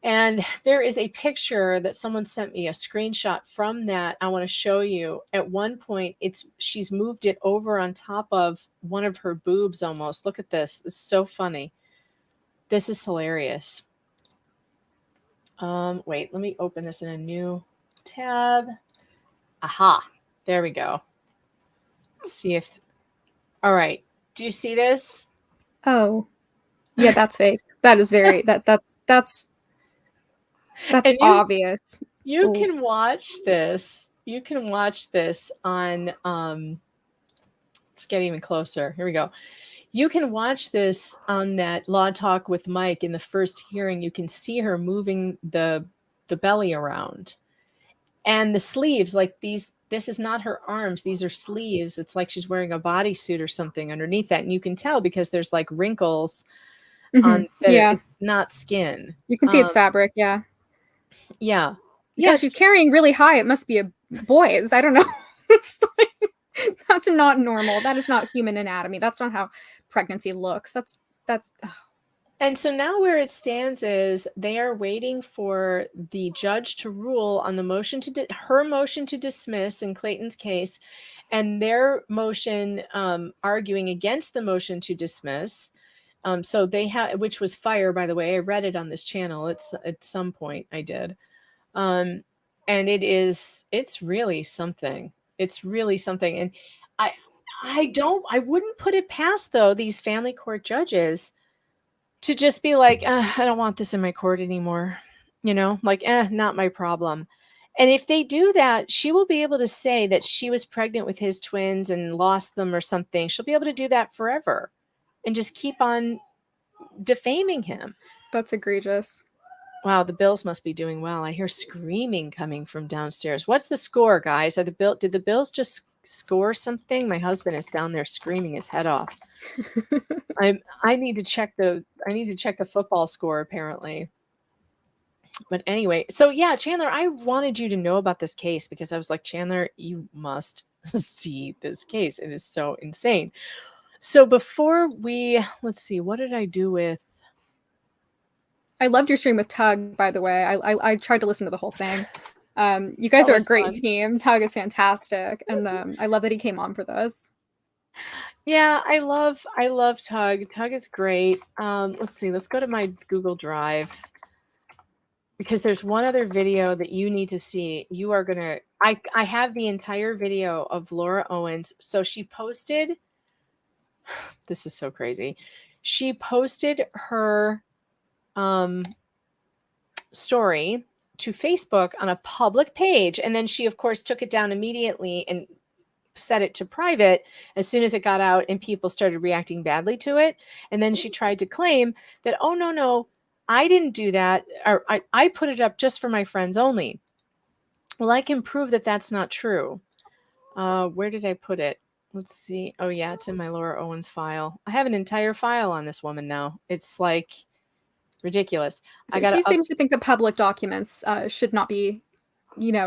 Speaker 5: And there is a picture that someone sent me, a screenshot from that I want to show you. At one point, she's moved it over on top of one of her boobs almost. Look at this. This is so funny. This is hilarious. Wait, let me open this in a new tab. Aha, there we go. Let's see if, all right. Do you see this?
Speaker 13: Oh, yeah, that's fake. That is very, that's obvious.
Speaker 5: You can watch this. You can watch this on, let's get even closer. Here we go. You can watch this on that Law Talk with Mike in the first hearing. You can see her moving the belly around. And the sleeves, like this is not her arms. These are sleeves. It's like she's wearing a bodysuit or something underneath that. And you can tell because there's like wrinkles on that.
Speaker 13: Yeah.
Speaker 5: It's not skin.
Speaker 13: You can see it's fabric. Yeah.
Speaker 5: Yeah.
Speaker 13: Yeah. She's carrying really high. It must be a boy's. I don't know. It's like, that's not normal. That is not human anatomy. That's not how pregnancy looks. That's.
Speaker 5: And so now where it stands is they are waiting for the judge to rule on the motion her motion to dismiss in Clayton's case, and their motion arguing against the motion to dismiss. So they have, which was fire, by the way. I read it on this channel. It's at some point I did. And it's really something. It's really something. And I wouldn't put it past, though, these family court judges to just be like, I don't want this in my court anymore. Not my problem. And if they do that, she will be able to say that she was pregnant with his twins and lost them or something. She'll be able to do that forever and just keep on defaming him.
Speaker 13: That's egregious.
Speaker 5: Wow, the Bills must be doing well. I hear screaming coming from downstairs. What's the score, guys? Did the Bills just score something? My husband is down there screaming his head off. I need to check the football score, apparently. But anyway, so yeah, Chandler, I wanted you to know about this case because I was like, Chandler, you must see this case. It is so insane. So before let's see, what did I do with?
Speaker 13: I loved your stream with Tug, by the way. I tried to listen to the whole thing. You guys are a great team. Tug is fantastic, and I love that he came on for this.
Speaker 5: Yeah, I love Tug. Tug is great. Let's see. Let's go to my Google Drive because there's one other video that you need to see. You are gonna. I have the entire video of Laura Owens. So she posted. This is so crazy. She posted her story to Facebook on a public page, and then she, of course, took it down immediately and set it to private as soon as it got out and people started reacting badly to it. And then she tried to claim that, oh, no, I didn't do that, or I put it up just for my friends only. Well, I can prove that that's not true. Where did I put it? Let's see. Oh, yeah, it's in my Laura Owens file. I have an entire file on this woman now. It's like ridiculous.
Speaker 13: She seems to think that public documents should not be,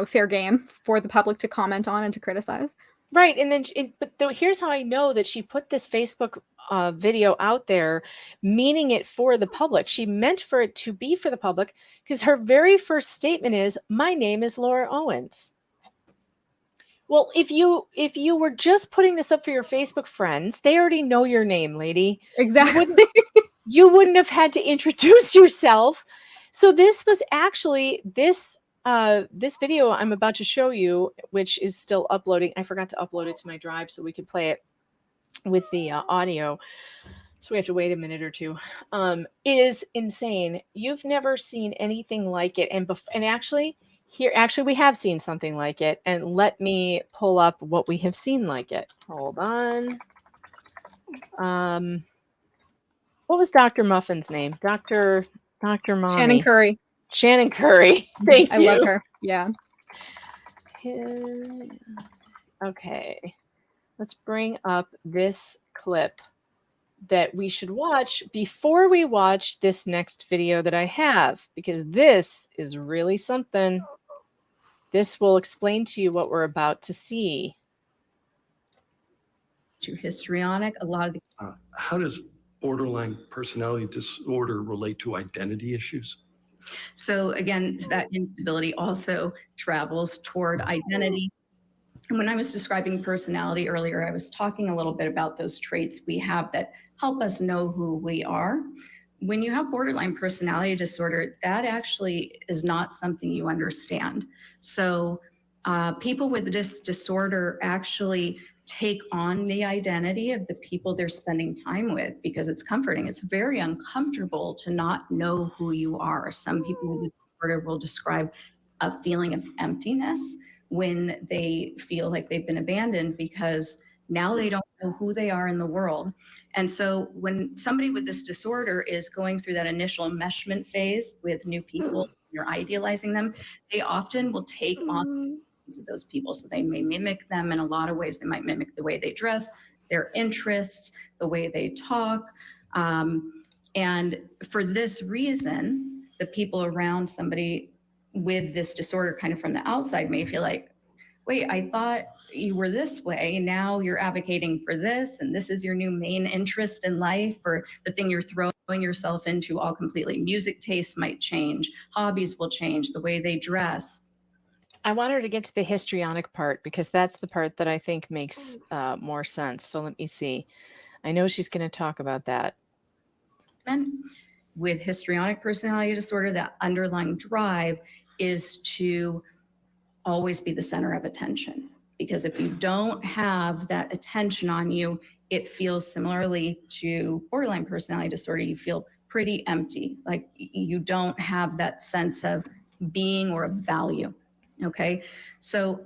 Speaker 13: fair game for the public to comment on and to criticize.
Speaker 5: Right. And then, here's how I know that she put this Facebook video out there, meaning it for the public. She meant for it to be for the public because her very first statement is, my name is Laura Owens. Well, if you were just putting this up for your Facebook friends, they already know your name, lady.
Speaker 13: Exactly.
Speaker 5: You wouldn't have had to introduce yourself. So this was actually this video I'm about to show you, which is still uploading. I forgot to upload it to my drive so we could play it with the audio. So we have to wait a minute or two. It is insane. You've never seen anything like it. And actually, we have seen something like it. And let me pull up what we have seen like it. Hold on. What was Dr. Muffin's name? Dr. Mommy.
Speaker 13: Shannon Curry.
Speaker 5: Shannon Curry. Thank you.
Speaker 13: I love her. Yeah.
Speaker 5: Okay. Let's bring up this clip that we should watch before we watch this next video that I have, because this is really something. This will explain to you what we're about to see.
Speaker 14: To histrionic, a lot of the
Speaker 15: how does borderline personality disorder relate to identity issues?
Speaker 14: So again, that instability also travels toward identity. And when I was describing personality earlier, I was talking a little bit about those traits we have that help us know who we are. When you have borderline personality disorder, that actually is not something you understand. So people with this disorder actually take on the identity of the people they're spending time with because it's comforting. It's very uncomfortable to not know who you are. Some people with this disorder will describe a feeling of emptiness when they feel like they've been abandoned because now they don't know who they are in the world. And so when somebody with this disorder is going through that initial enmeshment phase with new people, you're idealizing them, they often will take on those people. So they may mimic them in a lot of ways. They might mimic the way they dress, their interests, the way they talk. And for this reason, the people around somebody with this disorder kind of from the outside may feel like, wait, I thought you were this way. Now you're advocating for this, and this is your new main interest in life, or the thing you're throwing yourself into all completely. Music tastes might change, hobbies will change, the way they dress.
Speaker 5: I want her to get to the histrionic part because that's the part that I think makes more sense. So let me see. I know she's going to talk about that.
Speaker 14: With histrionic personality disorder, that underlying drive is to always be the center of attention. Because if you don't have that attention on you, it feels similarly to borderline personality disorder. You feel pretty empty, like you don't have that sense of being or of value. Okay, so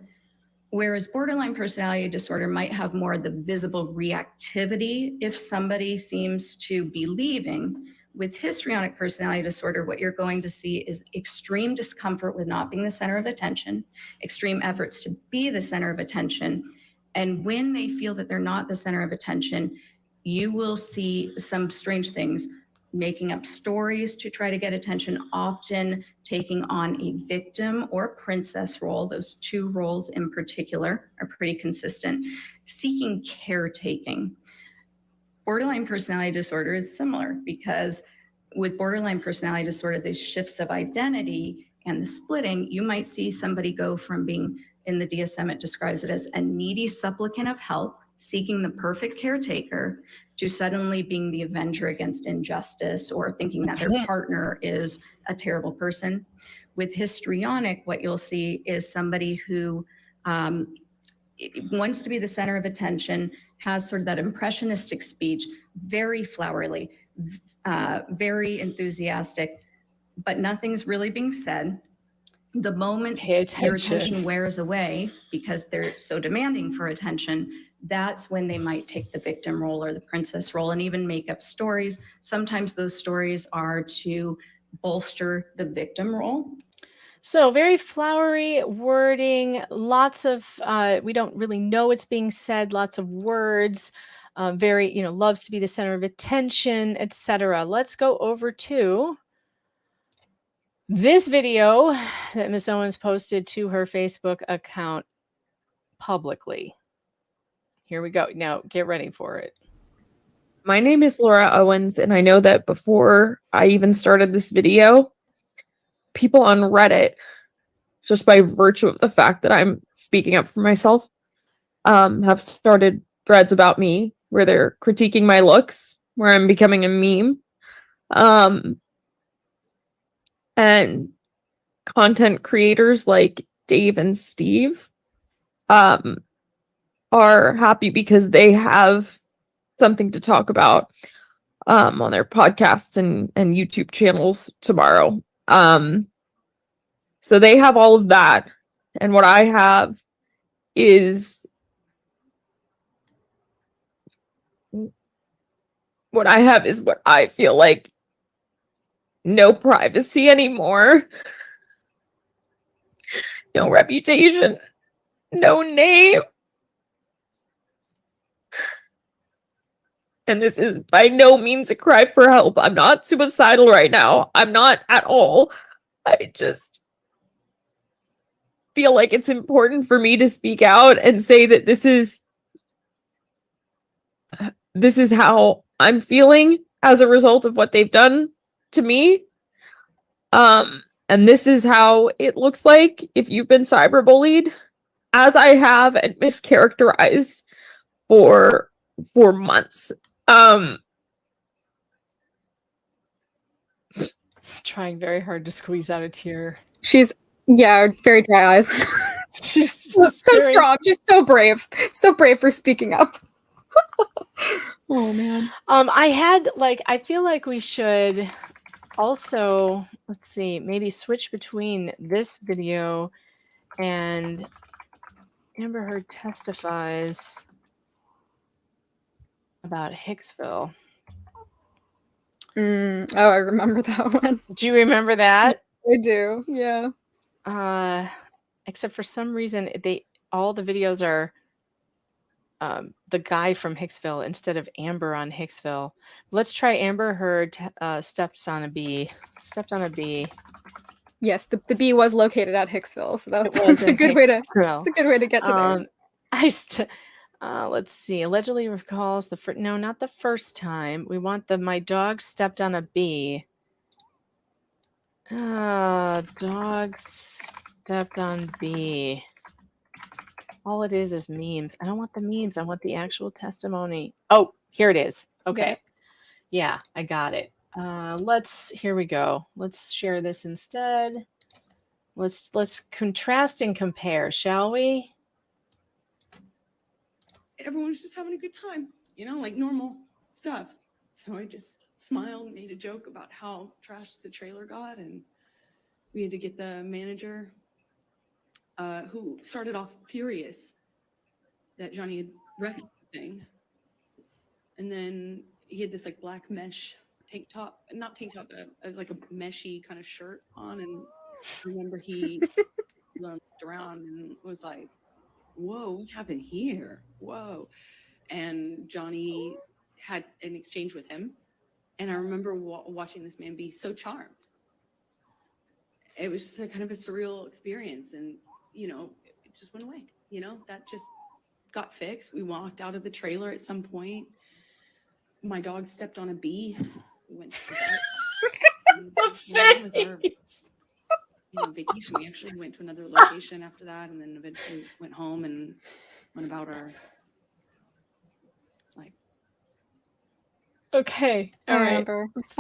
Speaker 14: whereas borderline personality disorder might have more of the visible reactivity if somebody seems to be leaving, with histrionic personality disorder, what you're going to see is extreme discomfort with not being the center of attention, extreme efforts to be the center of attention. And when they feel that they're not the center of attention, you will see some strange things, making up stories to try to get attention, often taking on a victim or princess role. Those two roles in particular are pretty consistent. Seeking caretaking. Borderline personality disorder is similar because with borderline personality disorder, these shifts of identity and the splitting, you might see somebody go from being, in the DSM, it describes it as a needy supplicant of help, seeking the perfect caretaker, to suddenly being the avenger against injustice or thinking that their partner is a terrible person. With histrionic, what you'll see is somebody who wants to be the center of attention, has sort of that impressionistic speech, very flowery, very enthusiastic, but nothing's really being said. The moment your attention wears away because they're so demanding for attention, that's when they might take the victim role or the princess role and even make up stories. Sometimes those stories are to bolster the victim role.
Speaker 5: So very flowery wording, lots of, we don't really know what's being said, lots of words, very, loves to be the center of attention, etc. Let's go over to this video that Ms. Owens posted to her Facebook account publicly. Here we go. Now get ready for it.
Speaker 16: My name is Laura Owens, and I know that before I even started this video, people on Reddit, just by virtue of the fact that I'm speaking up for myself, have started threads about me where they're critiquing my looks, where I'm becoming a meme. And content creators like Dave and Steve are happy because they have something to talk about on their podcasts and YouTube channels tomorrow. So they have all of that. And what I have is what I feel like no privacy anymore, no reputation, no name. And this is by no means a cry for help. I'm not suicidal right now. I'm not at all. I just feel like it's important for me to speak out and say that this is how I'm feeling as a result of what they've done to me. And this is how it looks like if you've been cyberbullied, as I have, and mischaracterized for months.
Speaker 5: Trying very hard to squeeze out a tear.
Speaker 13: She's very dry eyes.
Speaker 5: She's
Speaker 13: so
Speaker 5: very
Speaker 13: strong. She's so brave for speaking up. Oh man.
Speaker 5: I feel like we should also, let's see, maybe switch between this video and Amber Heard testifies about Hicksville.
Speaker 13: Oh, I remember that one.
Speaker 5: Do you remember that?
Speaker 13: I do, yeah.
Speaker 5: Except for some reason, all the videos are the guy from Hicksville instead of Amber on Hicksville. Let's try Amber Heard stepped on a bee.
Speaker 13: Yes, the bee was located at Hicksville, so that's a good way to. It's a good way to get to there.
Speaker 5: Let's see. Allegedly recalls no, not the first time. We want my dog stepped on a bee. Dog stepped on bee. All it is memes. I don't want the memes. I want the actual testimony. Oh, here it is. Okay. Yeah, I got it. Here we go. Let's share this instead. Let's contrast and compare, shall we?
Speaker 17: Everyone's just having a good time, like normal stuff. So I just smiled, made a joke about how trashed the trailer got, and we had to get the manager who started off furious that Johnny had wrecked the thing. And then he had this like black mesh tank top, not tank top, it was like a meshy kind of shirt on. And I remember he looked around and was like, whoa, what happened here? Whoa. And Johnny had an exchange with him. And I remember watching this man be so charmed. It was just a kind of a surreal experience. And, it just went away. That just got fixed. We walked out of the trailer at some point. My dog stepped on a bee. We went to that. Vacation. We actually went to another location after that, and then eventually went home and went about our
Speaker 5: Okay. All right.
Speaker 13: Let's,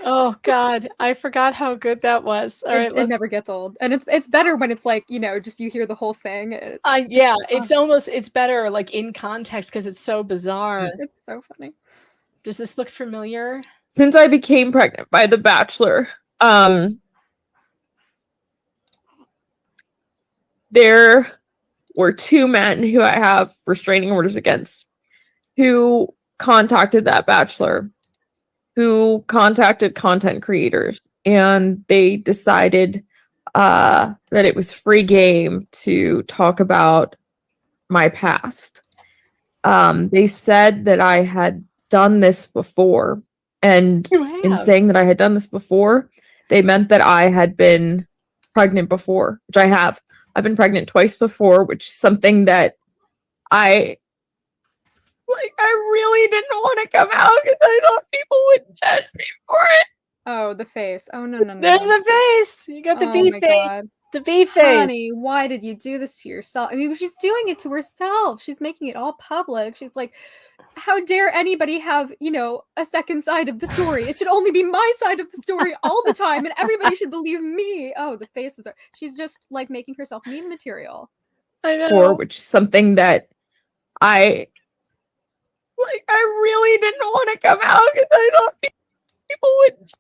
Speaker 5: oh God, I forgot how good that was. All right,
Speaker 13: it never gets old, and it's better when it's like just you hear the whole thing.
Speaker 5: It's better like in context because it's so bizarre.
Speaker 13: It's so funny.
Speaker 5: Does this look familiar?
Speaker 16: Since I became pregnant by The Bachelor, there were two men who I have restraining orders against who contacted that Bachelor, who contacted content creators, and they decided that it was free game to talk about my past. They said that I had done this before, and in saying that I had done this before, they meant that I had been pregnant before, which I have. I've been pregnant twice before, which is something that I really didn't want to come out because I thought people would judge me for it.
Speaker 13: Oh, the face. Oh, no.
Speaker 5: There's the face. You got the bee face.
Speaker 13: God.
Speaker 5: The bee face.
Speaker 13: Honey, why did you do this to yourself? I mean, she's doing it to herself. She's making it all public. She's like, how dare anybody have, a second side of the story? It should only be my side of the story all the time, and everybody should believe me. Oh, the faces are. She's just like making herself meme material.
Speaker 5: I know.
Speaker 16: For which is something that I really didn't want to come out because I thought people would.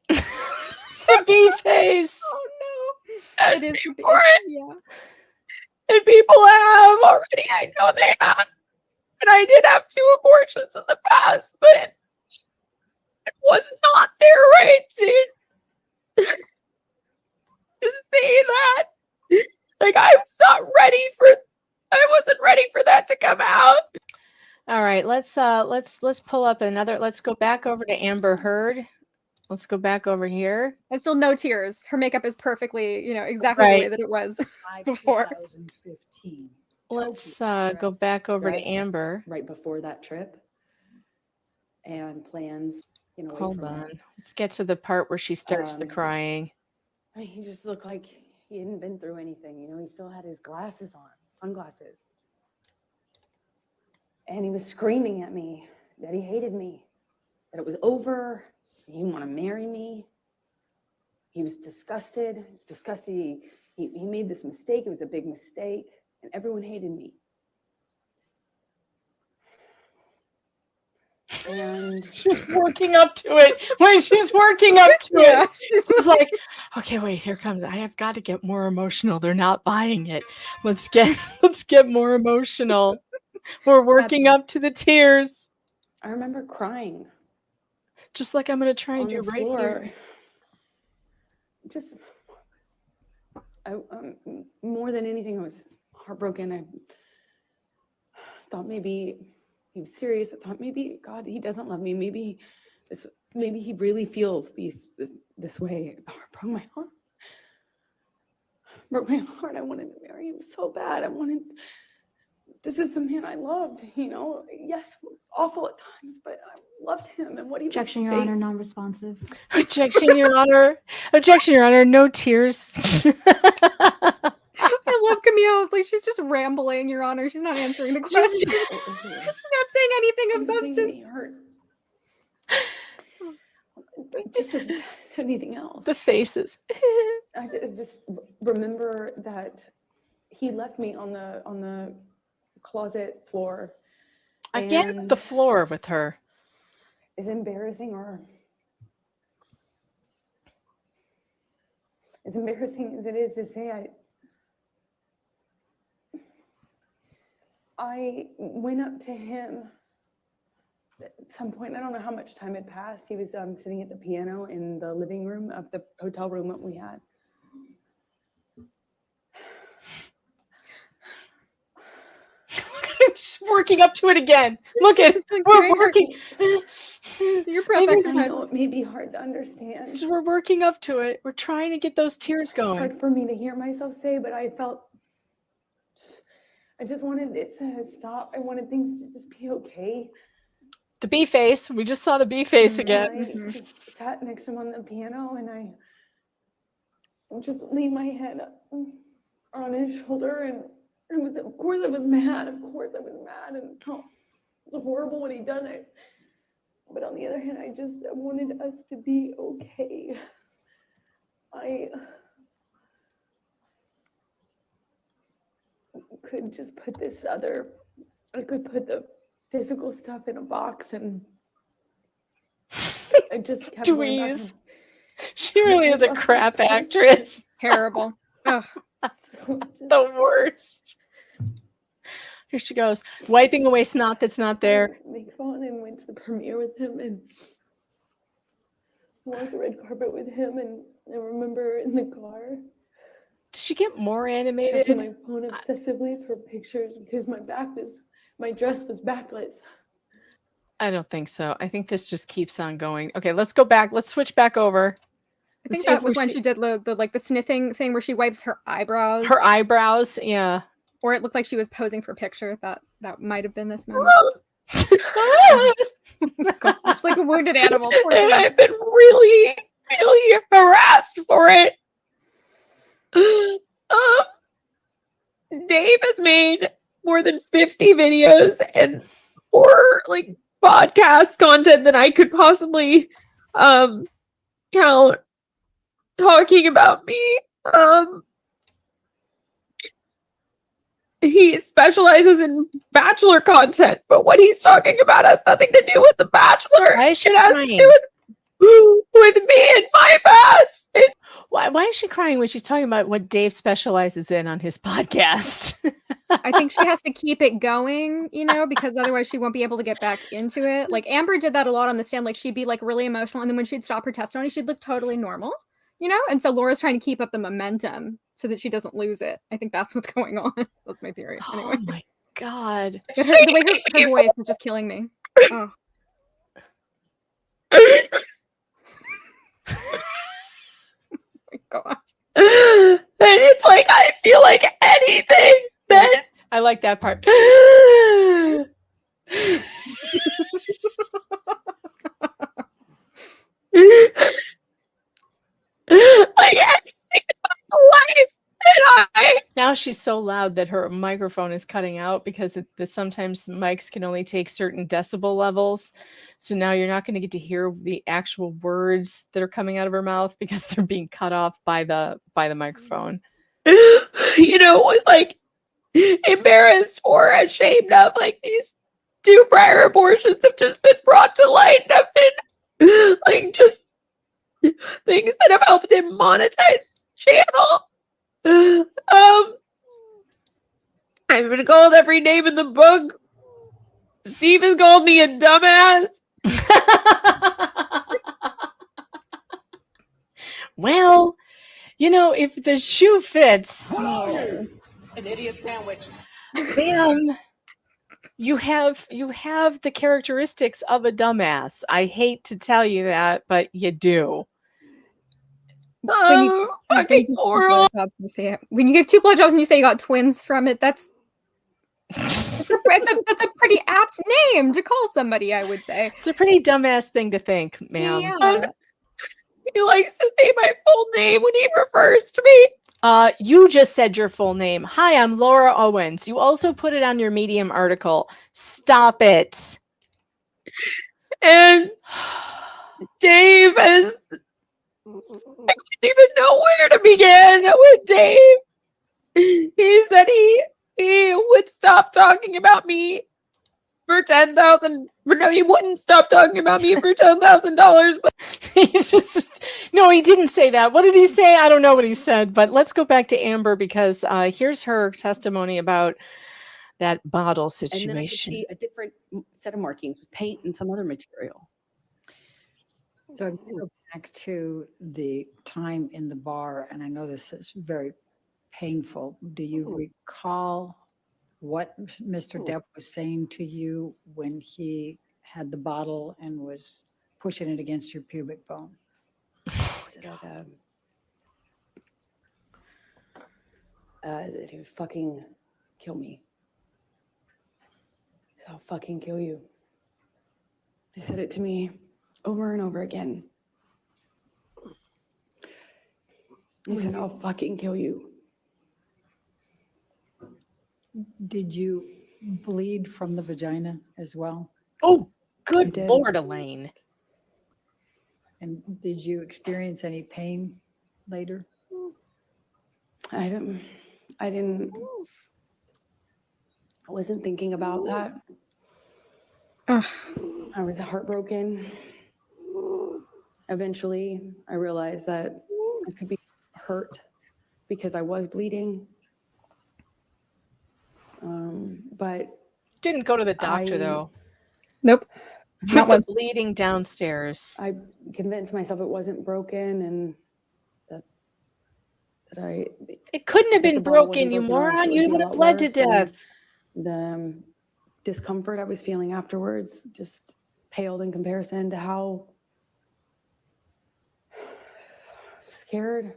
Speaker 5: It's the bee face.
Speaker 13: Oh no.
Speaker 16: It
Speaker 13: is
Speaker 16: important.
Speaker 13: Yeah.
Speaker 16: And people have already. I know they have. And I did have 2 abortions in the past, but it was not their right to say that. Like I wasn't ready for that to come out.
Speaker 5: All right, let's pull up another. Let's go back over to Amber Heard. Let's go back over here.
Speaker 13: And still no tears. Her makeup is perfectly, exactly the way that it was before.
Speaker 18: 2015.
Speaker 5: Let's go back over to
Speaker 18: Right.
Speaker 5: Amber.
Speaker 18: Right before that trip. And plans, away
Speaker 5: Hold
Speaker 18: from
Speaker 5: on.
Speaker 18: home.
Speaker 5: Let's get to the part where she starts the crying.
Speaker 18: He just looked like he hadn't been through anything. He still had his glasses on, sunglasses. And he was screaming at me that he hated me, that it was over, he didn't want to marry me. He was disgusted. He was disgusted. He made this mistake. It was a big mistake. And everyone hated me. And
Speaker 5: She's working up to it. When she's working up to it, she's like, okay, wait, here comes. I have got to get more emotional. They're not buying it. Let's get more emotional. We're working up to the tears.
Speaker 18: I remember crying.
Speaker 5: Just like I'm going to try and
Speaker 18: on
Speaker 5: do
Speaker 18: the
Speaker 5: right
Speaker 18: floor.
Speaker 5: here.
Speaker 18: Just, more than anything, I was heartbroken. I thought maybe he was serious. I thought maybe God, he doesn't love me. Maybe he really feels this way. It broke my heart. Broke my heart. I wanted to marry him so bad. This is the man I loved. Yes, it was awful at times, but I loved him and what he
Speaker 12: Objection,
Speaker 18: was
Speaker 12: Your
Speaker 18: saying.
Speaker 12: Honor, non-responsive.
Speaker 5: Objection, Your Honor. Objection, Your Honor. No tears.
Speaker 13: I love Camille. It's like she's just rambling, Your Honor. She's not answering the question. She's not saying anything of substance.
Speaker 18: Just as bad as anything else.
Speaker 5: The faces.
Speaker 18: I just remember that he left me on the closet floor.
Speaker 5: Again,
Speaker 18: and
Speaker 5: the floor with her.
Speaker 18: As embarrassing as it is to say, I went up to him at some point. I don't know how much time had passed. He was sitting at the piano in the living room of the hotel room that we had.
Speaker 5: She's working up to it again. Look at we're working.
Speaker 13: Your breath exercises.
Speaker 18: I know it may be hard to understand.
Speaker 5: So we're working up to it. We're trying to get those tears going.
Speaker 18: Hard for me to hear myself say, but I just wanted it to stop. I wanted things to just be okay.
Speaker 5: The bee face. We just saw the bee face again.
Speaker 18: I just sat next to him on the piano and I just leaned my head on his shoulder and of course I was mad. Of course I was mad and it was horrible what he'd done. But on the other hand, I wanted us to be okay. I could just put I could put the physical stuff in a box and I just kept going back
Speaker 5: Dweeze. She really is a crap actress.
Speaker 13: Terrible. Ugh.
Speaker 5: The worst. Here she goes, wiping away snot that's not there.
Speaker 18: Make fun and went to the premiere with him and walked the red carpet with him. And I remember in the car.
Speaker 5: Did she get more animated?
Speaker 18: Checking my phone obsessively for pictures because my dress was backlit.
Speaker 5: I don't think so. I think this just keeps on going. Okay, let's go back. Let's switch back over.
Speaker 13: I think that was when she did the sniffing thing where she wipes her eyebrows.
Speaker 5: Her eyebrows, yeah.
Speaker 13: Or it looked like she was posing for a picture. That might have been this moment. Gosh, like a wounded animal. Poor
Speaker 16: And
Speaker 13: thing.
Speaker 16: I've been really, really harassed for it. Dave has made more than 50 videos and more like podcast content than I could possibly count talking about me. He specializes in Bachelor content, but what he's talking about has nothing to do with The Bachelor.
Speaker 5: Why is she
Speaker 16: it has
Speaker 5: crying?
Speaker 16: to do with me and my past.
Speaker 5: Why is she crying when she's talking about what Dave specializes in on his podcast?
Speaker 13: I think she has to keep it going, you know, because otherwise she won't be able to get back into it. Like Amber did that a lot on the stand. Like she'd be like really emotional, and then when she'd stop her testimony, she'd look totally normal, you know. And so Laura's trying to keep up the momentum so that she doesn't lose it. I think that's what's going on. That's my theory. Anyway.
Speaker 5: Oh my god!
Speaker 13: But the way her voice is just killing me. Oh. God.
Speaker 16: And it's like I feel like anything then
Speaker 5: I like that part.
Speaker 16: like anything in my life. And
Speaker 5: now she's so loud that her microphone is cutting out because sometimes mics can only take certain decibel levels. So now you're not going to get to hear the actual words that are coming out of her mouth because they're being cut off by the microphone.
Speaker 16: You know, was like embarrassed or ashamed of like these 2 prior abortions have just been brought to light and have been like just things that have helped him monetize the channel. I've been called every name in the book. Steve has called me a dumbass.
Speaker 5: Well, you know, if the shoe fits,
Speaker 14: An idiot sandwich.
Speaker 5: bam, you have the characteristics of a dumbass. I hate to tell you that, but you do.
Speaker 13: When you give 2 blowjobs and you say you got twins from it, that's a pretty apt name to call somebody, I would say.
Speaker 5: It's a pretty dumbass thing to think, ma'am.
Speaker 13: Yeah.
Speaker 16: He likes to say my full name when he refers to me.
Speaker 5: You just said your full name. Hi, I'm Laura Owens. You also put it on your Medium article. Stop it.
Speaker 16: And Dave is... I couldn't even know where to begin with Dave. He said he would stop talking about me for $10,000. No, he wouldn't stop talking about me for $10,000. But
Speaker 5: he's just no, he didn't say that. What did he say? I don't know what he said. But let's go back to Amber because here's her testimony about that bottle situation.
Speaker 19: And then I could see a different set of markings with paint and some other material.
Speaker 20: So I'm going to go back to the time in the bar, and I know this is very painful. Do you recall what Mr. Depp was saying to you when he had the bottle and was pushing it against your pubic bone?
Speaker 19: That he would fucking kill me. I'll fucking kill you. He said it to me over and over again. He said, I'll fucking kill you.
Speaker 20: Did you bleed from the vagina as well?
Speaker 5: Oh, good Lord, Elaine.
Speaker 20: And did you experience any pain later?
Speaker 19: I wasn't thinking about that. I was heartbroken. Eventually, I realized that I could be hurt because I was bleeding. But
Speaker 5: didn't go to the doctor though.
Speaker 13: Nope.
Speaker 5: Not once. Bleeding downstairs.
Speaker 19: I convinced myself it wasn't broken and that
Speaker 5: it couldn't have been broken, you moron. You would have bled to death.
Speaker 19: The discomfort I was feeling afterwards just paled in comparison to how scared,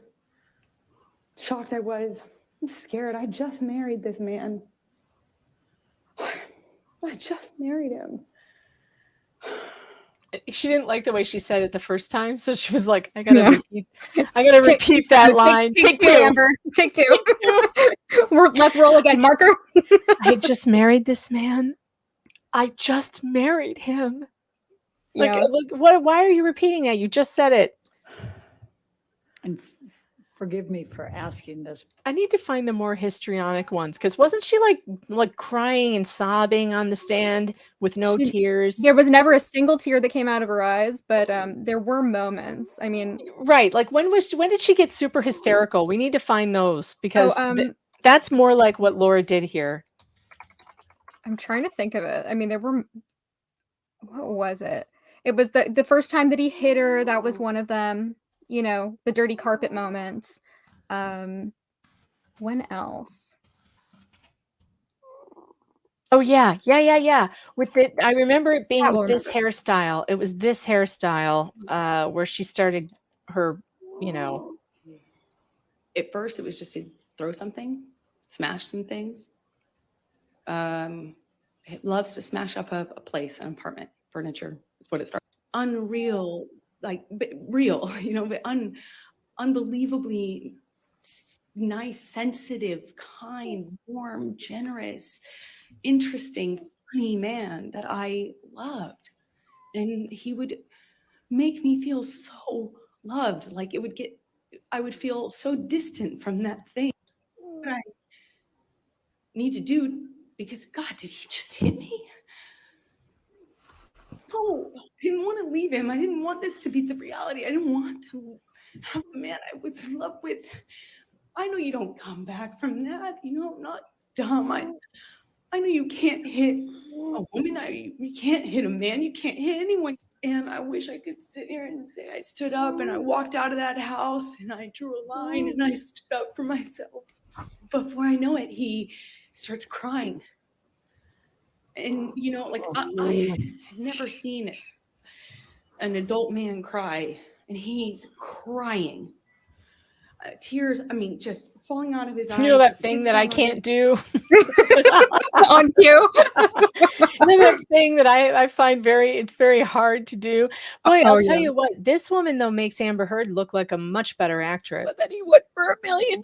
Speaker 19: shocked I was. I'm scared. I just married this man. I just married him.
Speaker 5: She didn't like the way she said it the first time, so she was like, I gotta repeat that line.
Speaker 13: Take two, Amber. Take two. Let's roll again. Marker.
Speaker 5: I just married this man. I just married him. Like,
Speaker 13: Yeah.
Speaker 5: look, why are you repeating that? You just said it.
Speaker 20: And forgive me for asking this.
Speaker 5: I need to find the more histrionic ones, because wasn't she like crying and sobbing on the stand with no tears?
Speaker 13: There was never a single tear that came out of her eyes, but there were moments. I mean,
Speaker 5: right. Like when did she get super hysterical? We need to find those, because that's more like what Laura did here.
Speaker 13: I'm trying to think of it. I mean, there were, what was it? It was the first time that he hit her. That was one of them. You know, the dirty carpet moments. When else?
Speaker 5: Oh yeah. With it, I remember it being this hairstyle. It was this hairstyle where she started her, you know.
Speaker 17: At first, it was just to throw something, smash some things. It loves to smash up a place, an apartment, furniture. That's what it started. Unreal, like real, you know, but unbelievably nice, sensitive, kind, warm, generous, interesting, funny man that I loved. And he would make me feel so loved. Like I would feel so distant from that thing. What I need to do, because God, did he just hit me? No, I didn't want to leave him. I didn't want this to be the reality. I didn't want to have a man I was in love with. I know you don't come back from that. You know, I'm not dumb. I know you can't hit a woman. You can't hit a man. You can't hit anyone. And I wish I could sit here and say I stood up and I walked out of that house and I drew a line and I stood up for myself. Before I know it, he starts crying. And, you know, like I have never seen an adult man cry, and he's crying. Tears, I mean, just falling out of his eyes.
Speaker 5: You know that thing that I can't do?
Speaker 13: On cue.
Speaker 5: You know that thing that I find it's very hard to do. Boy, I'll tell you what, this woman, though, makes Amber Heard look like a much better actress.
Speaker 16: But then he would for $1 million.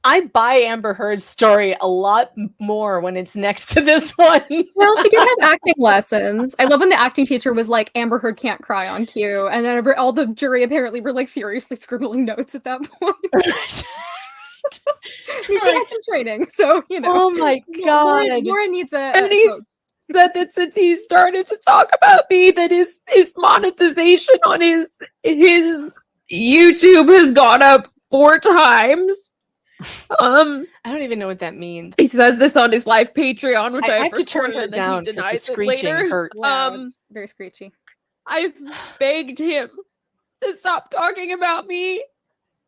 Speaker 5: I buy Amber Heard's story a lot more when it's next to this one.
Speaker 13: Well, she did have acting lessons. I love when the acting teacher was like, Amber Heard can't cry on cue. And then all the jury apparently were like furiously scribbling notes at that point. She had some training, so, you know.
Speaker 5: Oh my God.
Speaker 13: Laura needs
Speaker 16: And he's said that since he started to talk about me, that his monetization on his YouTube has gone up 4 times.
Speaker 5: I don't even know what that means.
Speaker 16: He says this on his live Patreon, which I
Speaker 5: have to turn her down because the screeching hurts.
Speaker 13: Very screechy.
Speaker 16: I've begged him to stop talking about me.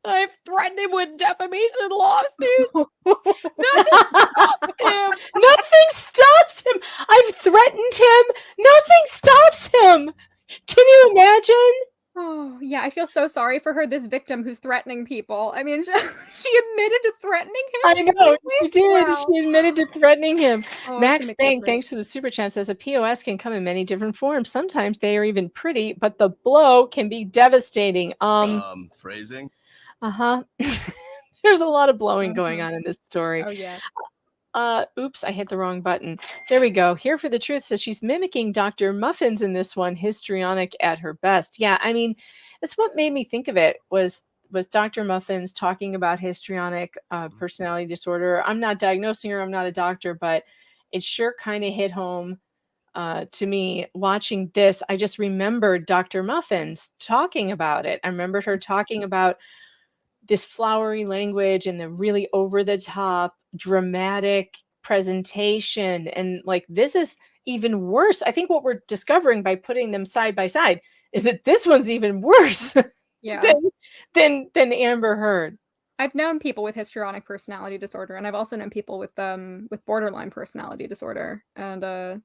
Speaker 16: I've threatened him with defamation lawsuits.
Speaker 5: Nothing stops him. I've threatened him. Nothing stops him. Can you imagine?
Speaker 13: Oh, yeah, I feel so sorry for her, this victim who's threatening people. I mean, she admitted to threatening him?
Speaker 5: I know,
Speaker 13: Seriously?
Speaker 5: she did.
Speaker 13: Wow.
Speaker 5: She admitted to threatening him.
Speaker 13: Oh,
Speaker 5: Max
Speaker 13: she
Speaker 5: Bang,
Speaker 13: makes
Speaker 5: thanks for the super chat, says a POS can come in many different forms. Sometimes they are even pretty, but the blow can be devastating.
Speaker 21: Phrasing?
Speaker 5: Uh-huh. There's a lot of blowing going on in this story.
Speaker 13: Oh, yeah.
Speaker 5: Oops, I hit the wrong button. There we go. Here for the Truth says she's mimicking Dr. Muffins in this one, histrionic at her best. Yeah, I mean, that's what made me think of it was Dr. Muffins talking about histrionic personality disorder. I'm not diagnosing her. I'm not a doctor, but it sure kind of hit home to me watching this. I just remembered Dr. Muffins talking about it. I remembered her talking about this flowery language and the really over the top dramatic presentation. And like, this is even worse. I think what we're discovering by putting them side by side is that this one's even worse
Speaker 13: Yeah.
Speaker 5: than Amber Heard.
Speaker 13: I've known people with histrionic personality disorder, and I've also known people with borderline personality disorder. And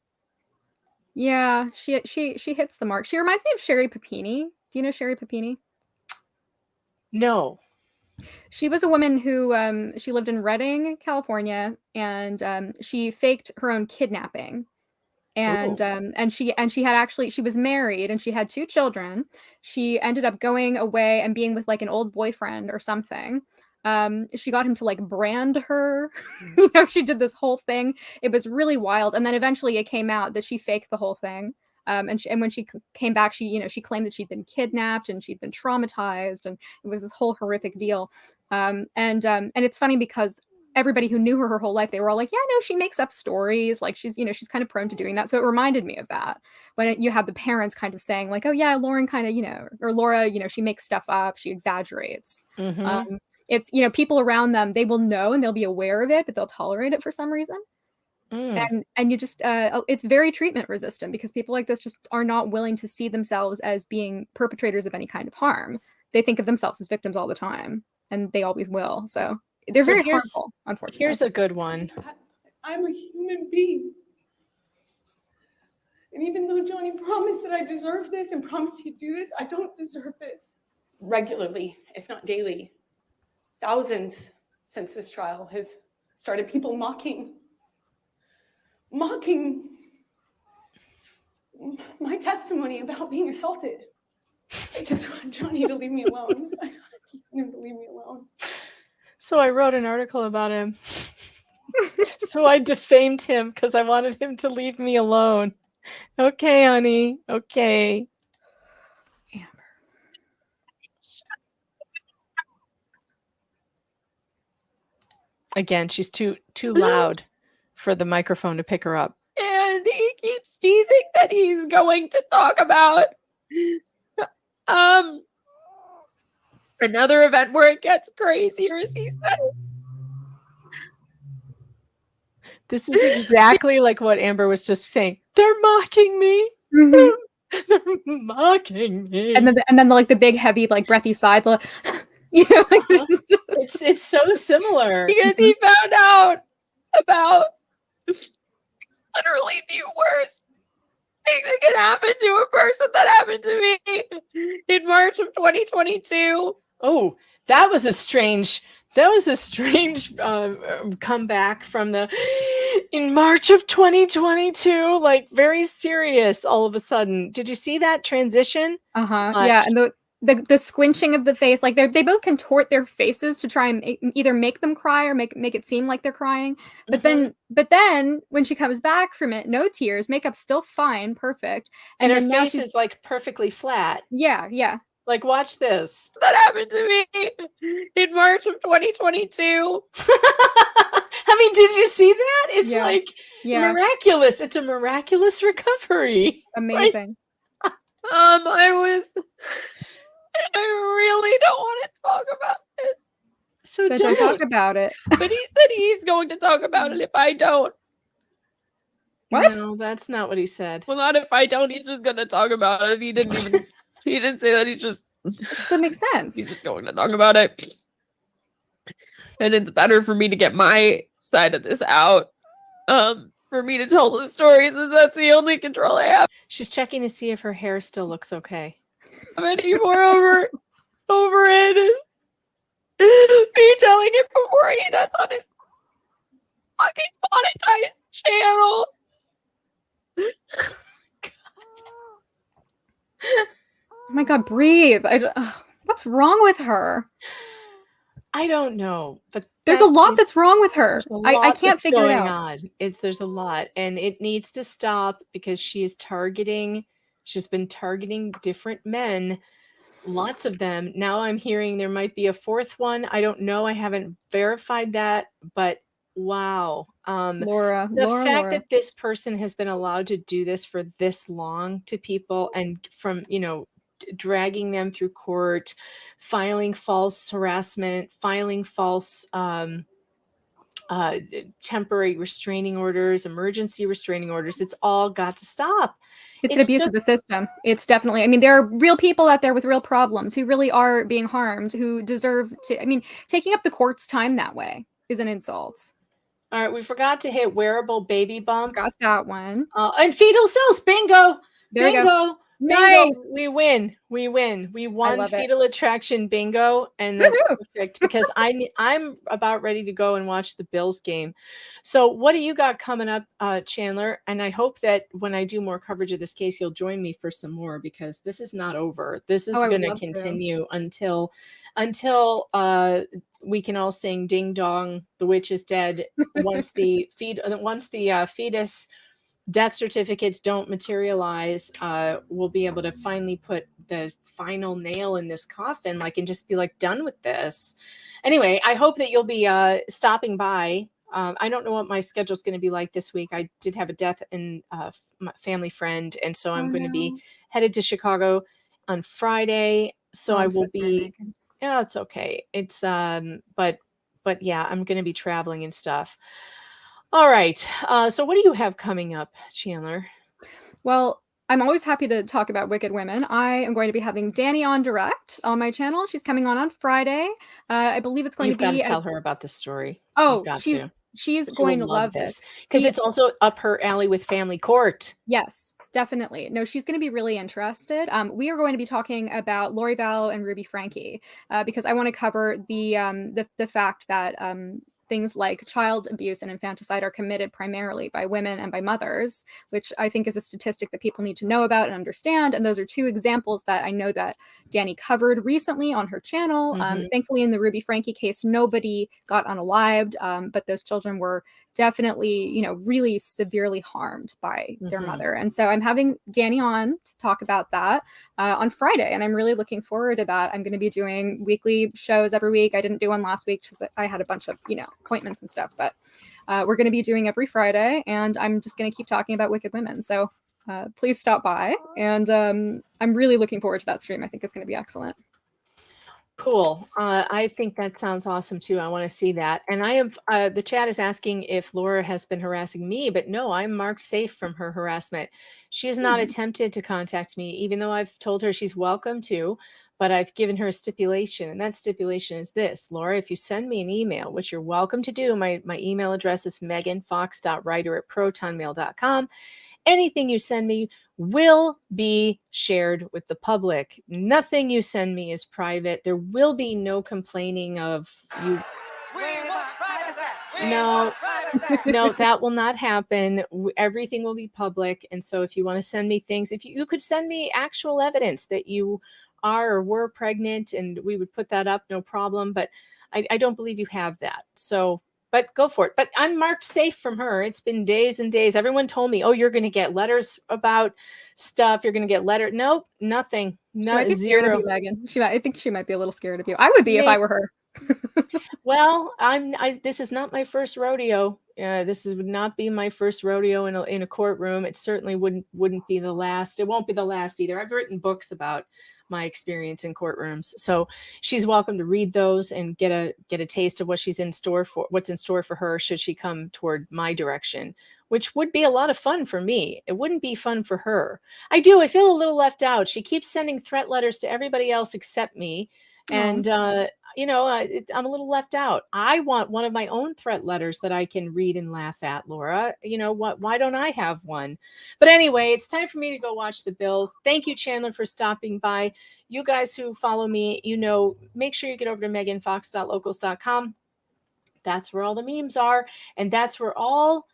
Speaker 13: yeah, she hits the mark. She reminds me of Sherry Papini. Do you know Sherry Papini?
Speaker 5: No.
Speaker 13: She was a woman who she lived in Redding, California, and she faked her own kidnapping and she was married and she had 2 children. She ended up going away and being with like an old boyfriend or something. She got him to like brand her. She did this whole thing. It was really wild. And then eventually it came out that she faked the whole thing. And when she came back, she claimed that she'd been kidnapped and she'd been traumatized, and it was this whole horrific deal. And it's funny because everybody who knew her whole life, they were all like, yeah, no, she makes up stories. Like she's kind of prone to doing that. So it reminded me of that when you have the parents kind of saying like, oh yeah, Lauren kind of, or Laura, she makes stuff up. She exaggerates.
Speaker 5: Mm-hmm.
Speaker 13: It's, people around them, they will know and they'll be aware of it, but they'll tolerate it for some reason. And you just, it's very treatment resistant because people like this just are not willing to see themselves as being perpetrators of any kind of harm. They think of themselves as victims all the time, and they always will. So they're very harmful, unfortunately.
Speaker 5: Here's a good one.
Speaker 18: I'm a human being. And even though Johnny promised that I deserve this and promised he'd do this, I don't deserve this. Regularly, if not daily, thousands since this trial has started people mocking my testimony about being assaulted. I just want Johnny to leave me alone. I just want him to leave me alone.
Speaker 5: So I wrote an article about him. So I defamed him because I wanted him to leave me alone. Okay, honey. Okay. Again, she's too loud for the microphone to pick her up.
Speaker 16: And he keeps teasing that he's going to talk about another event where it gets crazier, as he said.
Speaker 5: This is exactly like what Amber was just saying. They're mocking me.
Speaker 13: Mm-hmm.
Speaker 5: They're mocking me.
Speaker 13: And then like the big heavy like breathy sigh. Like
Speaker 5: it's so similar
Speaker 16: because he found out about literally the worst thing that could happen to a person that happened to me in March of 2022.
Speaker 5: Oh, that was a strange comeback from in March of 2022, like very serious all of a sudden. Did you see that transition?
Speaker 13: Yeah, and the squinching of the face, like they both contort their faces to try and either make them cry or make it seem like they're crying. But then when she comes back from it, no tears, makeup's still fine, perfect,
Speaker 5: and her
Speaker 13: then
Speaker 5: face is like perfectly flat.
Speaker 13: Yeah.
Speaker 5: Like, watch this.
Speaker 16: That happened to me in March of 2022.
Speaker 5: I mean, did you see that? It's like miraculous. It's a miraculous recovery.
Speaker 13: Amazing.
Speaker 16: Right? I really don't want to talk about it.
Speaker 5: So
Speaker 13: don't talk about it.
Speaker 16: But he said he's going to talk about it if I don't.
Speaker 13: What?
Speaker 5: No, that's not what he said.
Speaker 16: Well, not if I don't. He's just going to talk about it. He didn't even. He didn't say that. He just.
Speaker 13: That makes sense.
Speaker 16: He's just going to talk about it. And it's better for me to get my side of this out. For me to tell the stories, and that's the only control I have.
Speaker 5: She's checking to see if her hair still looks okay.
Speaker 16: Any more over it is me telling it before he does on his fucking monetized channel.
Speaker 13: Oh my God, breathe. What's wrong with her?
Speaker 5: I don't know, but
Speaker 13: there's a lot that's wrong with her. I can't figure it out.
Speaker 5: There's a lot, and it needs to stop because she's been targeting different men, lots of them. Now I'm hearing there might be a fourth one. I don't know. I haven't verified that, but wow.
Speaker 13: Laura,
Speaker 5: that this person has been allowed to do this for this long to people, and from, dragging them through court, filing false harassment, filing false temporary restraining orders, emergency restraining orders. It's all got to stop.
Speaker 13: It's an abuse of the system. It's definitely, there are real people out there with real problems who really are being harmed, who deserve to, taking up the court's time that way is an insult.
Speaker 5: All right, we forgot to hit wearable baby bump.
Speaker 13: Got that one.
Speaker 5: And fetal cells, bingo.
Speaker 13: There you go.
Speaker 5: Nice. We win. We won
Speaker 13: love it.
Speaker 5: Fetal Attraction bingo, and that's perfect because I'm about ready to go and watch the Bills game. So what do you got coming up, Chandler? And I hope that when I do more coverage of this case, you'll join me for some more because this is not over. This is
Speaker 13: Oh, I would
Speaker 5: going to
Speaker 13: love to.
Speaker 5: continue until we can all sing "Ding Dong, the witch is dead." Once the fetus death certificates don't materialize, we'll be able to finally put the final nail in this coffin, and just be done with this. Anyway, I hope that you'll be stopping by. I don't know what my schedule's going to be like this week. I did have a death in my family friend, and so I'm going to be headed to Chicago on Friday. So I will be. Yeah, it's okay. It's but yeah, I'm going to be traveling and stuff. All right. So what do you have coming up, Chandler?
Speaker 13: Well, I'm always happy to talk about Wicked Women. I am going to be having Danya on direct on my channel. She's coming on Friday. I believe it's going
Speaker 5: You've
Speaker 13: to
Speaker 5: got
Speaker 13: be
Speaker 5: to tell her about this story.
Speaker 13: Oh,
Speaker 5: You've got
Speaker 13: she's
Speaker 5: to.
Speaker 13: she's
Speaker 5: She
Speaker 13: going
Speaker 5: will
Speaker 13: to love this
Speaker 5: because
Speaker 13: See,
Speaker 5: it's also up her alley with Family Court.
Speaker 13: Yes, definitely. No, she's going to be really interested. We are going to be talking about Lori Vallow and Ruby Franke because I want to cover the fact that things like child abuse and infanticide are committed primarily by women and by mothers, which I think is a statistic that people need to know about and understand. And those are two examples that I know that Danny covered recently on her channel. Thankfully, in the Ruby Franke case, nobody got unalived, but those children were definitely, really severely harmed by their mother. And so I'm having Danny on to talk about that on Friday, and I'm really looking forward to that. I'm going to be doing weekly shows every week. I didn't do one last week because I had a bunch of, appointments and stuff, but we're going to be doing every Friday, and I'm just going to keep talking about Wicked Women. So please stop by, and I'm really looking forward to that stream. I think it's going to be excellent.
Speaker 5: Cool. I think that sounds awesome too. I want to see that. And I have the chat is asking if Laura has been harassing me, but no, I'm marked safe from her harassment. She has not attempted to contact me, even though I've told her she's welcome to, but I've given her a stipulation, and that stipulation is this: Laura, if you send me an email, which you're welcome to do, my email address is meganfox.writer@protonmail.com. Anything you send me will be shared with the public. Nothing you send me is private. There will be no complaining of you. No, that will not happen. Everything will be public. And so if you want to send me things, if you could send me actual evidence that you are or were pregnant, and we would put that up, no problem. But I don't believe you have that. So but go for it. But I'm marked safe from her. It's been days and days. Everyone told me, oh, you're going to get letters about stuff. You're going to get letters. Nope, nothing.
Speaker 13: She might be scared of you, Megan. I think she might be a little scared of you. I would be if I were her.
Speaker 5: Well, this is not my first rodeo. Would not be my first rodeo in a courtroom. It certainly wouldn't be the last. It won't be the last either. I've written books about my experience in courtrooms, so she's welcome to read those and get a taste of what's in store for her should she come toward my direction, which would be a lot of fun for me. It wouldn't be fun for her. I feel a little left out. She keeps sending threat letters to everybody else except me. And, I'm a little left out. I want one of my own threat letters that I can read and laugh at, Laura. Why don't I have one? But anyway, it's time for me to go watch the Bills. Thank you, Chandler, for stopping by. You guys who follow me, make sure you get over to meganfox.locals.com. That's where all the memes are. And that's where all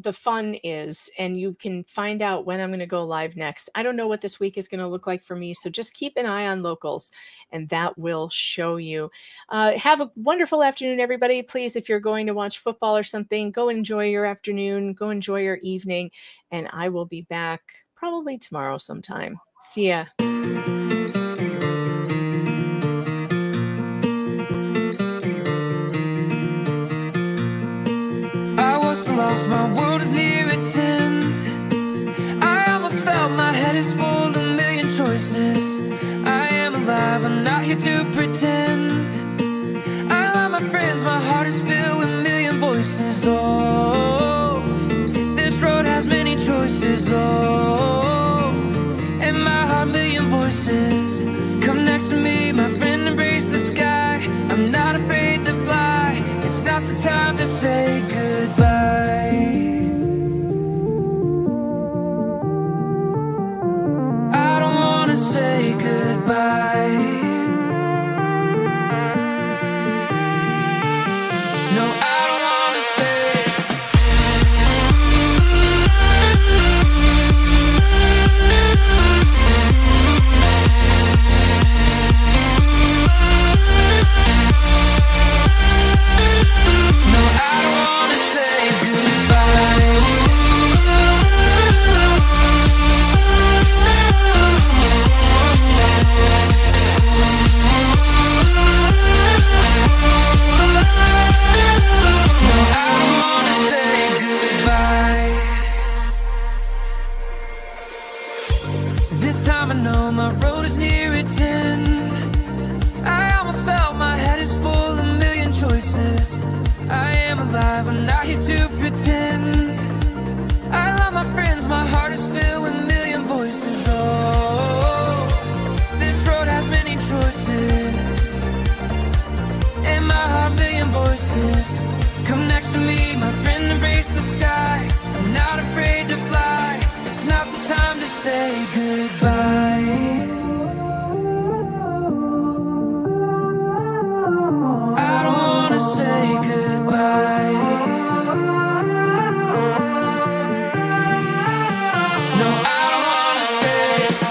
Speaker 5: the fun is, and you can find out when I'm going to go live next. I don't know what this week is going to look like for me, so just keep an eye on Locals, and that will show you. Have a wonderful afternoon, everybody. Please, if you're going to watch football or something, go enjoy your afternoon, go enjoy your evening, and I will be back probably tomorrow sometime. See ya.
Speaker 9: Lost, my world is near its end. I almost felt my head is full of a million choices. I am alive, I'm not here to pretend. I love my friends, my heart is filled with a million voices. Oh, this road has many choices. Oh, and my heart, million voices. Come next to me, my friend, embrace the sky. I'm not afraid to fly. It's not the time to say goodbye. goodbye. No, I don't wanna say. No, I don't wanna say goodbye. This time I know my road is near its end. I almost felt my head is full of a million choices. I am alive, I'm not here to pretend. I love my friends, my heart is filled with a million voices. Oh, this road has many choices. In my heart, million voices. Come next to me, my friend, embrace the sky. I'm not afraid to fly. It's not the time to say goodbye. I don't wanna say goodbye. No, I don't wanna say.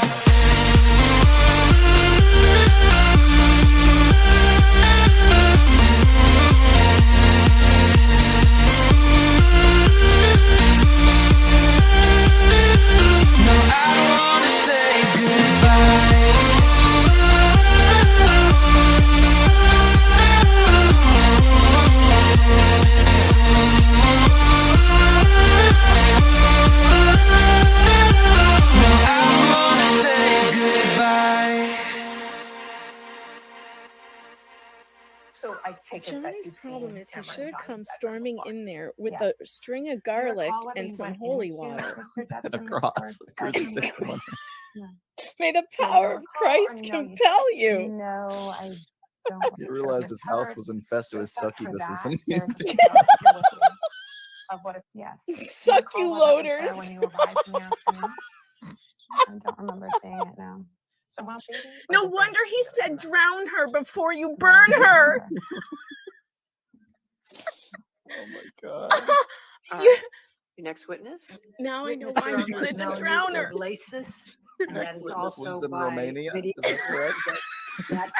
Speaker 9: No, I don't wanna say goodbye. No, I don't wanna say goodbye.
Speaker 21: So I take it that you've
Speaker 16: Johnny's
Speaker 21: seen
Speaker 16: problem is he
Speaker 21: Cameron
Speaker 16: should
Speaker 21: John's
Speaker 16: come
Speaker 21: bedroom
Speaker 16: storming
Speaker 21: before.
Speaker 16: in there with
Speaker 21: Yeah.
Speaker 16: a string of
Speaker 21: Do you
Speaker 16: garlic
Speaker 21: recall whether
Speaker 16: and
Speaker 21: you
Speaker 16: some
Speaker 21: went
Speaker 16: holy
Speaker 21: into
Speaker 16: water.
Speaker 21: Mr. Jepson's
Speaker 10: cross,
Speaker 21: first
Speaker 10: a crucifix
Speaker 21: bedroom?
Speaker 10: one.
Speaker 16: May the
Speaker 21: Do you
Speaker 16: power of
Speaker 21: recall,
Speaker 16: Christ
Speaker 21: or no,
Speaker 16: compel you.
Speaker 21: No, I don't.
Speaker 10: You
Speaker 21: sure
Speaker 10: realized his house
Speaker 21: misheard.
Speaker 10: was infested with
Speaker 21: Just up for
Speaker 10: succubuses.
Speaker 21: that,
Speaker 10: And
Speaker 21: there's a picture here with you of what it, yes. Do you recall what that was there when you arrived in the afternoon? I don't remember seeing it now. So while she
Speaker 5: No wonder he said drown her before you burn her.
Speaker 10: Oh my god.
Speaker 5: You-
Speaker 22: Your next witness?
Speaker 5: Now I know
Speaker 22: Witness
Speaker 5: why
Speaker 22: for
Speaker 5: you wanted to
Speaker 22: Arnold
Speaker 5: drown her.
Speaker 22: Lasis. And that is
Speaker 10: Witness
Speaker 22: also
Speaker 10: lives in
Speaker 22: by
Speaker 10: Romania,
Speaker 22: video.
Speaker 10: is that correct?
Speaker 22: That